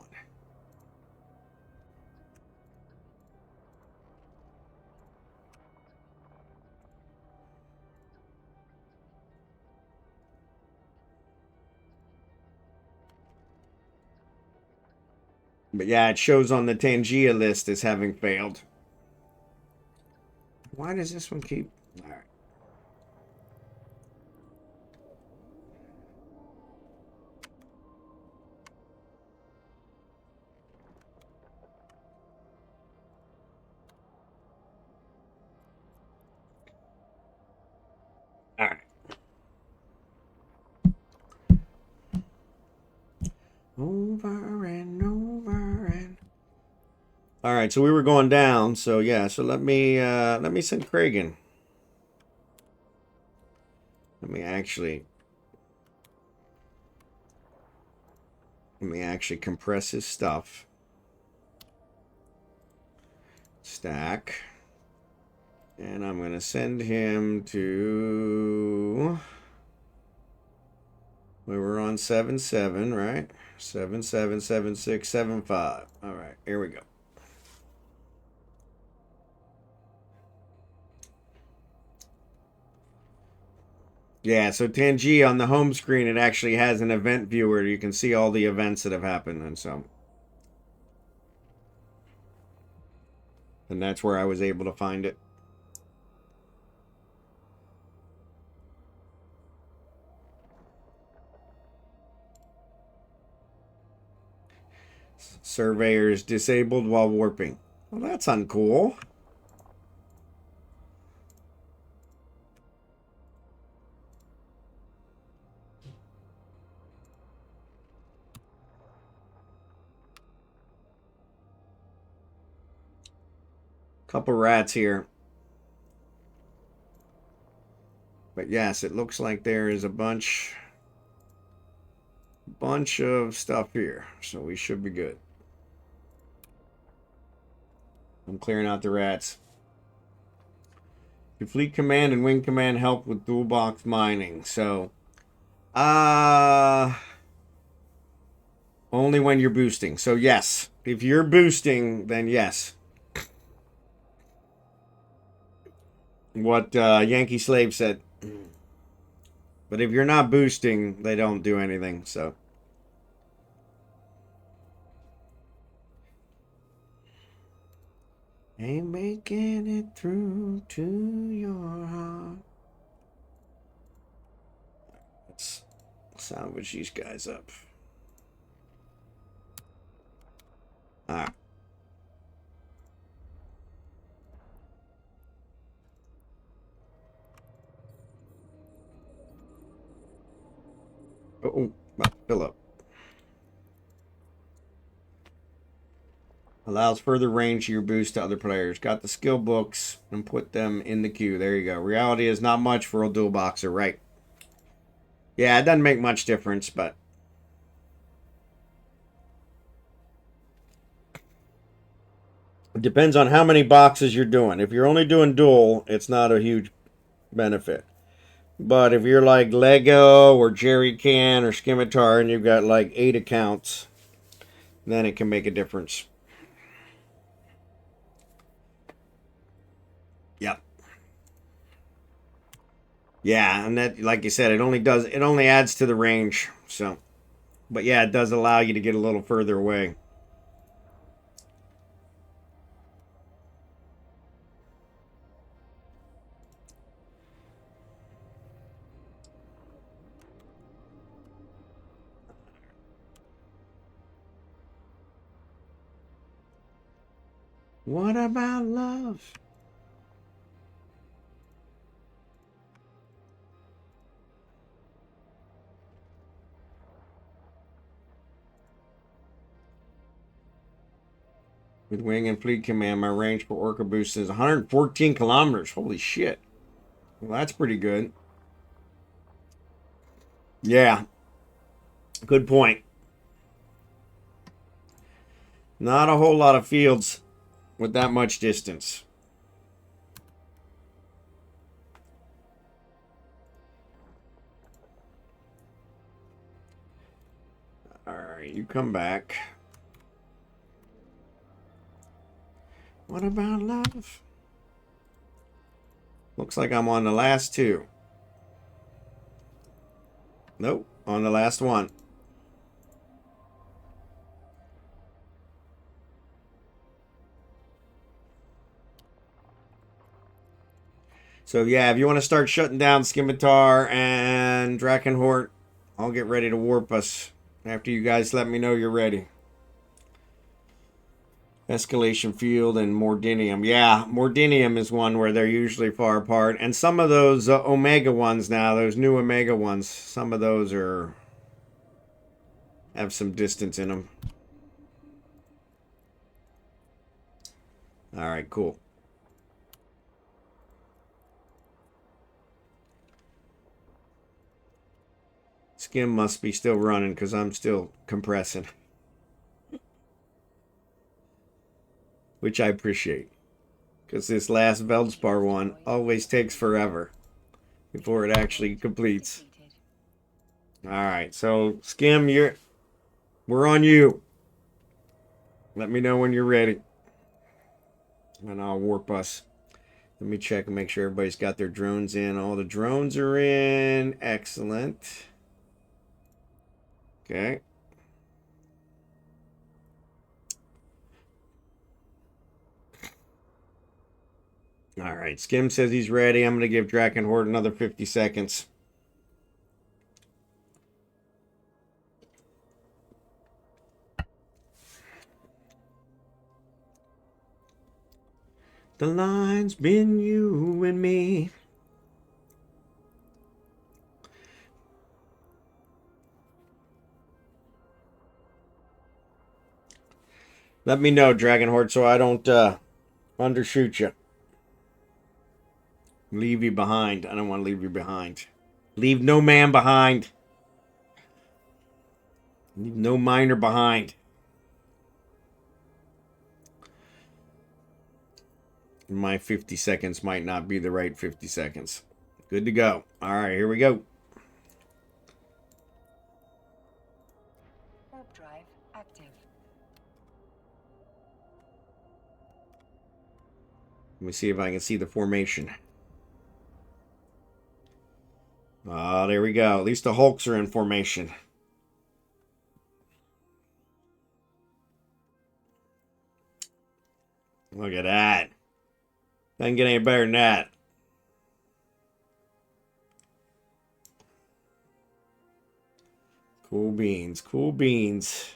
But yeah, it shows on the Tangia list as having failed. Why does this one keep... All right. All right. Over and over and... All right, so we were going down, so yeah, so let me send Craig in. Let me actually compress his stuff. Stack. And I'm going to send him to... We were on 7-7, right? 7-7, 7-6, 7-5. All right, here we go. Yeah, so Tangi on the home screen, it actually has an event viewer. You can see all the events that have happened, and so. And that's where I was able to find it. Surveyors disabled while warping. Well, that's uncool. Couple rats here. But yes, it looks like there is a bunch of stuff here. So we should be good. I'm clearing out the rats. Do Fleet Command and Wing Command help with dual box mining? So, only when you're boosting. So yes, if you're boosting, then yes. What Yankee Slave said. But if you're not boosting, they don't do anything, so. Ain't making it through to your heart. Let's salvage these guys up. Alright. Fill up. Allows further range to your boost to other players. Got the skill books and put them in the queue. There you go. Reality is not much for a dual boxer, right? Yeah, it doesn't make much difference, but it depends on how many boxes you're doing. If you're only doing dual, it's not a huge benefit. But if you're like Lego or Jerry Can or Scimitar and you've got like 8 accounts, then it can make a difference. Yep. Yeah, and that, like you said, it only adds to the range. So, but yeah, it does allow you to get a little further away. What about love? With Wing and Fleet Command, my range for Orca Boost is 114 kilometers. Holy shit. Well, that's pretty good. Yeah. Good point. Not a whole lot of fields with that much distance. Alright, you come back. What about love? Looks like I'm on the last 2. Nope, on the last one. So yeah, if you want to start shutting down Scimitar and Drachenhort, I'll get ready to warp us after you guys let me know you're ready. Escalation Field and Mordinium. Yeah, Mordinium is one where they're usually far apart. And some of those Omega ones now, those new Omega ones, some of those have some distance in them. Alright, cool. Skim must be still running because I'm still compressing. Which I appreciate. Because this last Veldspar one always takes forever before it actually completes. Alright, so Skim, we're on you. Let me know when you're ready. And I'll warp us. Let me check and make sure everybody's got their drones in. All the drones are in. Excellent. Okay. All right. Skim says he's ready. I'm going to give Drachenhort another 50 seconds. The line's been you and me. Let me know, Drachenhort, so I don't undershoot you. Leave you behind. I don't want to leave you behind. Leave no man behind. Leave no miner behind. My 50 seconds might not be the right 50 seconds. Good to go. All right, here we go. Warp drive active. Let me see if I can see the formation. Ah, there we go. At least the Hulks are in formation. Look at that. Doesn't get any better than that. Cool beans. Cool beans.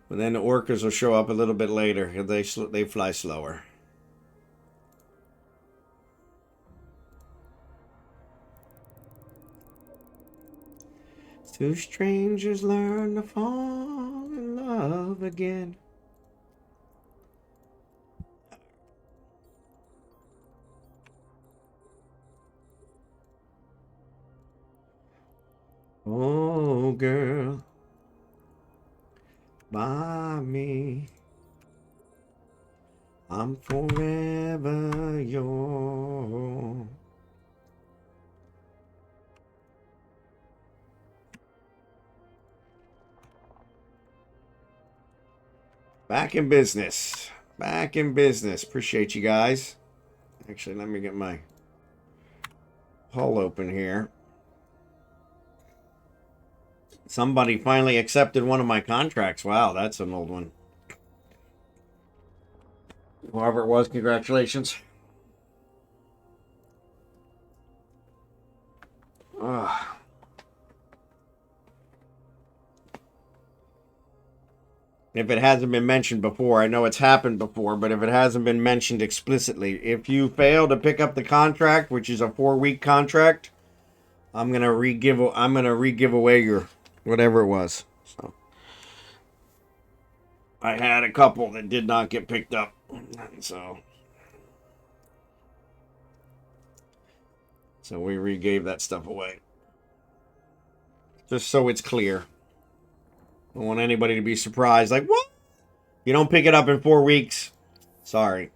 But then the orcas will show up a little bit later. They fly slower. Two strangers learn to fall in love again. Oh, girl, by me, I'm forever yours. Back in business. Back in business. Appreciate you guys. Actually, let me get my hull open here. Somebody finally accepted one of my contracts. Wow, that's an old one. Whoever it was, congratulations. Ugh. If it hasn't been mentioned before, I know it's happened before, but if it hasn't been mentioned explicitly, if you fail to pick up the contract, which is a 4-week contract, I'm gonna re-give away your whatever it was. I had a couple that did not get picked up, so we re-gave that stuff away. Just so it's clear. I don't want anybody to be surprised, like, what? You don't pick it up in 4 weeks? Sorry.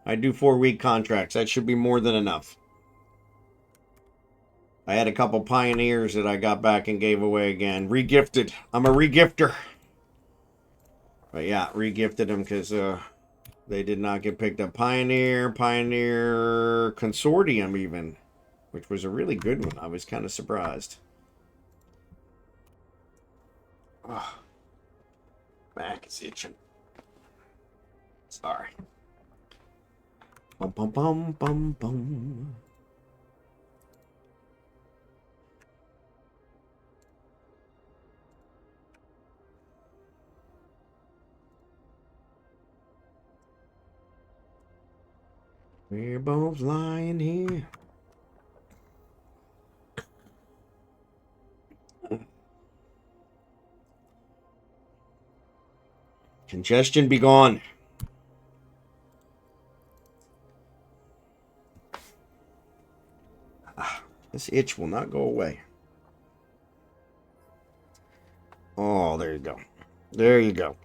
I do 4-week contracts. That should be more than enough. I had a couple Pioneers that I got back and gave away again. Regifted. I'm a regifter. But yeah, regifted them because they did not get picked up. Pioneer Consortium even, which was a really good one. I was kind of surprised. Oh, back is itching. Sorry. Bum bum bum bum bum. We're both lying here. Congestion be gone. This itch will not go away. Oh, there you go. There you go.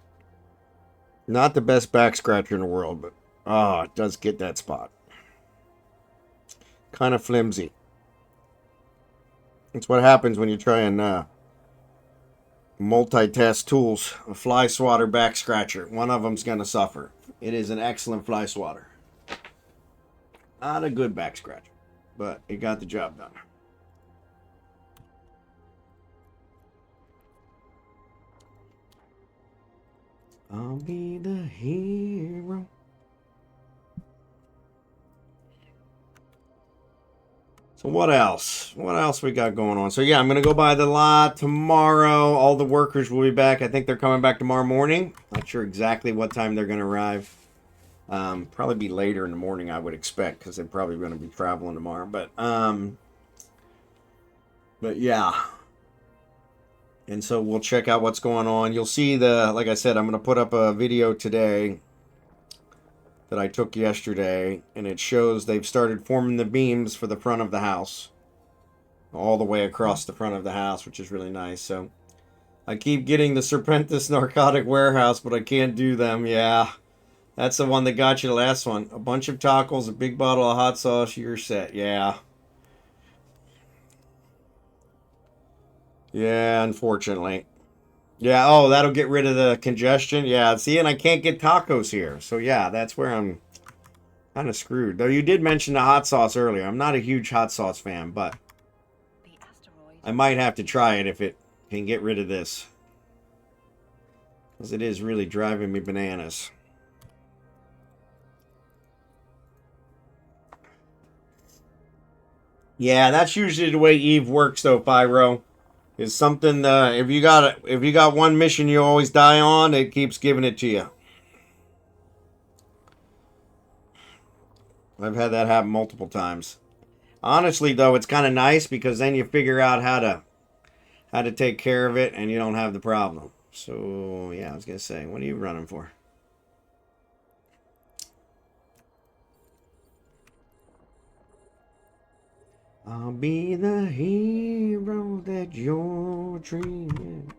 Not the best back scratcher in the world, but it does get that spot. Kind of flimsy. That's what happens when you try and multitask tools. A fly swatter back scratcher. One of them's going to suffer. It is an excellent fly swatter. Not a good back scratcher, but it got the job done. I'll be the hero. So what else? What else we got going on? So yeah, I'm going to go by the lot tomorrow. All the workers will be back. I think they're coming back tomorrow morning. Not sure exactly what time they're going to arrive. Probably be later in the morning, I would expect, because they're probably going to be traveling tomorrow. But yeah. And so we'll check out what's going on. You'll see like I said, I'm going to put up a video today that I took yesterday, and it shows they've started forming the beams for the front of the house. All the way across the front of the house, which is really nice. So I keep getting the Serpentis Narcotic Warehouse, but I can't do them. Yeah. That's the one that got you the last one. A bunch of tacos, a big bottle of hot sauce, you're set. Yeah. Yeah, unfortunately. Yeah, oh, that'll get rid of the congestion. Yeah, see, and I can't get tacos here. So, yeah, that's where I'm kind of screwed. Though you did mention the hot sauce earlier. I'm not a huge hot sauce fan, but I might have to try it if it can get rid of this Because it is really driving me bananas. Yeah, that's usually the way Eve works, though, Pyro. Is something if you got one mission you always die on, it keeps giving it to you. I've had that happen multiple times. Honestly, though, it's kind of nice because then you figure out how to take care of it, and you don't have the problem. So yeah, I was gonna say, what are you running for? I'll be the hero that you're dreaming.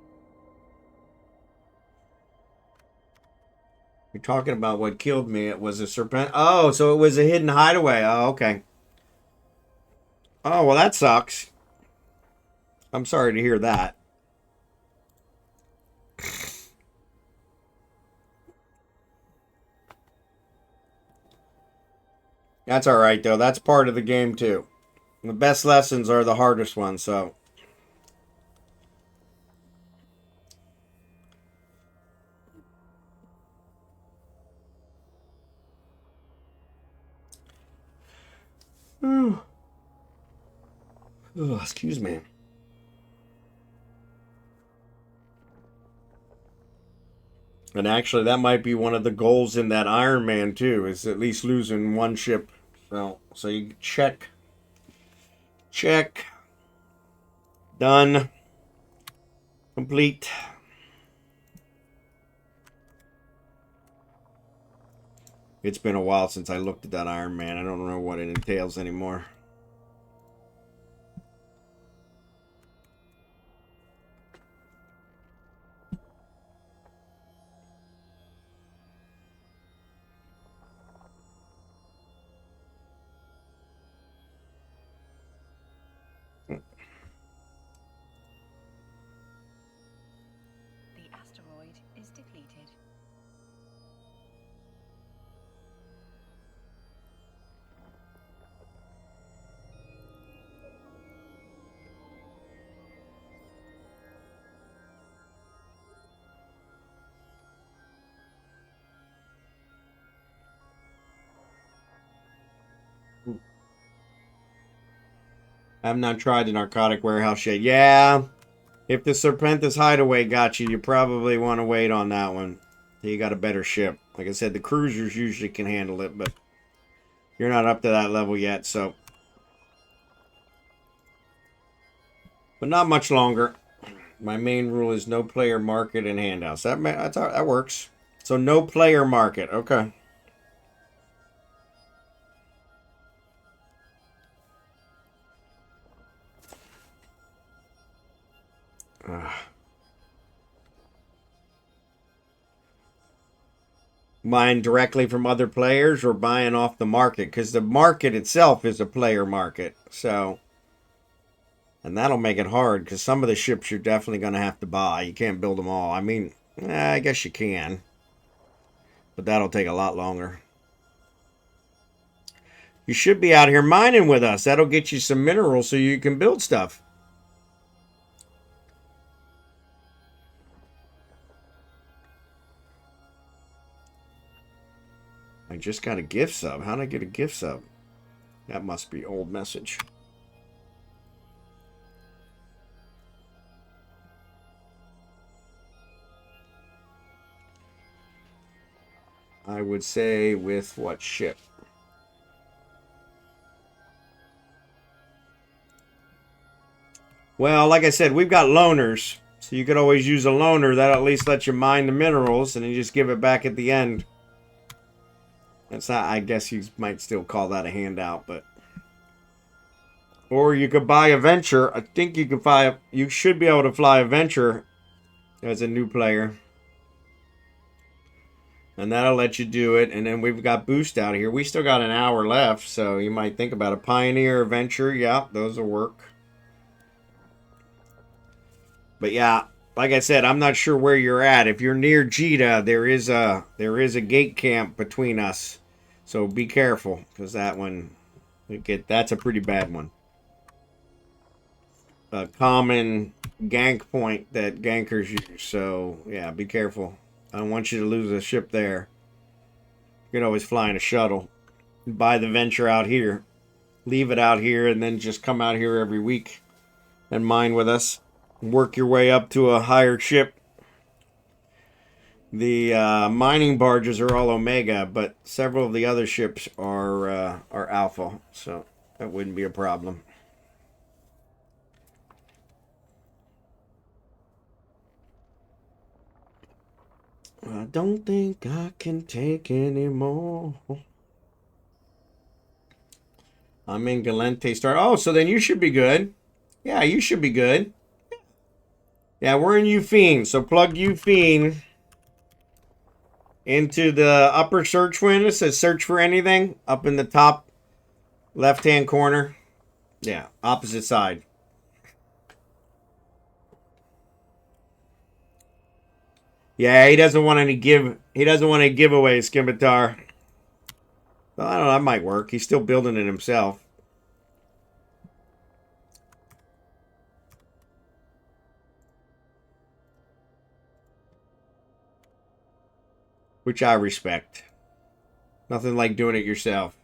You're talking about what killed me. It was a serpent. Oh, so it was a hidden hideaway. Oh, okay. Oh, well, that sucks. I'm sorry to hear that. That's all right, though. That's part of the game, too. The best lessons are the hardest ones, so. Oh, excuse me. And actually, that might be one of the goals in that Iron Man, too, is at least losing one ship. So you check. Check. Done. Complete. It's been a while since I looked at that Iron Man. I don't know what it entails anymore. The asteroid is depleted. I have not tried the narcotic warehouse yet. Yeah, if the Serpentis hideaway got you, you probably want to wait on that one. You got a better ship. Like I said, the cruisers usually can handle it, but you're not up to that level yet, so. But not much longer. My main rule is no player market and handouts. That works. So no player market. Okay. Buying directly from other players or buying off the market, because the market itself is a player market. So, and that'll make it hard because some of the ships you're definitely going to have to buy. You can't build them all. I mean, I guess you can, but that'll take a lot longer. You should be out here mining with us. That'll get you some minerals so you can build stuff. I just got a gift sub. How did I get a gift sub? That must be old message. I would say with what ship? Well, like I said, we've got loaners. So you could always use a loaner. That at least lets you mine the minerals and then you just give it back at the end. That's not, I guess you might still call that a handout, but. Or you could buy a Venture. I think you can buy, you should be able to fly a Venture as a new player. And that'll let you do it. And then we've got Boost out here. We still got an hour left, so you might think about a Pioneer, a Venture. Yeah, those will work. But yeah, like I said, I'm not sure where you're at. If you're near Jita, there is a gate camp between us. So be careful, because that one, that's a pretty bad one. A common gank point that gankers use. So yeah, be careful. I don't want you to lose a ship there. You could always fly in a shuttle. Buy the Venture out here. Leave it out here and then just come out here every week and mine with us. Work your way up to a higher ship. The mining barges are all Omega, but several of the other ships are Alpha, so that wouldn't be a problem. I don't think I can take any more. I'm in Galente Star. Oh, so then you should be good. Yeah, you should be good. Yeah, we're in Ufine, so plug Ufine into the upper search window. It says search for anything up in the top left-hand corner. Yeah, opposite side. Yeah, he doesn't want any giveaways, Skimitar. Well, I don't know, that might work. He's still building it himself. Which I respect. Nothing like doing it yourself.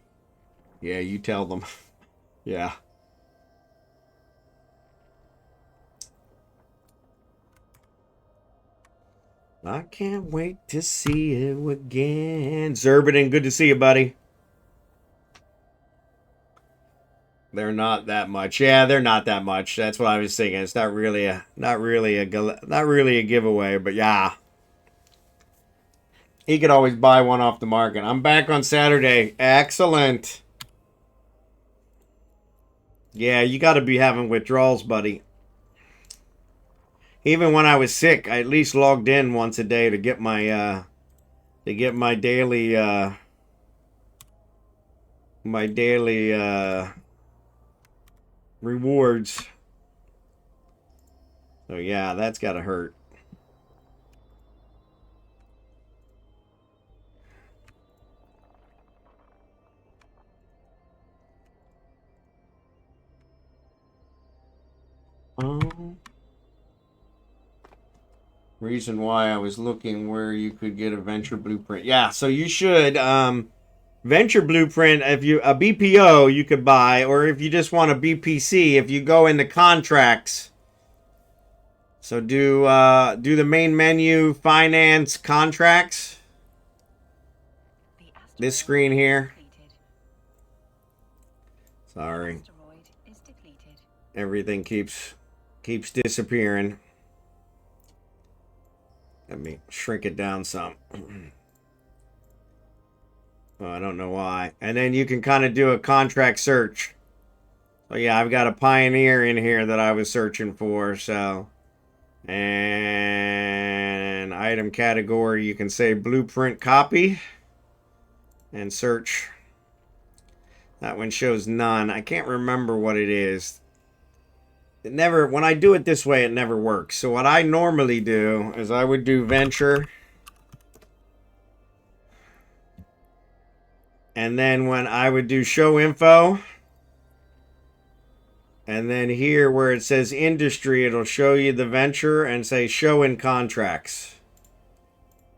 Yeah, you tell them. Yeah. I can't wait to see you again. Zerbaden, good to see you, buddy. They're not that much. Yeah, they're not that much. That's what I was thinking. It's not really a giveaway, but yeah. He could always buy one off the market. I'm back on Saturday. Excellent. Yeah, you got to be having withdrawals, buddy. Even when I was sick, I at least logged in once a day to get my daily rewards. So yeah, that's got to hurt. Reason why I was looking where you could get a Venture Blueprint. Yeah, so you should Venture Blueprint, if you a BPO you could buy, or if you just want a BPC, if you go into contracts. So do the main menu, finance, contracts. This screen here. Sorry. Everything keeps disappearing. Let me shrink it down some. Well, I don't know why. And then you can kind of do a contract search. So yeah, I've got a Pioneer in here that I was searching for. So, and item category, you can say Blueprint copy and search. That one shows none. I can't remember what it is. It never, when I do it this way, it never works. So what I normally do is I would do Venture. And then when I would do show info. And then here where it says industry, it'll show you the Venture and say show in contracts.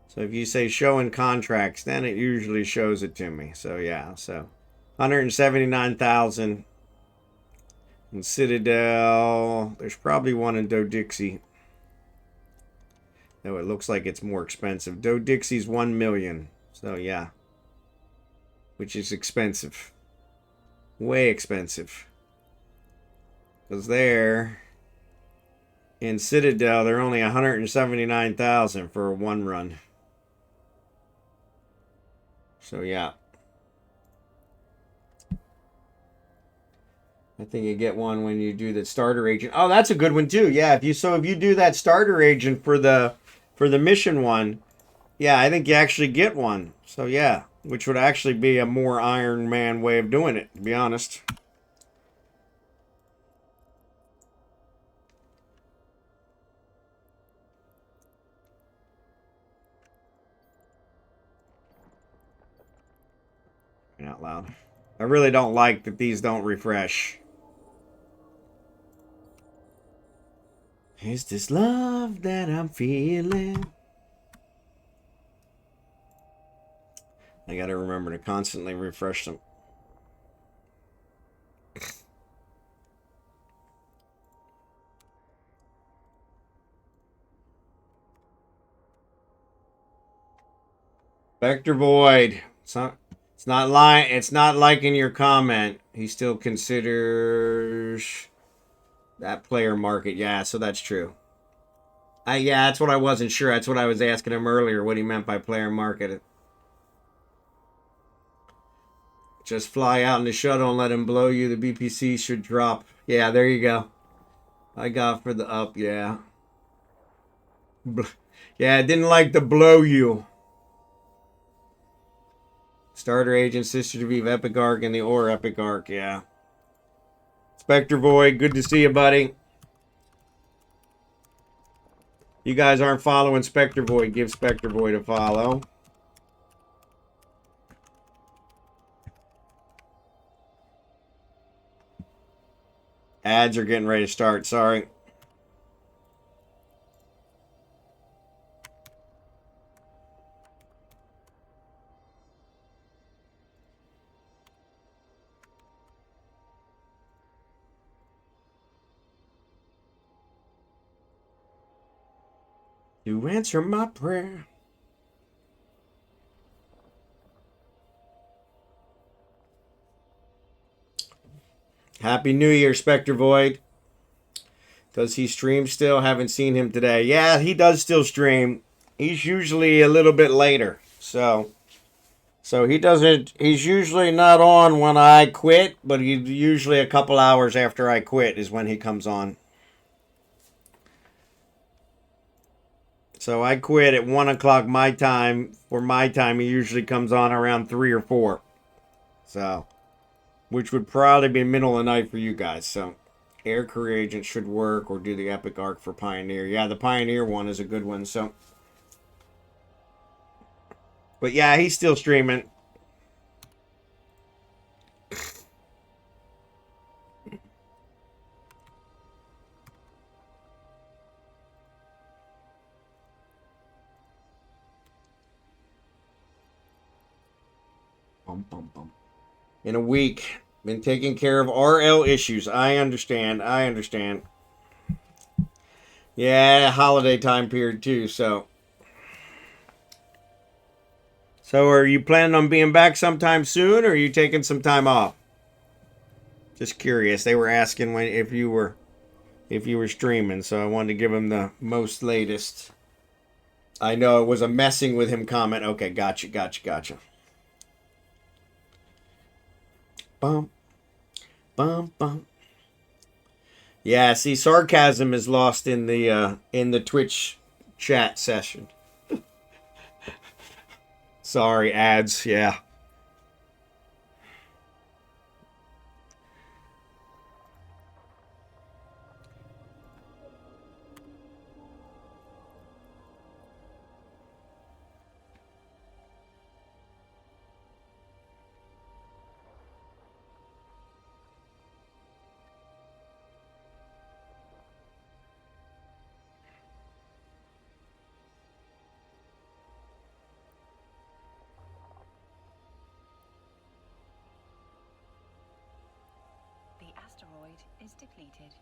So if you say show in contracts, then it usually shows it to me. So yeah, so 179,000. In Citadel, there's probably one in Dodixie. No, it looks like it's more expensive. Dodixie's 1 million. So yeah. Which is expensive. Way expensive. Because there, in Citadel, they're only 179,000 for a one run. So yeah. I think you get one when you do the starter agent. Oh, that's a good one too. Yeah, if you do that starter agent for the mission one, yeah, I think you actually get one. So yeah, which would actually be a more Iron Man way of doing it, to be honest. Out loud. I really don't like that these don't refresh. Is this love that I'm feeling? I gotta remember to constantly refresh them. Spectre Void. It's not lying. It's not liking your comment. He still considers that player market. Yeah, so that's true. Yeah, that's what I wasn't sure. That's what I was asking him earlier, what he meant by player market. Just fly out in the shuttle and let him blow you. The BPC should drop. Yeah, there you go. I got for the up, yeah. Yeah, I didn't like the blow you. Starter Agent, Sister to Vive, Epic Arc, and the Or Epic Arc, yeah. Spectre Void, good to see you, buddy. You guys aren't following Spectre Void. Give Spectre Void a follow. Ads are getting ready to start. Sorry. You answer my prayer. Happy New Year, Spectre Void. Does he stream still? Haven't seen him today. Yeah, he does still stream. He's usually a little bit later. So he doesn't, he's usually not on when I quit, but he's usually a couple hours after I quit is when he comes on. So I quit at 1 o'clock my time. For my time, he usually comes on around 3 or 4. So, which would probably be middle of the night for you guys. So, Air Career Agent should work, or do the Epic Arc for Pioneer. Yeah, the Pioneer one is a good one. So, but yeah, he's still streaming. In a week. Been taking care of RL issues. I understand. Yeah, holiday time period too, so. So are you planning on being back sometime soon, or are you taking some time off? Just curious. They were asking if you were streaming, so I wanted to give them the most latest. I know it was a messing with him comment. Okay, gotcha. Bum, bum. Yeah, see, sarcasm is lost in the Twitch chat session. Sorry, ads. Yeah. The asteroid is depleted.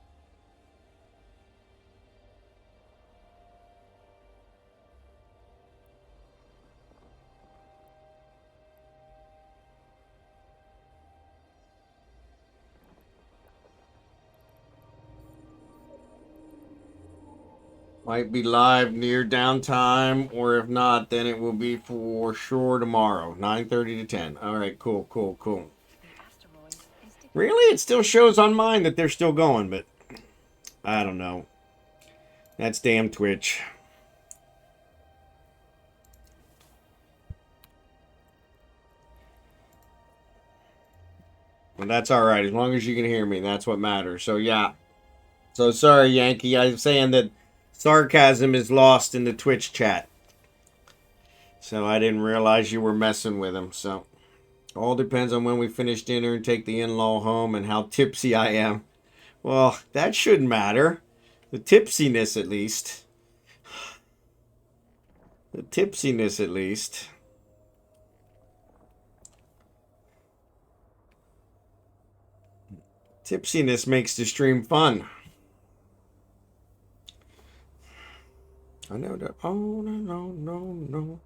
Might be live near downtime, or if not, then it will be for sure tomorrow, 9:30 to 10. All right, cool. The asteroid is depleted. Really? It still shows on mine that they're still going, but I don't know. That's damn Twitch. Well, that's all right. As long as you can hear me, that's what matters. So, yeah. So, sorry, Yankee. I'm saying that sarcasm is lost in the Twitch chat. So, I didn't realize you were messing with him. So, all depends on when we finish dinner and take the in-law home and how tipsy I am. Well, that shouldn't matter. The tipsiness, at least. The tipsiness, at least. Tipsiness makes the stream fun. I know that. Oh, no.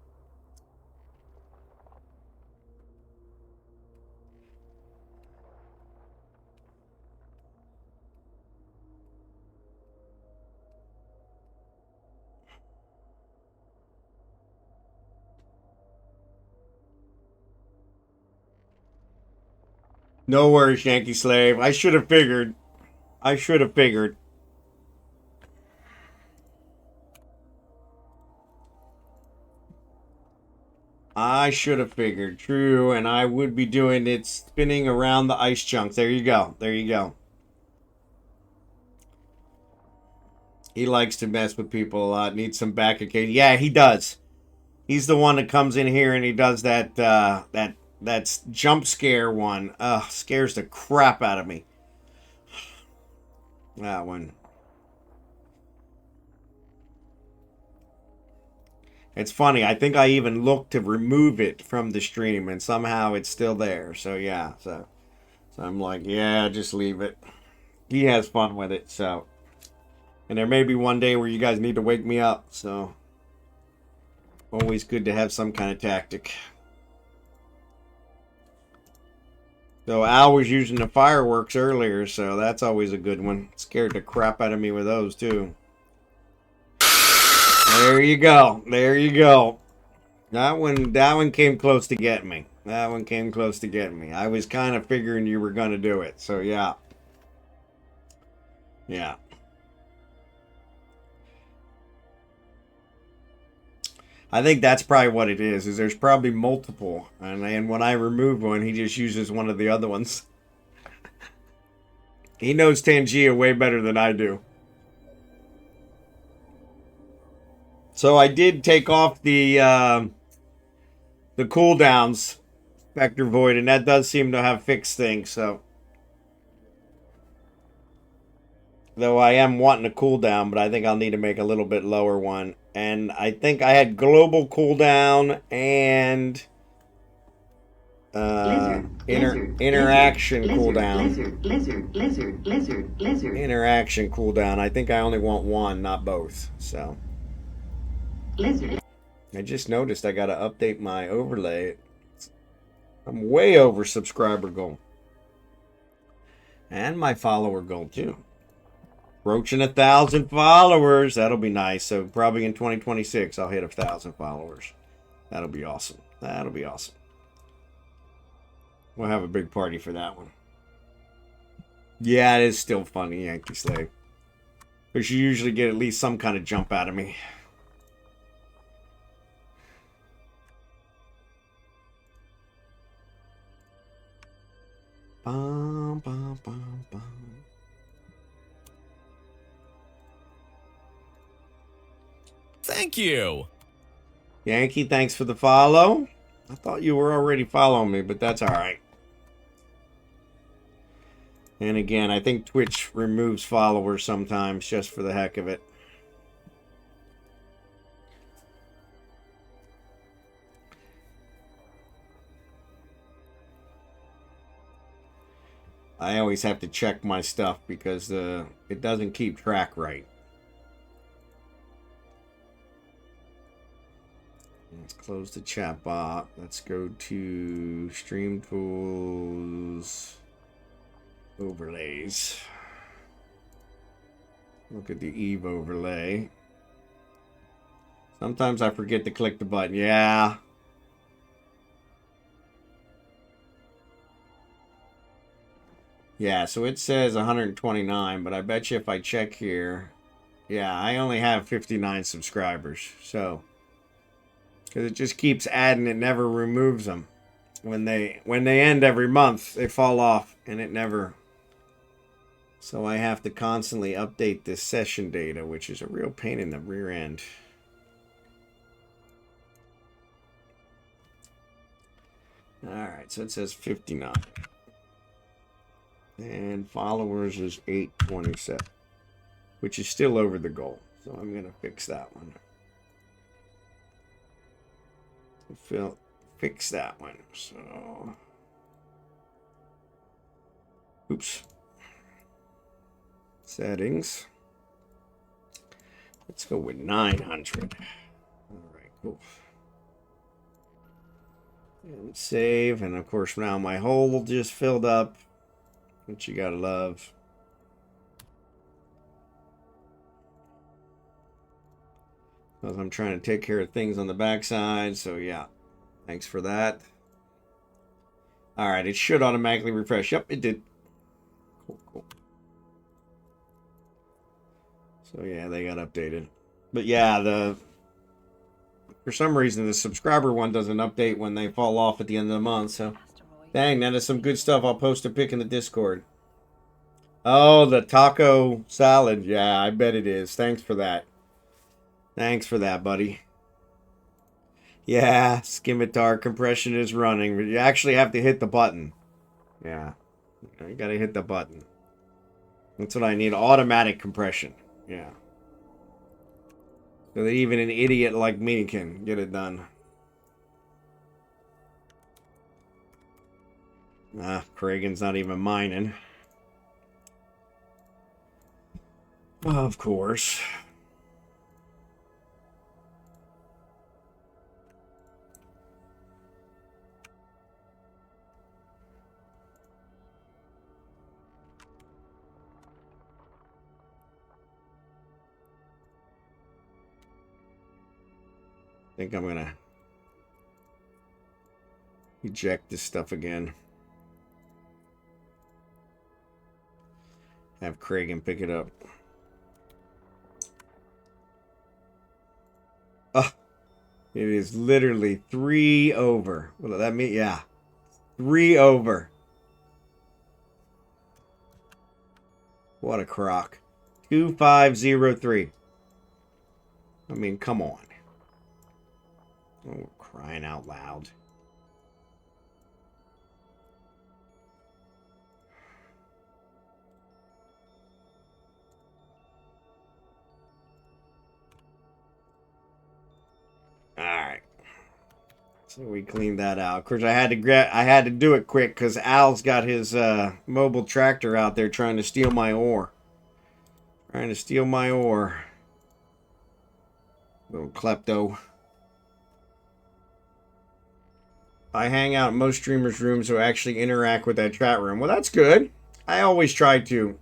No worries, Yankee Slave. I should have figured. I should have figured. I should have figured. True, and I would be doing it spinning around the ice chunks. There you go. There you go. He likes to mess with people a lot. Needs some back occasion. Yeah, he does. He's the one that comes in here and he does that that jump scare one. Scares the crap out of me. That one. It's funny. I think I even looked to remove it from the stream, and somehow it's still there. So yeah. So I'm like, yeah, just leave it. He has fun with it. So, and there may be one day where you guys need to wake me up. So, always good to have some kind of tactic. So Al was using the fireworks earlier, so that's always a good one. Scared the crap out of me with those too. There you go. There you go. That one came close to getting me. That one came close to getting me. I was kind of figuring you were going to do it. So yeah. Yeah. I think that's probably what it is there's probably multiple. And when I remove one, he just uses one of the other ones. He knows Tangia way better than I do. So I did take off the cooldowns, Spectre Void, and that does seem to have fixed things, so. Though I am wanting a cooldown, but I think I'll need to make a little bit lower one. And I think I had global cooldown and interaction cooldown. Interaction cooldown. I think I only want one, not both. So. I just noticed I got to update my overlay. I'm way over subscriber goal. And my follower goal too. Broaching 1,000 followers. That'll be nice. So probably in 2026 I'll hit 1,000 followers. That'll be awesome. That'll be awesome. We'll have a big party for that one. Yeah, it is still funny, Yankee Slave. Because you usually get at least some kind of jump out of me. Bum, bum, bum, bum. Thank you. Yankee, thanks for the follow. I thought you were already following me, but that's all right. And again, I think Twitch removes followers sometimes just for the heck of it. I always have to check my stuff because it doesn't keep track right. Let's close the chat bot. Let's go to Stream Tools, Overlays. Look at the Eve overlay. Sometimes I forget to click the button. Yeah. Yeah, so it says 129, but I bet you if I check here, yeah, I only have 59 subscribers. So, because it just keeps adding, it never removes them. When they end every month, they fall off, and it never. So I have to constantly update this session data, which is a real pain in the rear end. All right, so it says 59. And followers is 827, which is still over the goal. So I'm going to fix that one. Fix that one. So, oops. Settings. Let's go with 900. All right, cool. And save, and of course now my hole just filled up, which you gotta love. Because I'm trying to take care of things on the backside, so yeah. Thanks for that. Alright, it should automatically refresh. Yep, it did. Cool, cool. So yeah, they got updated. But yeah, for some reason the subscriber one doesn't update when they fall off at the end of the month, so Asteroid. dang, that is some good stuff. I'll post a pic in the Discord. Oh, the taco salad. Yeah, I bet it is. Thanks for that. Thanks for that, buddy. Yeah, scimitar compression is running, but you actually have to hit the button. Yeah, you gotta hit the button. That's what I need, automatic compression. Yeah. So that even an idiot like me can get it done. Ah, Kragan's not even mining. Of course. I think I'm gonna eject this stuff again. Have Kragan pick it up. Oh, it is literally 3 over. What does that mean? Yeah. 3 over. What a crock. 2503. I mean, come on. Oh, crying out loud. Alright. So we cleaned that out. Of course, I had to do it quick because Al's got his mobile tractor out there trying to steal my ore. Trying to steal my ore. Little klepto. I hang out in most streamers' rooms who actually interact with that chat room. Well, that's good. I always try to.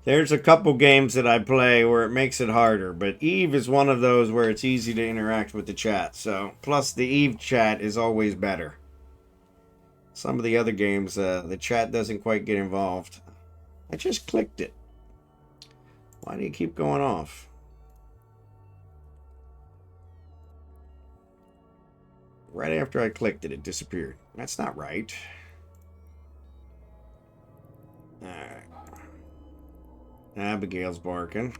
There's a couple games that I play where it makes it harder, but Eve is one of those where it's easy to interact with the chat. So, plus the Eve chat is always better. Some of the other games, the chat doesn't quite get involved. I just clicked it. Why do you keep going off? Right after I clicked it, it disappeared. That's not right. Alright. Abigail's barking.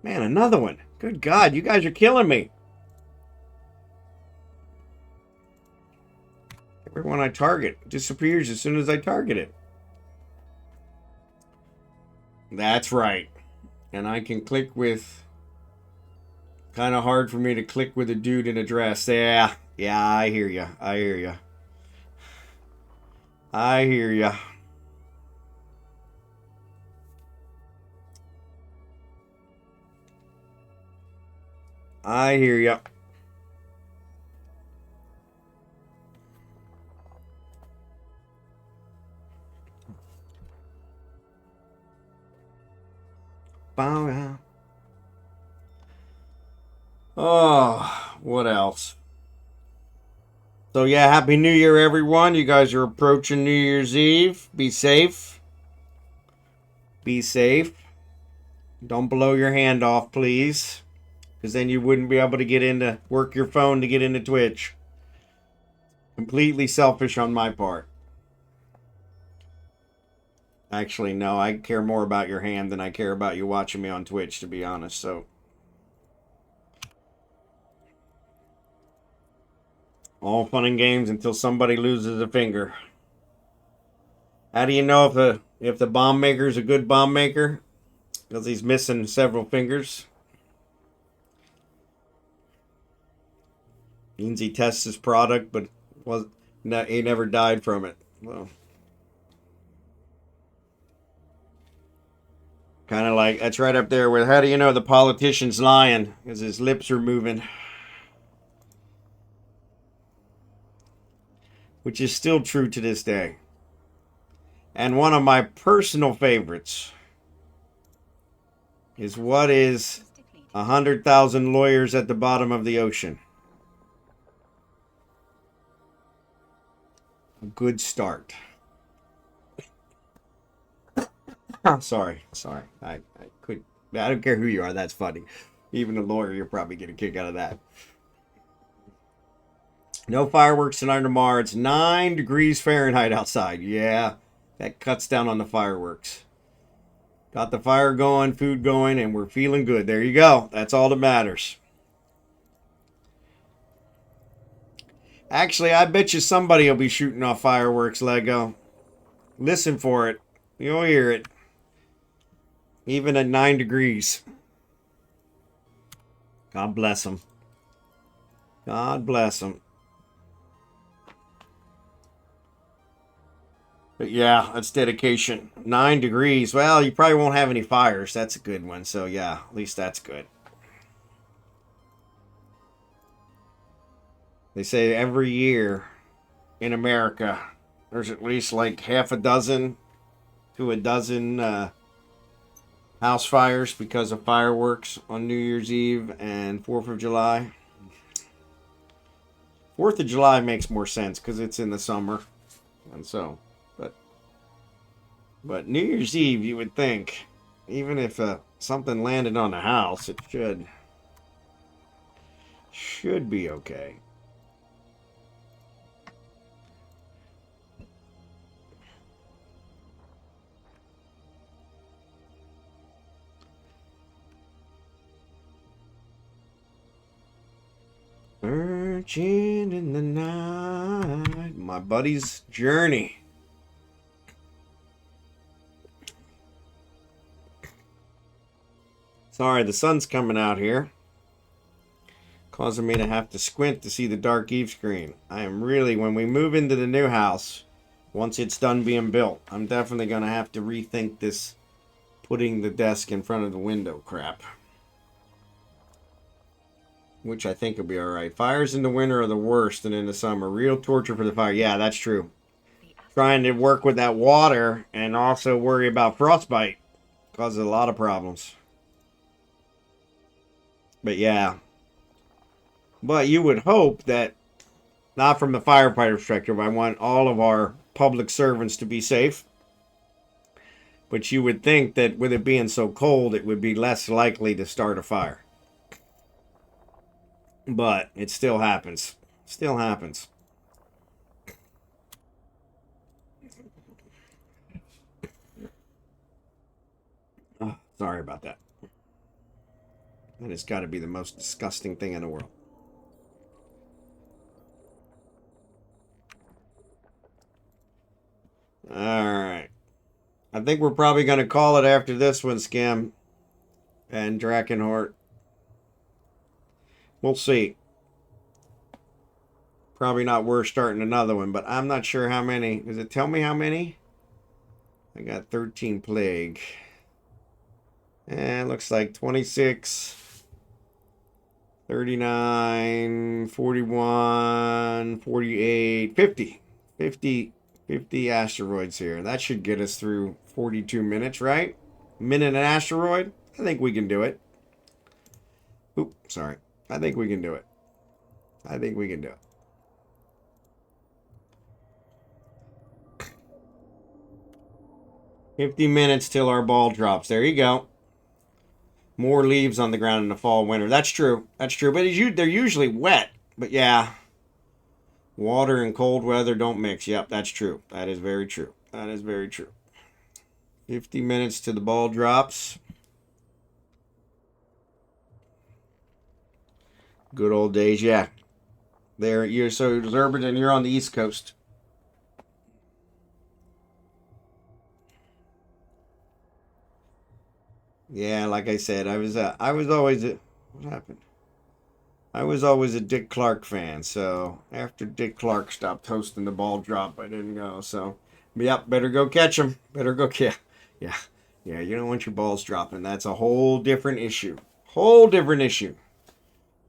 Man, another one. Good God, you guys are killing me. Everyone I target disappears as soon as I target it. That's right. And I can click with... Kind of hard for me to click with a dude in a dress. Yeah, I hear ya. I hear ya. I hear ya. I hear ya. Bow. Oh, what else? So yeah, Happy New Year, everyone. You guys are approaching New Year's Eve. Be safe. Be safe. Don't blow your hand off, please. Because then you wouldn't be able to get into, work your phone to get into Twitch. Completely selfish on my part. Actually, no, I care more about your hand than I care about you watching me on Twitch, to be honest, so. All fun and games until somebody loses a finger. How do you know if the bomb maker is a good bomb maker? Because he's missing several fingers. Means he tests his product, but he never died from it. Well, kind of like, that's right up there with, how do you know the politician's lying? Because his lips are moving. Which is still true to this day. And one of my personal favorites is, what is 100,000 lawyers at the bottom of the ocean? A good start. Sorry. I don't care who you are. That's funny. Even a lawyer, you'll probably get a kick out of that. No fireworks tonight or tomorrow. It's 9 degrees Fahrenheit outside. Yeah, that cuts down on the fireworks. Got the fire going, food going, and we're feeling good. There you go. That's all that matters. Actually, I bet you somebody will be shooting off fireworks, Lego. Listen for it. You'll hear it. Even at 9 degrees. God bless them. God bless them. But yeah, that's dedication. 9 degrees. Well, you probably won't have any fires. That's a good one. So yeah, at least that's good. They say every year in America, there's at least like half a dozen to a dozen house fires because of fireworks on New Year's Eve and 4th of July. 4th of July makes more sense because it's in the summer. And so, but New Year's Eve, you would think, even if something landed on the house, it should be okay. Searching in the night. My buddy's journey. Sorry, the sun's coming out here, causing me to have to squint to see the dark eve screen. I am really, when we move into the new house, once it's done being built, I'm definitely going to have to rethink this putting the desk in front of the window crap. Which I think will be alright. Fires in the winter are the worst, and in the summer, real torture for the fire. Yeah, that's true. Trying to work with that water and also worry about frostbite causes a lot of problems. But yeah. But you would hope that, not from the firefighter perspective, I want all of our public servants to be safe. But you would think that with it being so cold, it would be less likely to start a fire. But it still happens. Still happens. Oh, sorry about that. That has got to be the most disgusting thing in the world. Alright. I think we're probably going to call it after this one, Scam. And Drachenhort. We'll see. Probably not worth starting another one, but I'm not sure how many. Does it tell me how many? I got 13 plague. And it looks like 26, 39, 41, 48, 50. 50 asteroids here. That should get us through 42 minutes, right? Minute an asteroid? I think we can do it. Oop, sorry. I think we can do it. I think we can do it. $50 minutes till our ball drops. There you go. More leaves on the ground in the fall, winter. That's true. That's true. But they're usually wet. But yeah. Water and cold weather don't mix. Yep, that's true. That is very true. That is very true. 50 minutes to the ball drops. Good old days, yeah. There, you're so Zerbert, and you're on the East Coast. Yeah, like I said, I was always what happened? I was always a Dick Clark fan, so after Dick Clark stopped hosting the ball drop, I didn't go. So, yep, better go catch him. Better go yeah, yeah. You don't want your balls dropping. That's a whole different issue. Whole different issue.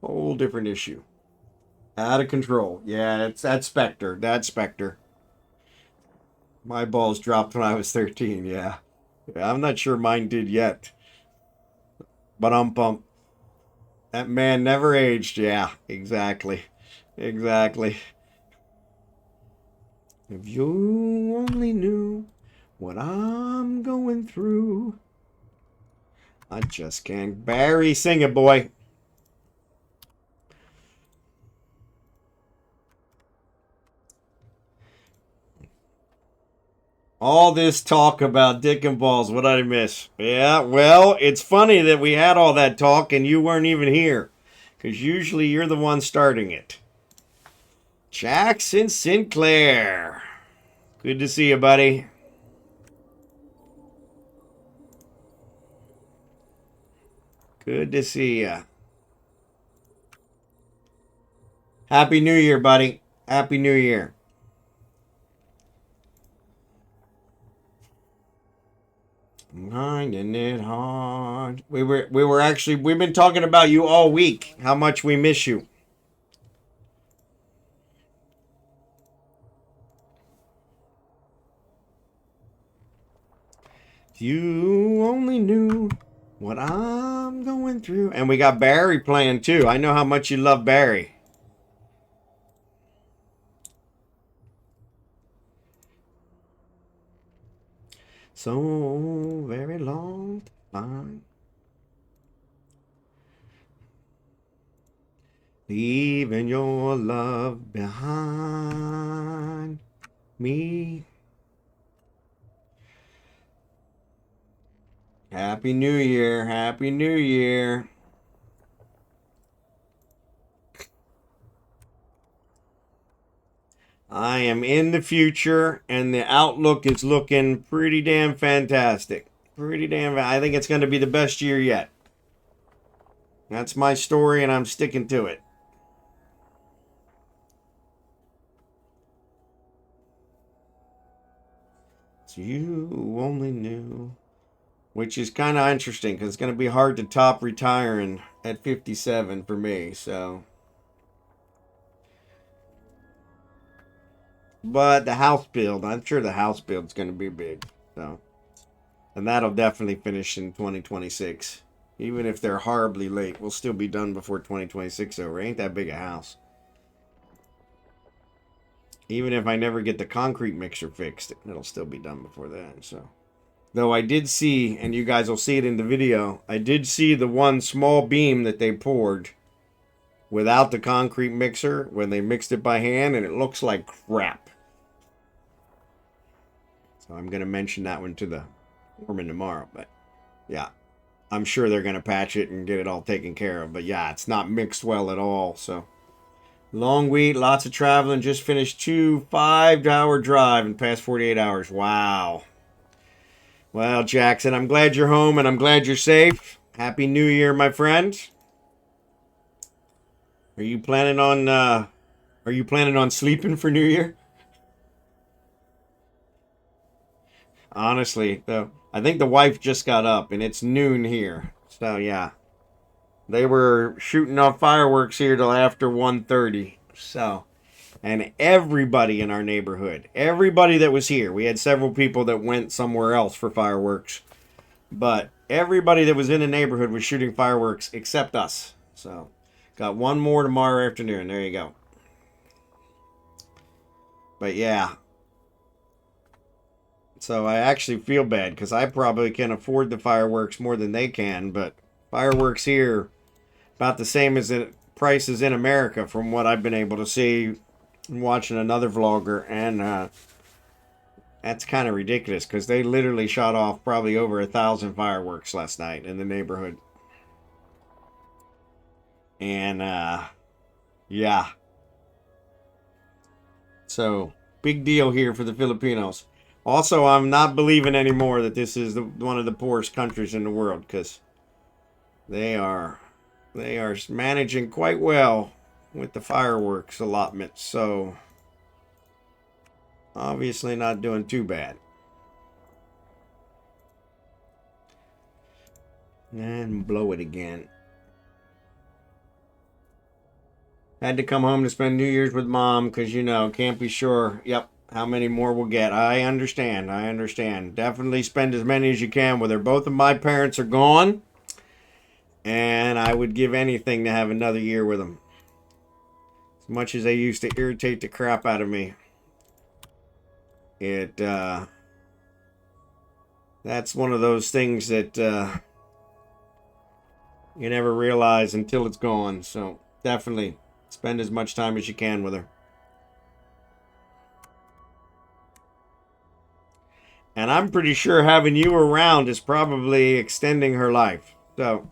Whole different issue. Out of control. Yeah, that's Spectre. That's Spectre. My balls dropped when I was 13. Yeah, I'm not sure mine did yet. But I'm pumped. That man never aged. Yeah, exactly. Exactly. If you only knew what I'm going through. I just can't. Barry, sing it, boy. All this talk about dick and balls, what did I miss? Yeah, well, it's funny that we had all that talk and you weren't even here. Because usually you're the one starting it. Jackson Sinclair. Good to see you, buddy. Good to see you. Happy New Year, buddy. Happy New Year. Finding it hard. We've been talking about you all week. How much we miss you. If you only knew what I'm going through. And we got Barry playing too. I know how much you love Barry. So very long to find. Leaving your love behind me. Happy New Year. Happy New Year. I am in the future, and the outlook is looking pretty damn fantastic. I think it's going to be the best year yet. That's my story, and I'm sticking to it. So you only knew. Which is kind of interesting, because it's going to be hard to top retiring at 57 for me, so... But the house build, I'm sure the house build's going to be big. So, and that'll definitely finish in 2026. Even if they're horribly late, we'll still be done before 2026 over. Ain't that big a house. Even if I never get the concrete mixer fixed, it'll still be done before that. So, though I did see, and you guys will see it in the video, I did see the one small beam that they poured without the concrete mixer when they mixed it by hand, and it looks like crap. So I'm going to mention that one to the foreman tomorrow. But yeah, I'm sure they're going to patch it and get it all taken care of. But yeah, it's not mixed well at all. So long week, lots of traveling. Just finished 2 5-hour drive in the past 48 hours. Wow. Well, Jackson, I'm glad you're home and I'm glad you're safe. Happy New Year, my friend. Are you planning on sleeping for New Year? Honestly, though, I think the wife just got up and it's noon here. So yeah. They were shooting off fireworks here till after 1:30. So, and everybody in our neighborhood, everybody that was here, we had several people that went somewhere else for fireworks, but everybody that was in the neighborhood was shooting fireworks except us. So, got one more tomorrow afternoon. There you go. But yeah. So I actually feel bad because I probably can afford the fireworks more than they can, but fireworks here about the same as the prices in America from what I've been able to see watching another vlogger, and that's kind of ridiculous because they literally shot off probably over 1,000 fireworks last night in the neighborhood. And yeah, so big deal here for the Filipinos. Also, I'm not believing anymore that this is one of the poorest countries in the world, because they are they are managing quite well with the fireworks allotment. So obviously not doing too bad. And blow it again. Had to come home to spend New Year's with Mom because, you know, can't be sure, yep, how many more we'll get. I understand. I understand. Definitely spend as many as you can with her. Both of my parents are gone, and I would give anything to have another year with them. As much as they used to irritate the crap out of me, that's one of those things that you never realize until it's gone. So definitely spend as much time as you can with her. And I'm pretty sure having you around is probably extending her life. So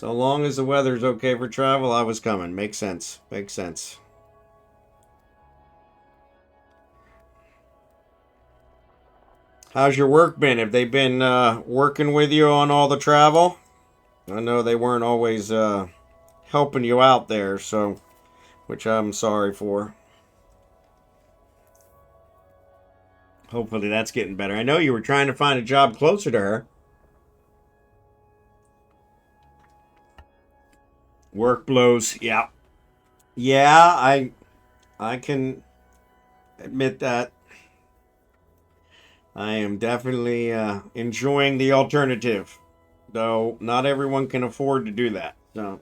long as the weather's okay for travel, I was coming. Makes sense. Makes sense. How's your work been? Have they been working with you on all the travel? I know they weren't always helping you out there, so which I'm sorry for. Hopefully that's getting better. I know you were trying to find a job closer to her. Work blows. Yeah. Yeah, I can admit that. I am definitely enjoying the alternative. Though not everyone can afford to do that. So,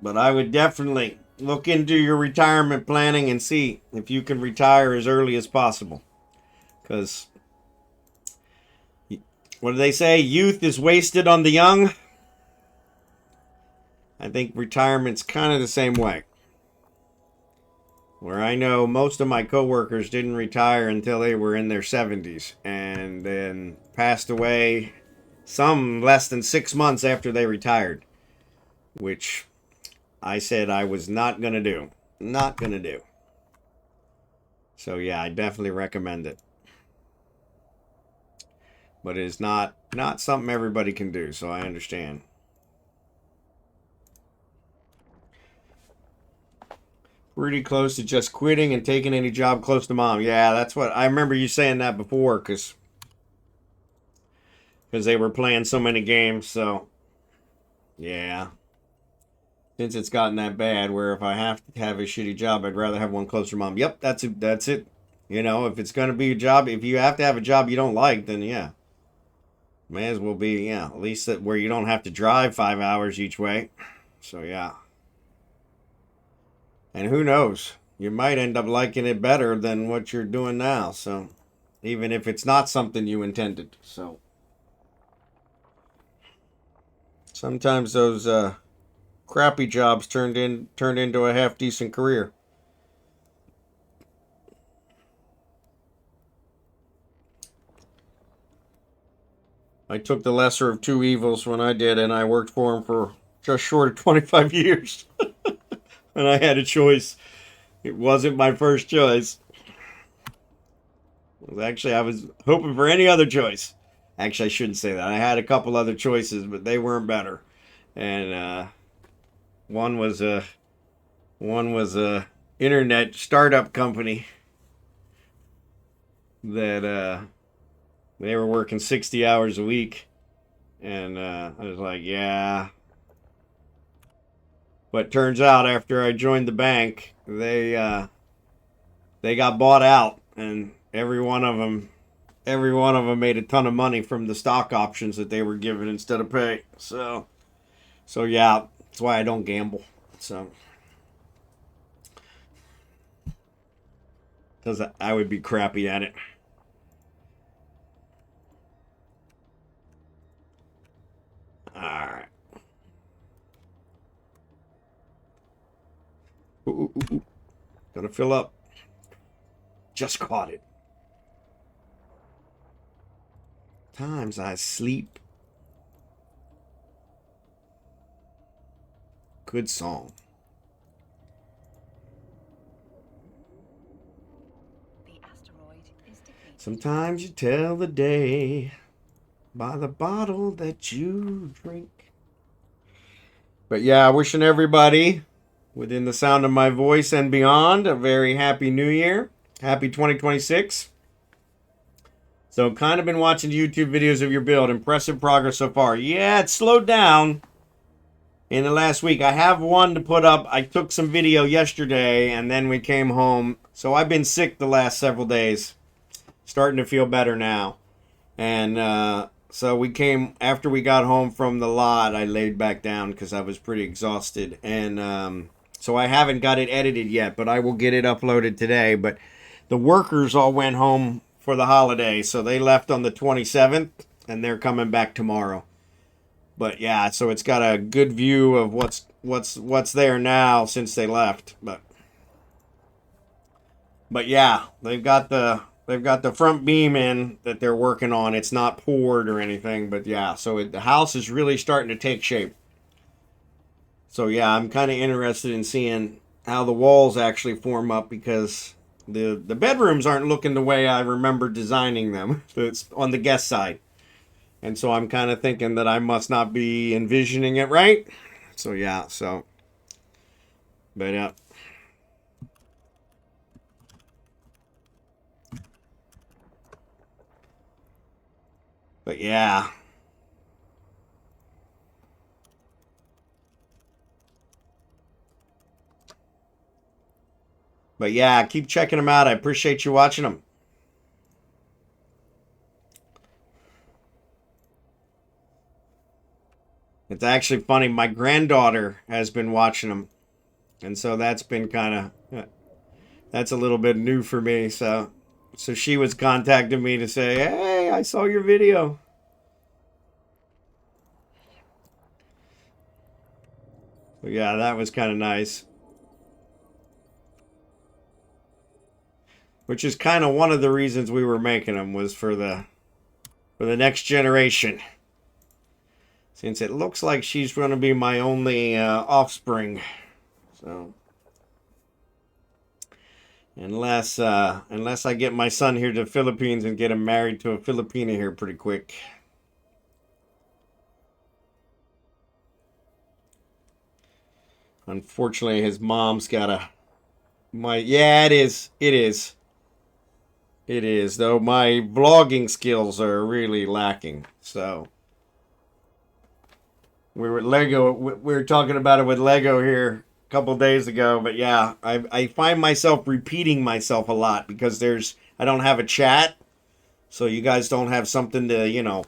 but I would definitely look into your retirement planning and see if you can retire as early as possible. Because, what do they say? Youth is wasted on the young. I think retirement's kind of the same way. Where I know most of my coworkers didn't retire until they were in their 70s. And then passed away some less than 6 months after they retired. Which I said I was not going to do. Not going to do. So yeah, I definitely recommend it. But it is not something everybody can do, so I understand. Pretty close to just quitting and taking any job close to Mom. Yeah, that's what I remember you saying that before, because they were playing so many games. So yeah, since it's gotten that bad, where if I have to have a shitty job, I'd rather have one closer to Mom. Yep, that's it. That's it. You know, if it's gonna be a job, if you have to have a job you don't like, then yeah, may as well be, yeah, at least that where you don't have to drive 5 hours each way. So yeah. And who knows? You might end up liking it better than what you're doing now. So, even if it's not something you intended. So, sometimes those crappy jobs turn into a half decent career. I took the lesser of two evils when I did, and I worked for him for just short of 25 years. And I had a choice. It wasn't my first choice. Actually, I was hoping for any other choice. Actually, I shouldn't say that. I had a couple other choices, but they weren't better. And one was a internet startup company that they were working 60 hours a week, and I was like, yeah. But turns out after I joined the bank, they got bought out, and every one of them made a ton of money from the stock options that they were given instead of pay. So yeah, that's why I don't gamble. So because I would be crappy at it. All right. Ooh. Gonna fill up. Just caught it. Times I sleep. Good song. The asteroid is depleted. Sometimes you tell the day by the bottle that you drink. But yeah, wishing everybody within the sound of my voice and beyond a very happy new year. Happy 2026. So kind of been watching YouTube videos of your build. Impressive progress so far. Yeah, it slowed down in the last week. I have one to put up. I took some video yesterday and then we came home. So I've been sick the last several days. Starting to feel better now. And so we came, after we got home from the lot, I laid back down because I was pretty exhausted. And so I haven't got it edited yet, but I will get it uploaded today. But the workers all went home for the holiday, so they left on the 27th, and they're coming back tomorrow. But yeah, so it's got a good view of what's there now since they left. But yeah, they've got the front beam in that they're working on. It's not poured or anything, but yeah, so the house is really starting to take shape. So yeah, I'm kind of interested in seeing how the walls actually form up because the bedrooms aren't looking the way I remember designing them. It's on the guest side. And so I'm kind of thinking that I must not be envisioning it right. So yeah, but yeah. But yeah. But yeah, keep checking them out. I appreciate you watching them. It's actually funny. My granddaughter has been watching them. And so that's been kind of, that's a little bit new for me. So she was contacting me to say, hey, I saw your video. So yeah, that was kind of nice. Which is kind of one of the reasons we were making them was for the next generation. Since it looks like she's going to be my only offspring. So unless I get my son here to the Philippines and get him married to a Filipina here pretty quick. Unfortunately, his mom's got yeah, it is. It is, though my vlogging skills are really lacking. So we were talking about it with Lego here a couple days ago, but yeah, I find myself repeating myself a lot because I don't have a chat, so you guys don't have something to,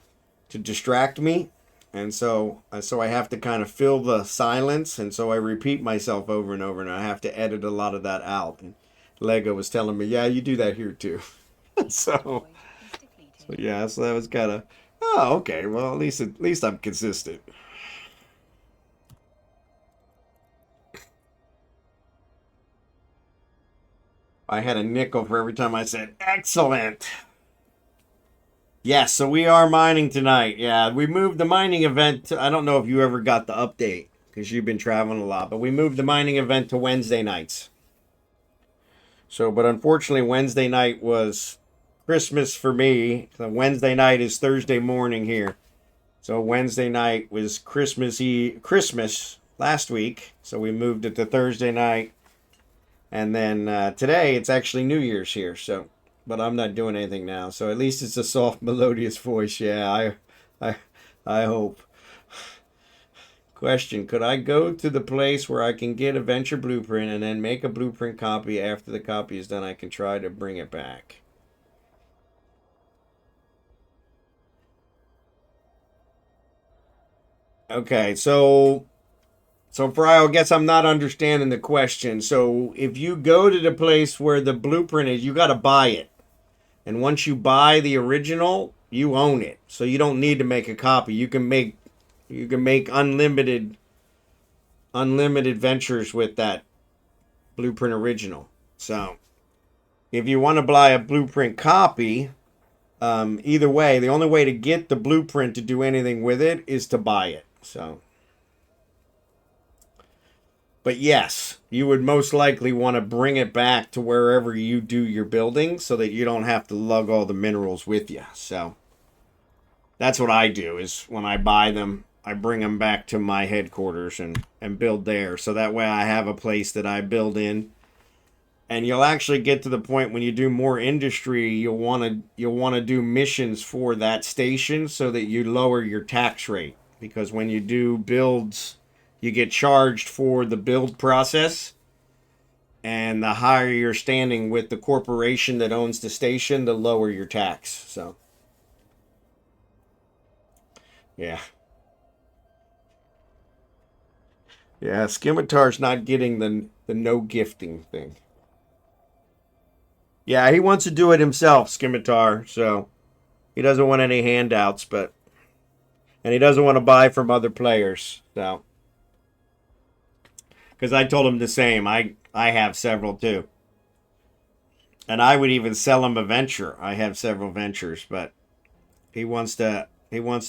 to distract me. And so I have to kind of fill the silence, and so I repeat myself over and over, and I have to edit a lot of that out. And Lego was telling me, yeah, you do that here too. So yeah, so that was kind of, oh, okay, well, at least I'm consistent. I had a nickel for every time I said excellent. Yes, so we are mining tonight. Yeah, we moved the mining event I don't know if you ever got the update because you've been traveling a lot, but we moved the mining event to Wednesday nights. So, but unfortunately, Wednesday night was Christmas for me. So Wednesday night is Thursday morning here. So Wednesday night was Christmas last week. So we moved it to Thursday night. And then today it's actually New Year's here. So, but I'm not doing anything now. So at least it's a soft, melodious voice. Yeah, I hope. Question, could I go to the place where I can get a venture blueprint and then make a blueprint copy? After the copy is done, I can try to bring it back. Okay, so Fryo, I guess I'm not understanding the question. So if you go to the place where the blueprint is, you got to buy it. And once you buy the original, you own it. So you don't need to make a copy. You can make unlimited ventures with that blueprint original. So if you want to buy a blueprint copy, either way, the only way to get the blueprint to do anything with it is to buy it. So, but yes, you would most likely want to bring it back to wherever you do your building so that you don't have to lug all the minerals with you. So, That's what I do, is when I buy them, I bring them back to my headquarters and build there. So that way I have a place that I build in. And you'll actually get to the point when you do more industry, you'll want to do missions for that station so that you lower your tax rate. Because when you do builds, you get charged for the build process. And the higher you're standing with the corporation that owns the station, the lower your tax. So, yeah. Yeah, Scimitar's not getting the no gifting thing. Yeah, he wants to do it himself, Scimitar, so he doesn't want any handouts, and he doesn't want to buy from other players, so. Because I told him the same. I have several too. And I would even sell him a venture. I have several ventures, but he wants to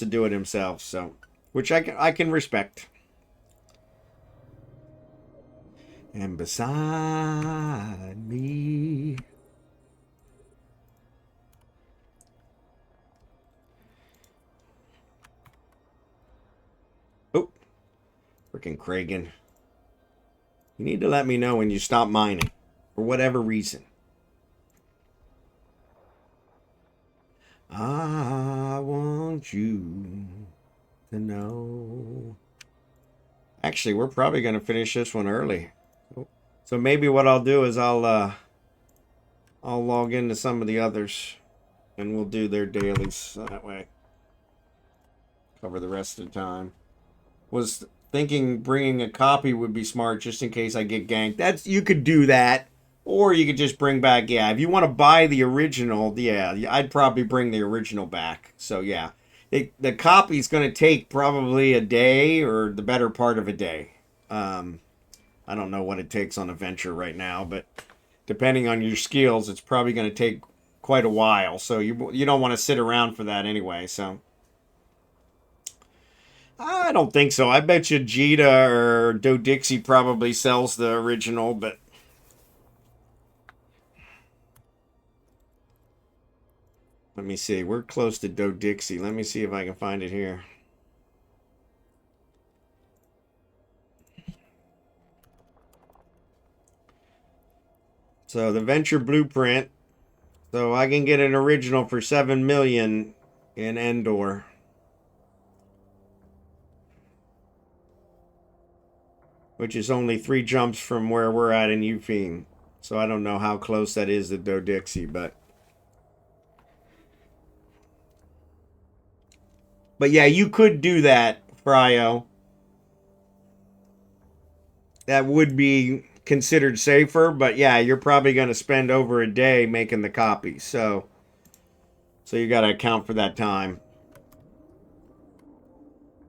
do it himself, so, which I can respect. And beside me. Oh, freaking Kragan. You need to let me know when you stop mining, for whatever reason. I want you to know. Actually, we're probably going to finish this one early. So maybe what I'll do is I'll log into some of the others and we'll do their dailies so that way. Cover the rest of the time. Was thinking bringing a copy would be smart just in case I get ganked. You could do that. Or you could just bring back, yeah, if you want to buy the original, yeah, I'd probably bring the original back. So, yeah. The copy's going to take probably a day or the better part of a day. I don't know what it takes on a venture right now, but depending on your skills, it's probably going to take quite a while. So you don't want to sit around for that anyway, so. I don't think so. I bet you Jita or Dixie probably sells the original, but. Let me see. We're close to Dixie. Let me see if I can find it here. So the venture blueprint. So I can get an original for 7 million in Endor. Which is only 3 jumps from where we're at in Eufeme. So I don't know how close that is to Dixie, but. But yeah, you could do that, Fryo. That would be considered safer, but yeah, you're probably going to spend over a day making the copies. So you got to account for that time.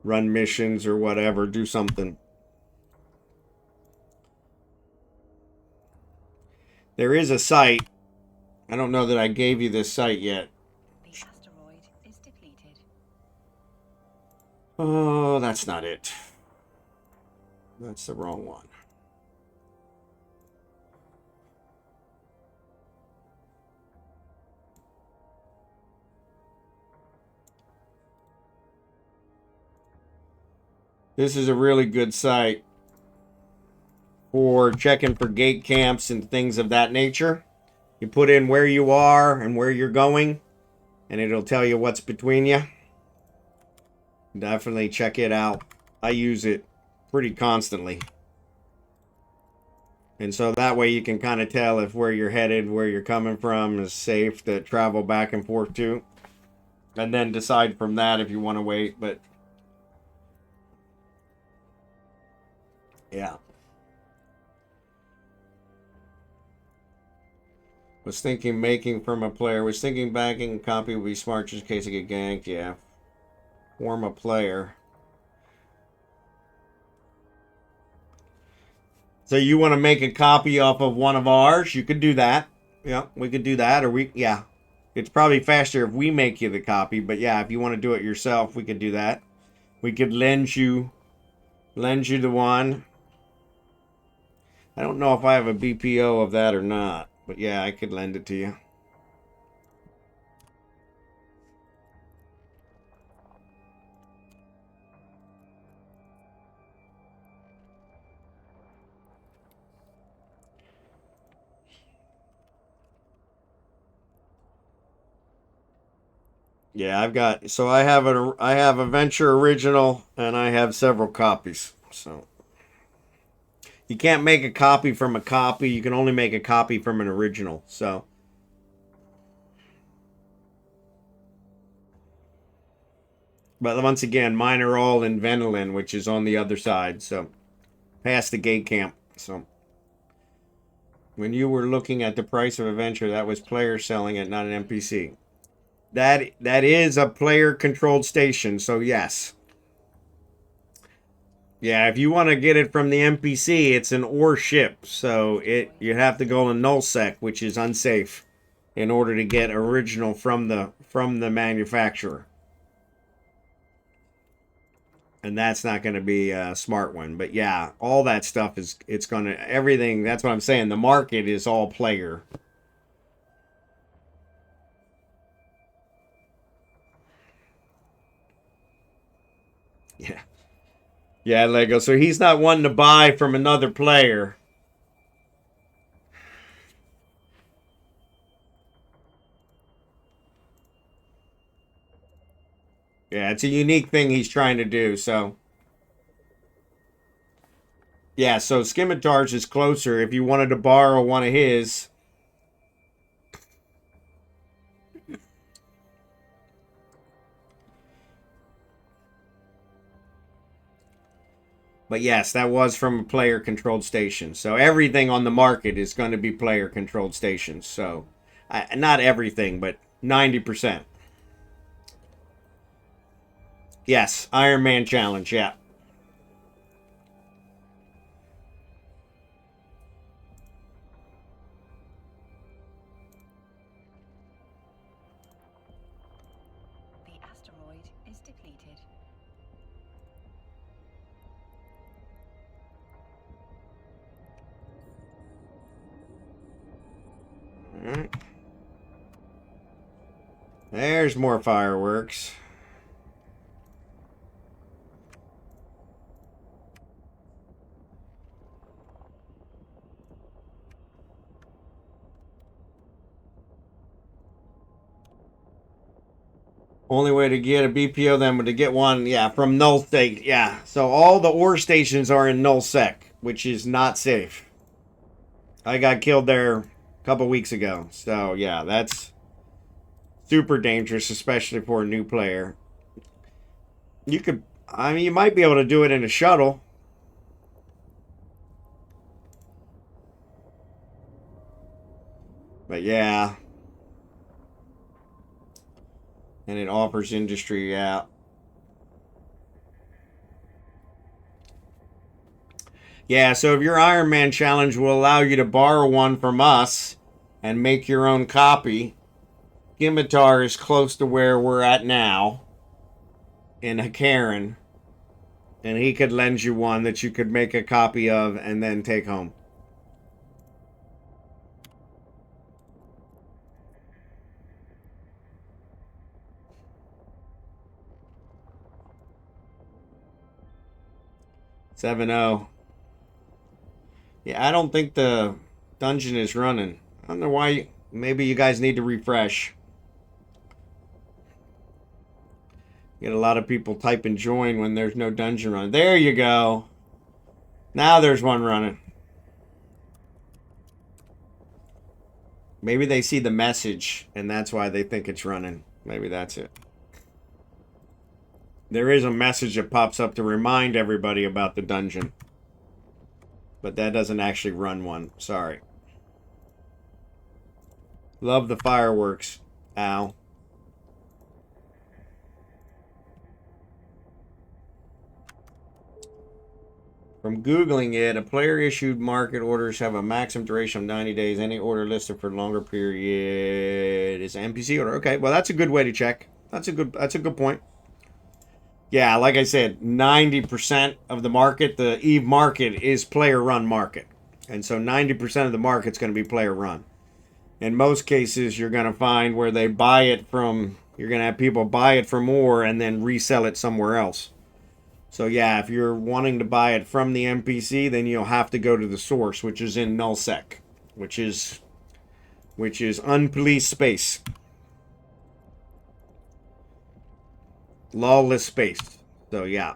Run missions or whatever, do something. There is a site. I don't know that I gave you this site yet. The asteroid is depleted. Oh, that's not it. That's the wrong one. This is a really good site for checking for gate camps and things of that nature. You put in where you are and where you're going, and it'll tell you what's between you. Definitely check it out. I use it pretty constantly. And so that way you can kind of tell if where you're headed, where you're coming from is safe to travel back and forth to. And then decide from that if you want to wait, but yeah. Was thinking making from a player. Was thinking backing a copy would be smart just in case I get ganked. Yeah. Form a player. So you want to make a copy off of one of ours? You could do that. Yeah, we could do that. Or yeah. It's probably faster if we make you the copy. But yeah, if you want to do it yourself, we could do that. We could lend you the one. I don't know if I have a BPO of that or not. But yeah, I could lend it to you. Yeah, I have a Venture original and I have several copies. So you can't make a copy from a copy. You can only make a copy from an original. So but once again, mine are all in Venolin, which is on the other side. So past the gate camp. So when you were looking at the price of a Venture, that was player selling it, not an NPC. That is a player controlled station, so yes. Yeah, if you want to get it from the NPC, it's an ore ship, so you have to go in nullsec, which is unsafe, in order to get original from the manufacturer. And that's not going to be a smart one. But yeah, all that stuff it's going to everything. That's what I'm saying. The market is all player. Yeah. Yeah, Lego. So he's not wanting to buy from another player. Yeah, it's a unique thing he's trying to do, so. Yeah, so Scimitar's is closer. If you wanted to borrow one of his. But yes, that was from a player-controlled station. So everything on the market is going to be player-controlled stations. So, not everything, but 90%. Yes, Iron Man Challenge, yeah. The asteroid is depleted. All right. There's more fireworks. Only way to get a BPO then would to get one, yeah, from null state, yeah. So all the ore stations are in null sec, which is not safe. I got killed there a couple weeks ago. So yeah, that's super dangerous, especially for a new player. You could, I mean, you might be able to do it in a shuttle. But yeah. And it offers industry, yeah. Yeah, so if your Iron Man challenge will allow you to borrow one from us and make your own copy, Scimitar is close to where we're at now in Hakaran. And he could lend you one that you could make a copy of and then take home. Seven oh. Yeah, I don't think the dungeon is running. I don't know why. Maybe you guys need to refresh. Get a lot of people typing join when there's no dungeon run. There you go. Now there's one running. Maybe they see the message and that's why they think it's running. Maybe that's it. There is a message that pops up to remind everybody about the dungeon. But that doesn't actually run one. Sorry. Love the fireworks. Ow. From Googling it, a player-issued market orders have a maximum duration of 90 days. Any order listed for a longer period is an NPC order. Okay, well, that's a good way to check. That's a good point. Yeah, like I said, 90% of the market, the EVE market, is player-run market. And so 90% of the market's going to be player-run. In most cases, you're going to find where they buy it from, you're going to have people buy it for more and then resell it somewhere else. So yeah, if you're wanting to buy it from the NPC, then you'll have to go to the source, which is in nullsec, which is unpoliced space. lawless space. So yeah.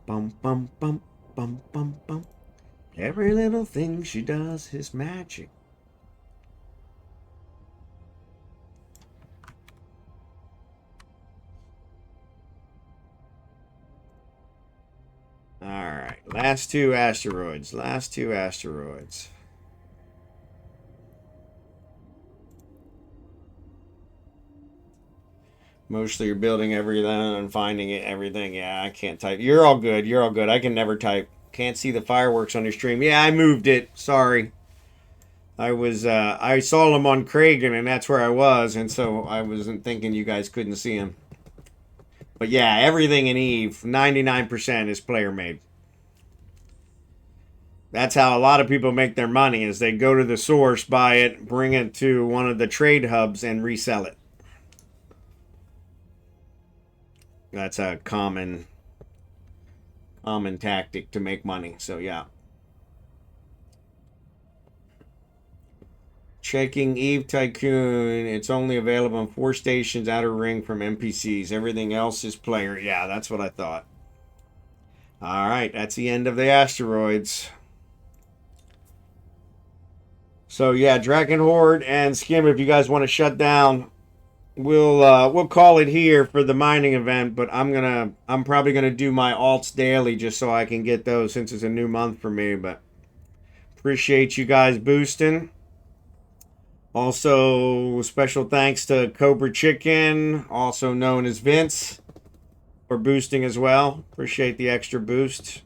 Bum bum bum bum bum bum. Every little thing she does is magic. Alright, last two asteroids. Last two asteroids. Mostly you're building everything and finding it, everything. Yeah, I can't type. You're all good. You're all good. I can never type. Can't see the fireworks on your stream. Yeah, I moved it. Sorry. I saw them on Kragan, and that's where I was, and so I wasn't thinking you guys couldn't see them. But yeah, everything in Eve, 99% is player made. That's how a lot of people make their money, is they go to the source, buy it, bring it to one of the trade hubs, and resell it. That's a common tactic to make money. So yeah. Checking Eve Tycoon. It's only available on 4 stations, outer ring from NPCs. Everything else is player. Yeah, that's what I thought. Alright, that's the end of the asteroids. So yeah, Drachenhort and Skim, if you guys want to shut down, we'll call it here for the mining event, but I'm probably gonna do my alts daily just so I can get those since it's a new month for me. But appreciate you guys boosting. Also, special thanks to Cobra Chicken, also known as Vince, for boosting as well. Appreciate the extra boost.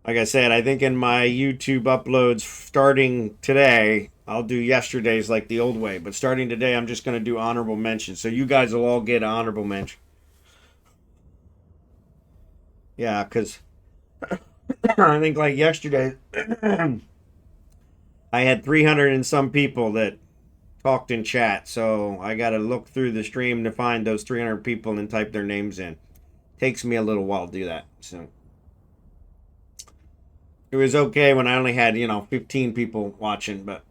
Like I said, I think in my YouTube uploads starting today, I'll do yesterday's like the old way. But starting today, I'm just going to do honorable mentions. So you guys will all get an honorable mention. Yeah, because I think like yesterday, I had 300 and some people that talked in chat. So I got to look through the stream to find those 300 people and type their names in. Takes me a little while to do that. So it was okay when I only had, 15 people watching, but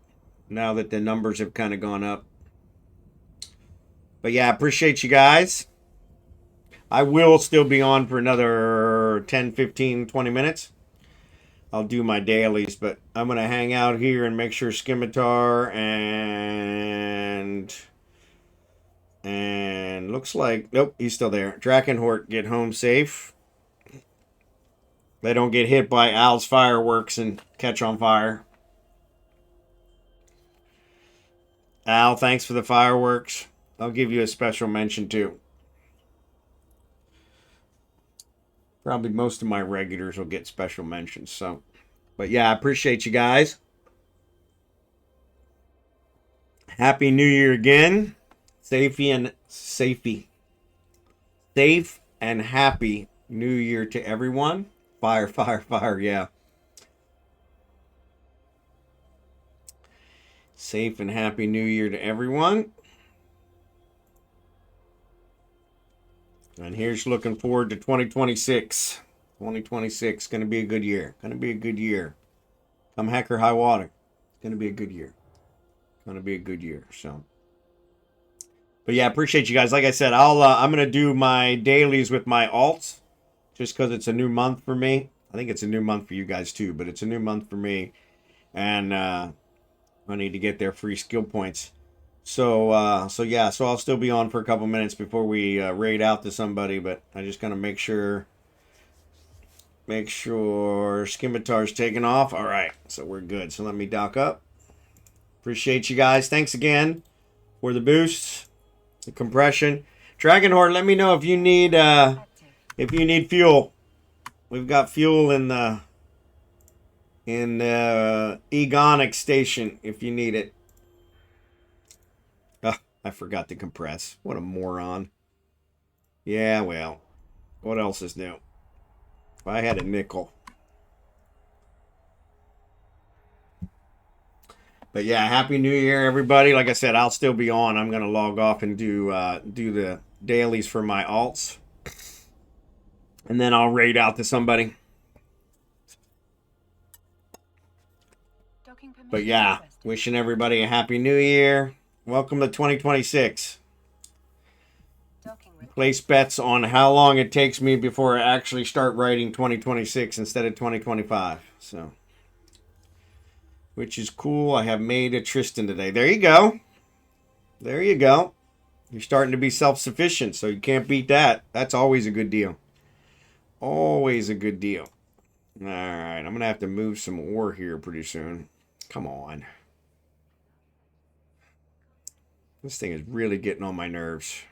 now that the numbers have kind of gone up. But yeah, appreciate you guys. I will still be on for another 10, 15, 20 minutes. I'll do my dailies, but I'm going to hang out here and make sure Scimitar and looks like, nope, he's still there. Drachenhort get home safe. They don't get hit by Al's fireworks and catch on fire. Al, thanks for the fireworks. I'll give you a special mention too. Probably most of my regulars will get special mentions. So, but yeah, I appreciate you guys. Happy New Year again. Safe and happy New Year to everyone. Fire, fire, fire, yeah. Safe and happy New Year to everyone. And here's looking forward to 2026. 2026, going to be a good year. Going to be a good year. Come heck or high water. It's going to be a good year. Going to be a good year, so. But yeah, appreciate you guys. Like I said, I'm going to do my dailies with my alts. Just because it's a new month for me. I think it's a new month for you guys too, but it's a new month for me. And I need to get their free skill points. So yeah, so I'll still be on for a couple minutes before we raid out to somebody, but I just gotta make sure Scimitar's taken off. All right, so we're good. So let me dock up. Appreciate you guys. Thanks again for the boosts, the compression. Drachenhort, let me know if you need fuel. We've got fuel in the Egonic station if you need it. Oh, I forgot to compress. What a moron. Yeah, well, what else is new? If I had a nickel. But yeah, Happy New Year, everybody. Like I said, I'll still be on. I'm going to log off and do the dailies for my alts. And then I'll raid out to somebody. Docking permission. But yeah, wishing everybody a happy new year. Welcome to 2026. Docking request. Place bets on how long it takes me before I actually start writing 2026 instead of 2025. So, which is cool. I have made a Tristan today. There you go. There you go. You're starting to be self-sufficient, so you can't beat that. That's always a good deal. Always a good deal. All right, I'm going to have to move some ore here pretty soon. Come on. This thing is really getting on my nerves.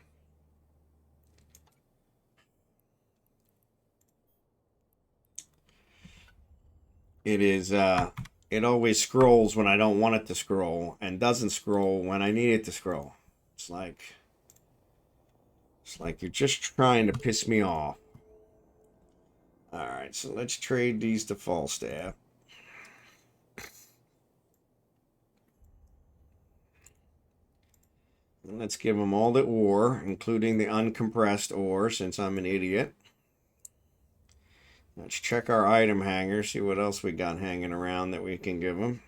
It is, it always scrolls when I don't want it to scroll and doesn't scroll when I need it to scroll. It's like you're just trying to piss me off. All right, so let's trade these to Falstaff. And let's give them all the ore, including the uncompressed ore, since I'm an idiot. Let's check our item hanger, see what else we got hanging around that we can give them.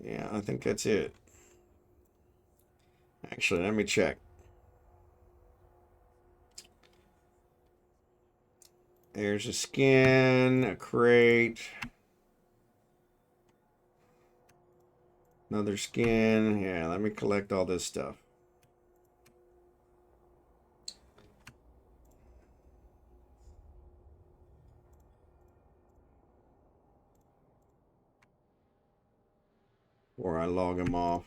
Yeah, I think that's it. Actually, let me check. There's a skin, a crate, another skin. Yeah, let me collect all this stuff. Or I log them off.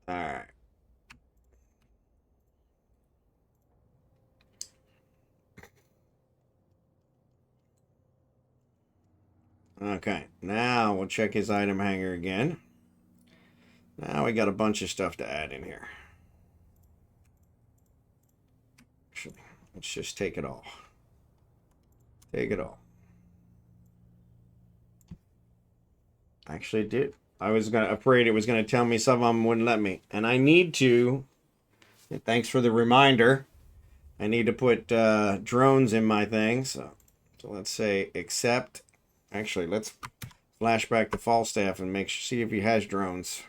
All right. Okay, now we'll check his item hanger again. Now we got a bunch of stuff to add in here. Actually, let's just take it all. Take it all. Actually, it did. I was afraid it was gonna tell me some of them wouldn't let me, and I need to. Thanks for the reminder. I need to put drones in my thing. So let's say accept. Actually, let's flash back to Falstaff and see if he has drones.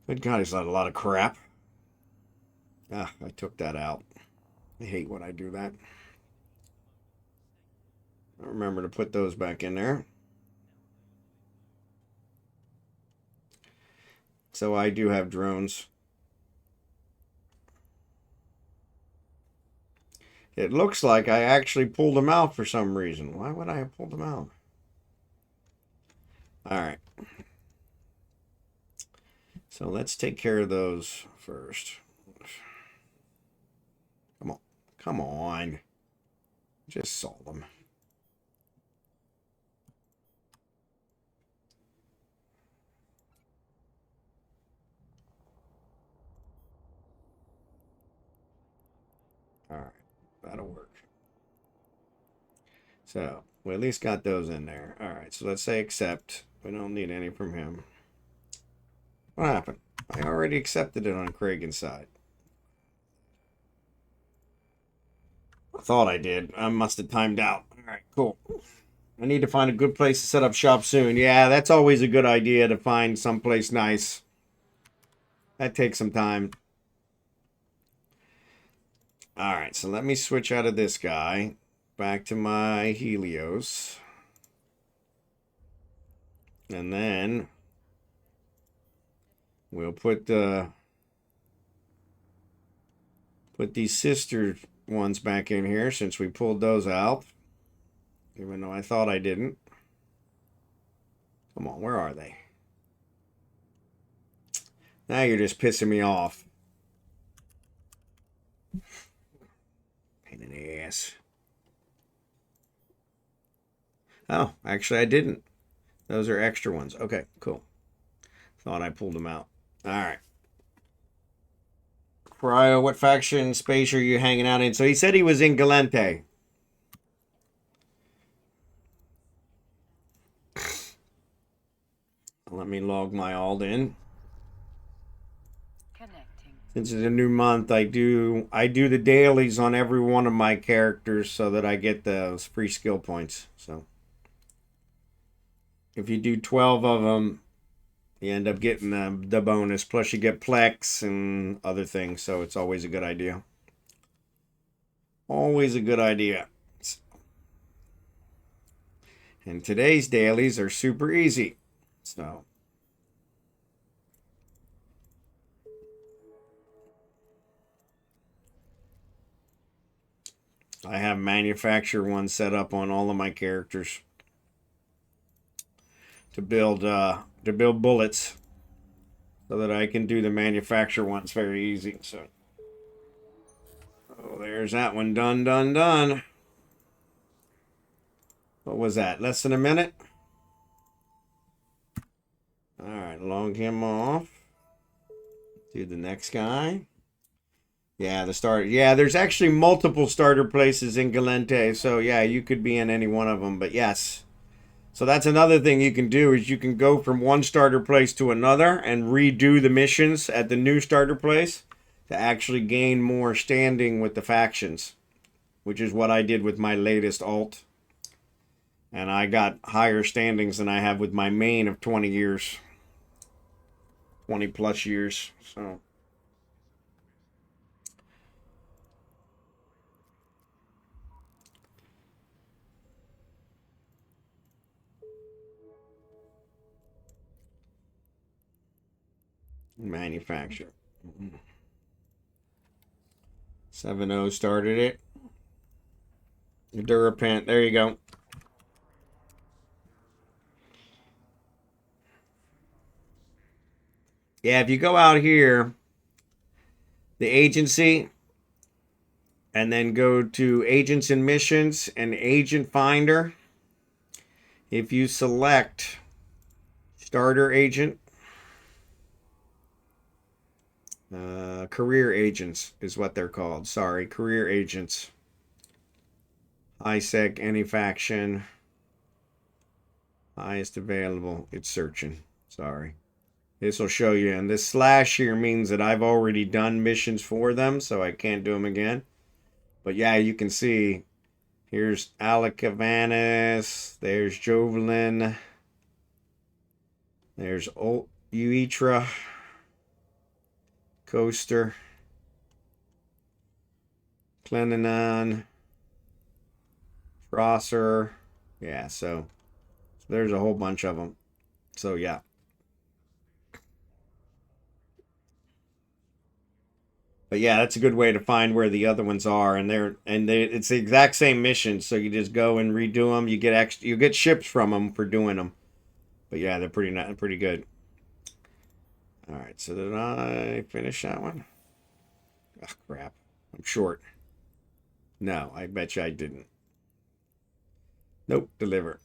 Good God, he's got a lot of crap. Ah, I took that out. I hate when I do that. I'll remember to put those back in there. So I do have drones. It looks like I actually pulled them out for some reason. Why would I have pulled them out? All right. So let's take care of those first. Come on. Come on. Just solve them. All right. That'll work. So we at least got those in there. All right. So let's say accept. We don't need any from him. What happened? I already accepted it on Kragan's side. I thought I did. I must have timed out. All right, cool. I need to find a good place to set up shop soon. Yeah, that's always a good idea to find someplace nice. That takes some time. All right, so let me switch out of this guy. Back to my Helios. And then we'll put these sister ones back in here since we pulled those out. Even though I thought I didn't. Come on, where are they? Now you're just pissing me off. Pain in the ass. Oh, actually I didn't. Those are extra ones. Okay, cool. Thought I pulled them out. All right. Cryo, what faction space are you hanging out in? So he said he was in Galente. Let me log my alt in. Connecting. Since it's a new month, I do the dailies on every one of my characters so that I get those free skill points. So if you do 12 of them, you end up getting the bonus. Plus you get Plex and other things. So it's always a good idea. Always a good idea. And today's dailies are super easy. So I have manufacture one set up on all of my characters to build bullets so that I can do the manufacture ones very easy. So oh, there's that one done. What was that? Less than a minute? Alright, log him off. Do the next guy. Yeah, there's actually multiple starter places in Galente. So yeah, you could be in any one of them. But yes. So that's another thing you can do is you can go from one starter place to another and redo the missions at the new starter place to actually gain more standing with the factions. Which is what I did with my latest alt. And I got higher standings than I have with my main of 20 years. 20 plus years. So manufacture. 7-0 started it. Durapent. There you go. Yeah, if you go out here, the agency, and then go to agents and missions and agent finder, if you select starter agent, career agents is what they're called. Sorry, career agents. ISEC, any faction, highest available. It's searching. Sorry. This will show you, and this slash here means that I've already done missions for them, so I can't do them again. But yeah, you can see, here's Alec Cavanis, there's Jovelin, there's Uetra, Coaster, Clenanon, Frosser. Yeah, so there's a whole bunch of them. So yeah. But yeah, that's a good way to find where the other ones are, and it's the exact same mission. So you just go and redo them. You get ships from them for doing them. But yeah, they're pretty good. All right, so did I finish that one? Oh crap, I'm short. No, I bet you I didn't. Nope, deliver.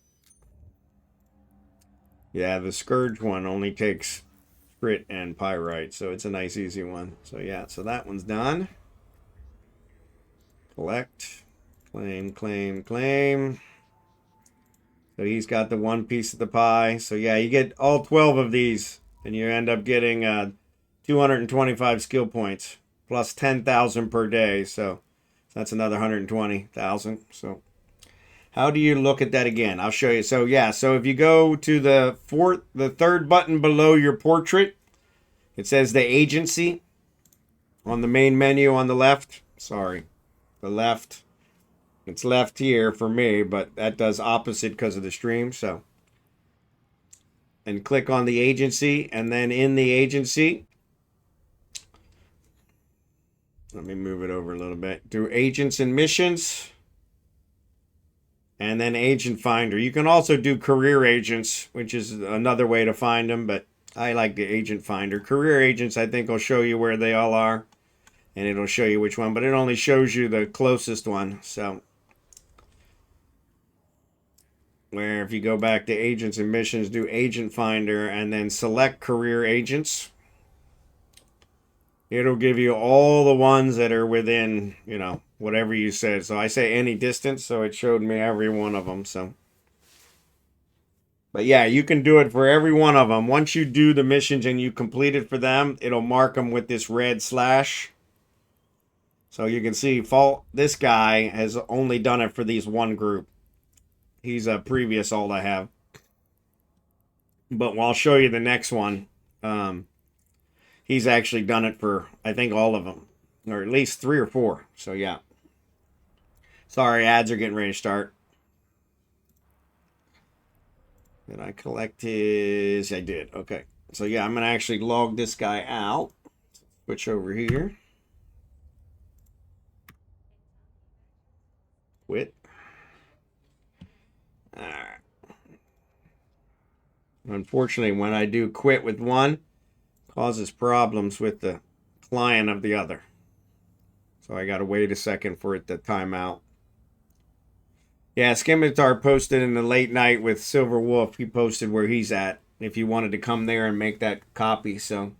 Yeah, the Scourge one only takes Crit and Pyrite, so it's a nice easy one. So yeah, so that one's done. Collect, claim. So he's got the one piece of the pie. So yeah, you get all 12 of these, and you end up getting 225 skill points plus 10,000 per day. So that's another 120,000. So how do you look at that again? I'll show you. So yeah, so if you go to the third button below your portrait, it says the agency on the main menu on the left. Sorry, the left. It's left here for me, but that does opposite because of the stream. So, and click on the agency, and then in the agency, let me move it over a little bit. Do agents and missions. And then agent finder. You can also do career agents, which is another way to find them, but I like the agent finder. Career agents, I think, will show you where they all are, and it'll show you which one, but it only shows you the closest one. So where if you go back to agents and missions, do agent finder, and then select career agents, it'll give you all the ones that are within, you know, whatever you said. So I say any distance, so it showed me every one of them. So, but yeah, you can do it for every one of them. Once you do the missions and you complete it for them, it'll mark them with this red slash. So you can see, this guy has only done it for these one group. He's a previous alt I have. But I'll show you the next one. He's actually done it for, I think, all of them. Or at least 3 or 4. So, yeah. Sorry, ads are getting ready to start. Did I collect his? I did. Okay. So, yeah, I'm going to actually log this guy out. Switch over here. Quit. Alright. Unfortunately, when I do quit with one, causes problems with the client of the other. So I gotta wait a second for it to time out. Yeah, Skimitar posted in the late night with Silver Wolf. He posted where he's at if you wanted to come there and make that copy. So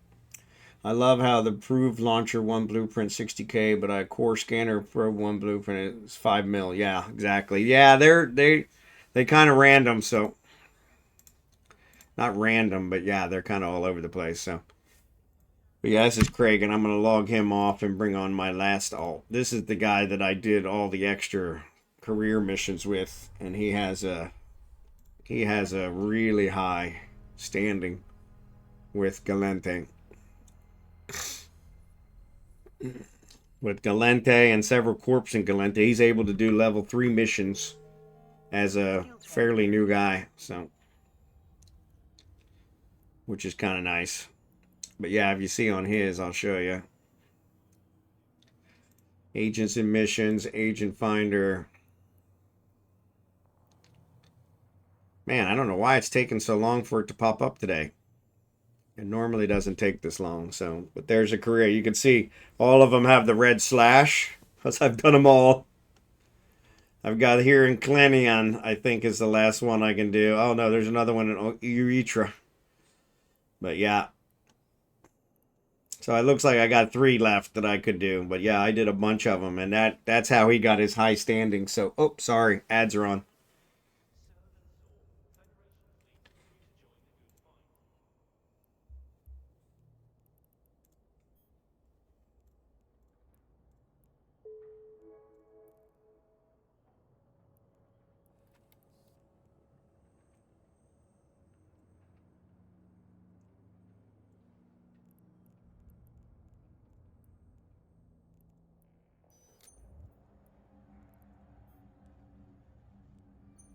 I love how the Proved Launcher 1 Blueprint 60K, but a Core Scanner Pro 1 Blueprint is 5 mil. Yeah, exactly. Yeah, they kind of random, so not random, but yeah, they're kind of all over the place. So, but yeah, this is Craig, and I'm gonna log him off and bring on my last alt. This is the guy that I did all the extra career missions with, and he has a really high standing with Galente. With Galente and several corps in Galente, he's able to do level 3 missions as a fairly new guy, so which is kind of nice. But yeah, if you see on his, I'll show you. Agents and missions, agent finder. Man, I don't know why it's taking so long for it to pop up today. It normally doesn't take this long. So, but there's a career. You can see all of them have the red slash because I've done them all. I've got here in Klenion, I think is the last one I can do. Oh no, there's another one in Urethra. But yeah. So it looks like I got 3 left that I could do. But yeah, I did a bunch of them. And that's how he got his high standing. So, oh, sorry. Ads are on.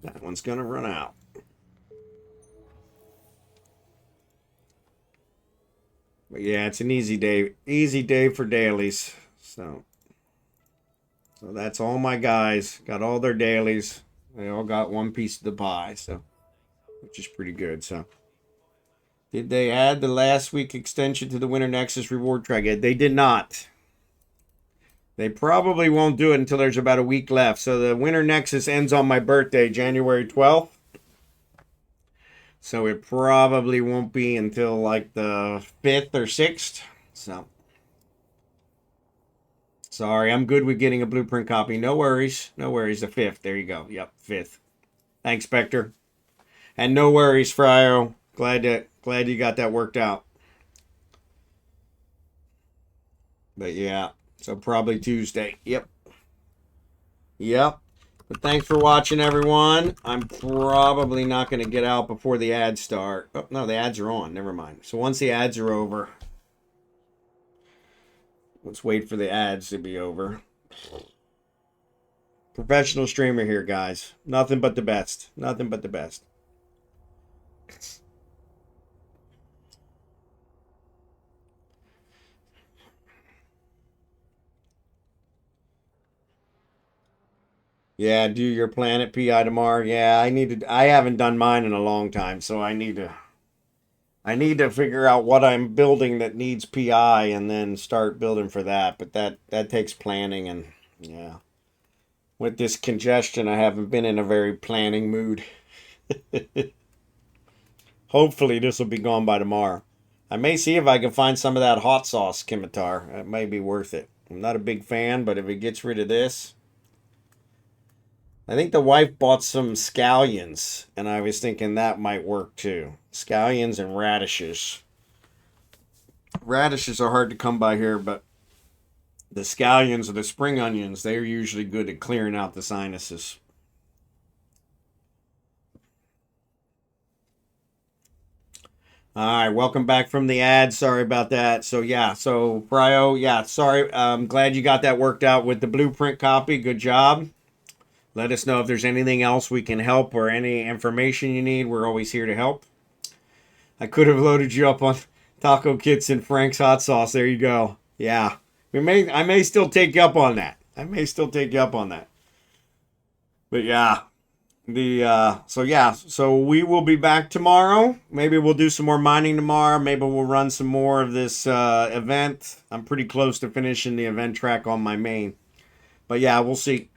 That one's going to run out. But yeah, it's an easy day for dailies. So that's all my guys. Got all their dailies. They all got one piece of the pie, so which is pretty good. So did they add the last week extension to the Winter Nexus reward track? They did not. They probably won't do it until there's about a week left. So the Winter Nexus ends on my birthday, January 12th. So it probably won't be until like the 5th or 6th. So sorry, I'm good with getting a blueprint copy. No worries. No worries. The 5th. There you go. Yep, 5th. Thanks, Spectre. And no worries, Fryo. Glad you got that worked out. But yeah. So probably Tuesday. Yep. Yep. But thanks for watching, everyone. I'm probably not going to get out before the ads start. Oh, no, the ads are on. Never mind. So once the ads are over, let's wait for the ads to be over. Professional streamer here, guys. Nothing but the best. Nothing but the best. Yeah, do your Planet PI tomorrow. Yeah, I haven't done mine in a long time, so I need to figure out what I'm building that needs PI and then start building for that. But that takes planning, and yeah. With this congestion, I haven't been in a very planning mood. Hopefully this will be gone by tomorrow. I may see if I can find some of that hot sauce scimitar. It may be worth it. I'm not a big fan, but if it gets rid of this. I think the wife bought some scallions, and I was thinking that might work too. Scallions and radishes. Radishes are hard to come by here, but the scallions or the spring onions, they're usually good at clearing out the sinuses. All right, welcome back from the ad. Sorry about that. So yeah, so Brio, yeah, sorry. I'm glad you got that worked out with the blueprint copy. Good job. Let us know if there's anything else we can help or any information you need. We're always here to help. I could have loaded you up on taco kits and Frank's hot sauce. There you go. Yeah. I may still take you up on that. But yeah. So we will be back tomorrow. Maybe we'll do some more mining tomorrow. Maybe we'll run some more of this event. I'm pretty close to finishing the event track on my main. But yeah, we'll see.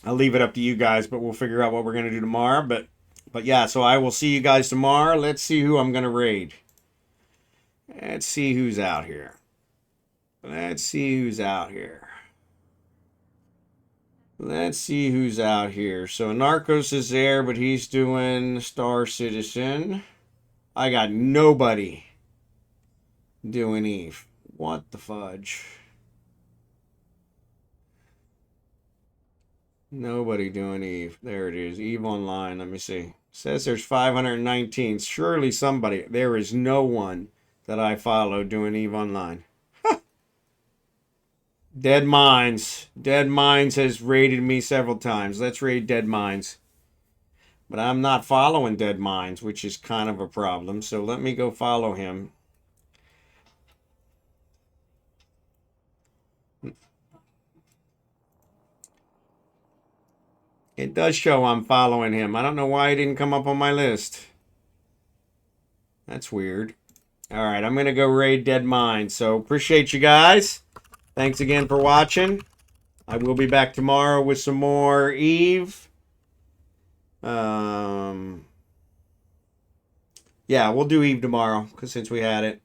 I'll leave it up to you guys, but we'll figure out what we're going to do tomorrow. But yeah, so I will see you guys tomorrow. Let's see who I'm going to raid. Let's see who's out here. So Narcos is there, but he's doing Star Citizen. I got nobody doing Eve. What the fudge? Nobody doing Eve. There it is. Eve Online. Let me see. Says there's 519. Surely somebody. There is no one that I follow doing Eve Online. Dead Minds. Dead Minds has raided me several times. Let's raid Dead Minds. But I'm not following Dead Minds, which is kind of a problem. So let me go follow him. It does show I'm following him. I don't know why he didn't come up on my list. That's weird. All right, I'm going to go raid Dead Mind. So appreciate you guys. Thanks again for watching. I will be back tomorrow with some more Eve. Yeah, we'll do Eve tomorrow because since we had it.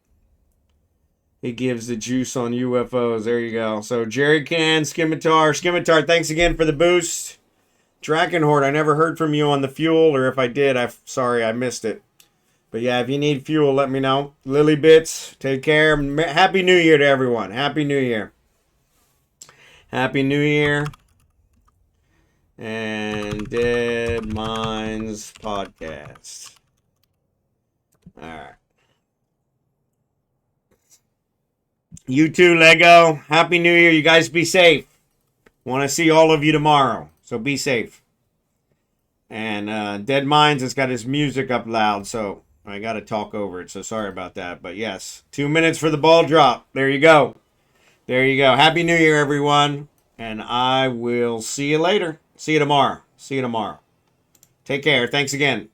It gives the juice on UFOs. There you go. So Jerry Can, Scimitar, thanks again for the boost. Drachenhort, I never heard from you on the fuel, or if I did, sorry, I missed it. But yeah, if you need fuel, let me know. Lily Bits, take care. Happy New Year to everyone. Happy New Year. Happy New Year. And Dead Minds Podcast. All right. You too, Lego. Happy New Year. You guys be safe. Want to see all of you tomorrow. So be safe. And Dead Minds has got his music up loud, so I got to talk over it. So sorry about that. But yes, 2 minutes for the ball drop. There you go. There you go. Happy New Year, everyone. And I will see you later. See you tomorrow. Take care. Thanks again.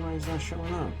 Why is that showing up?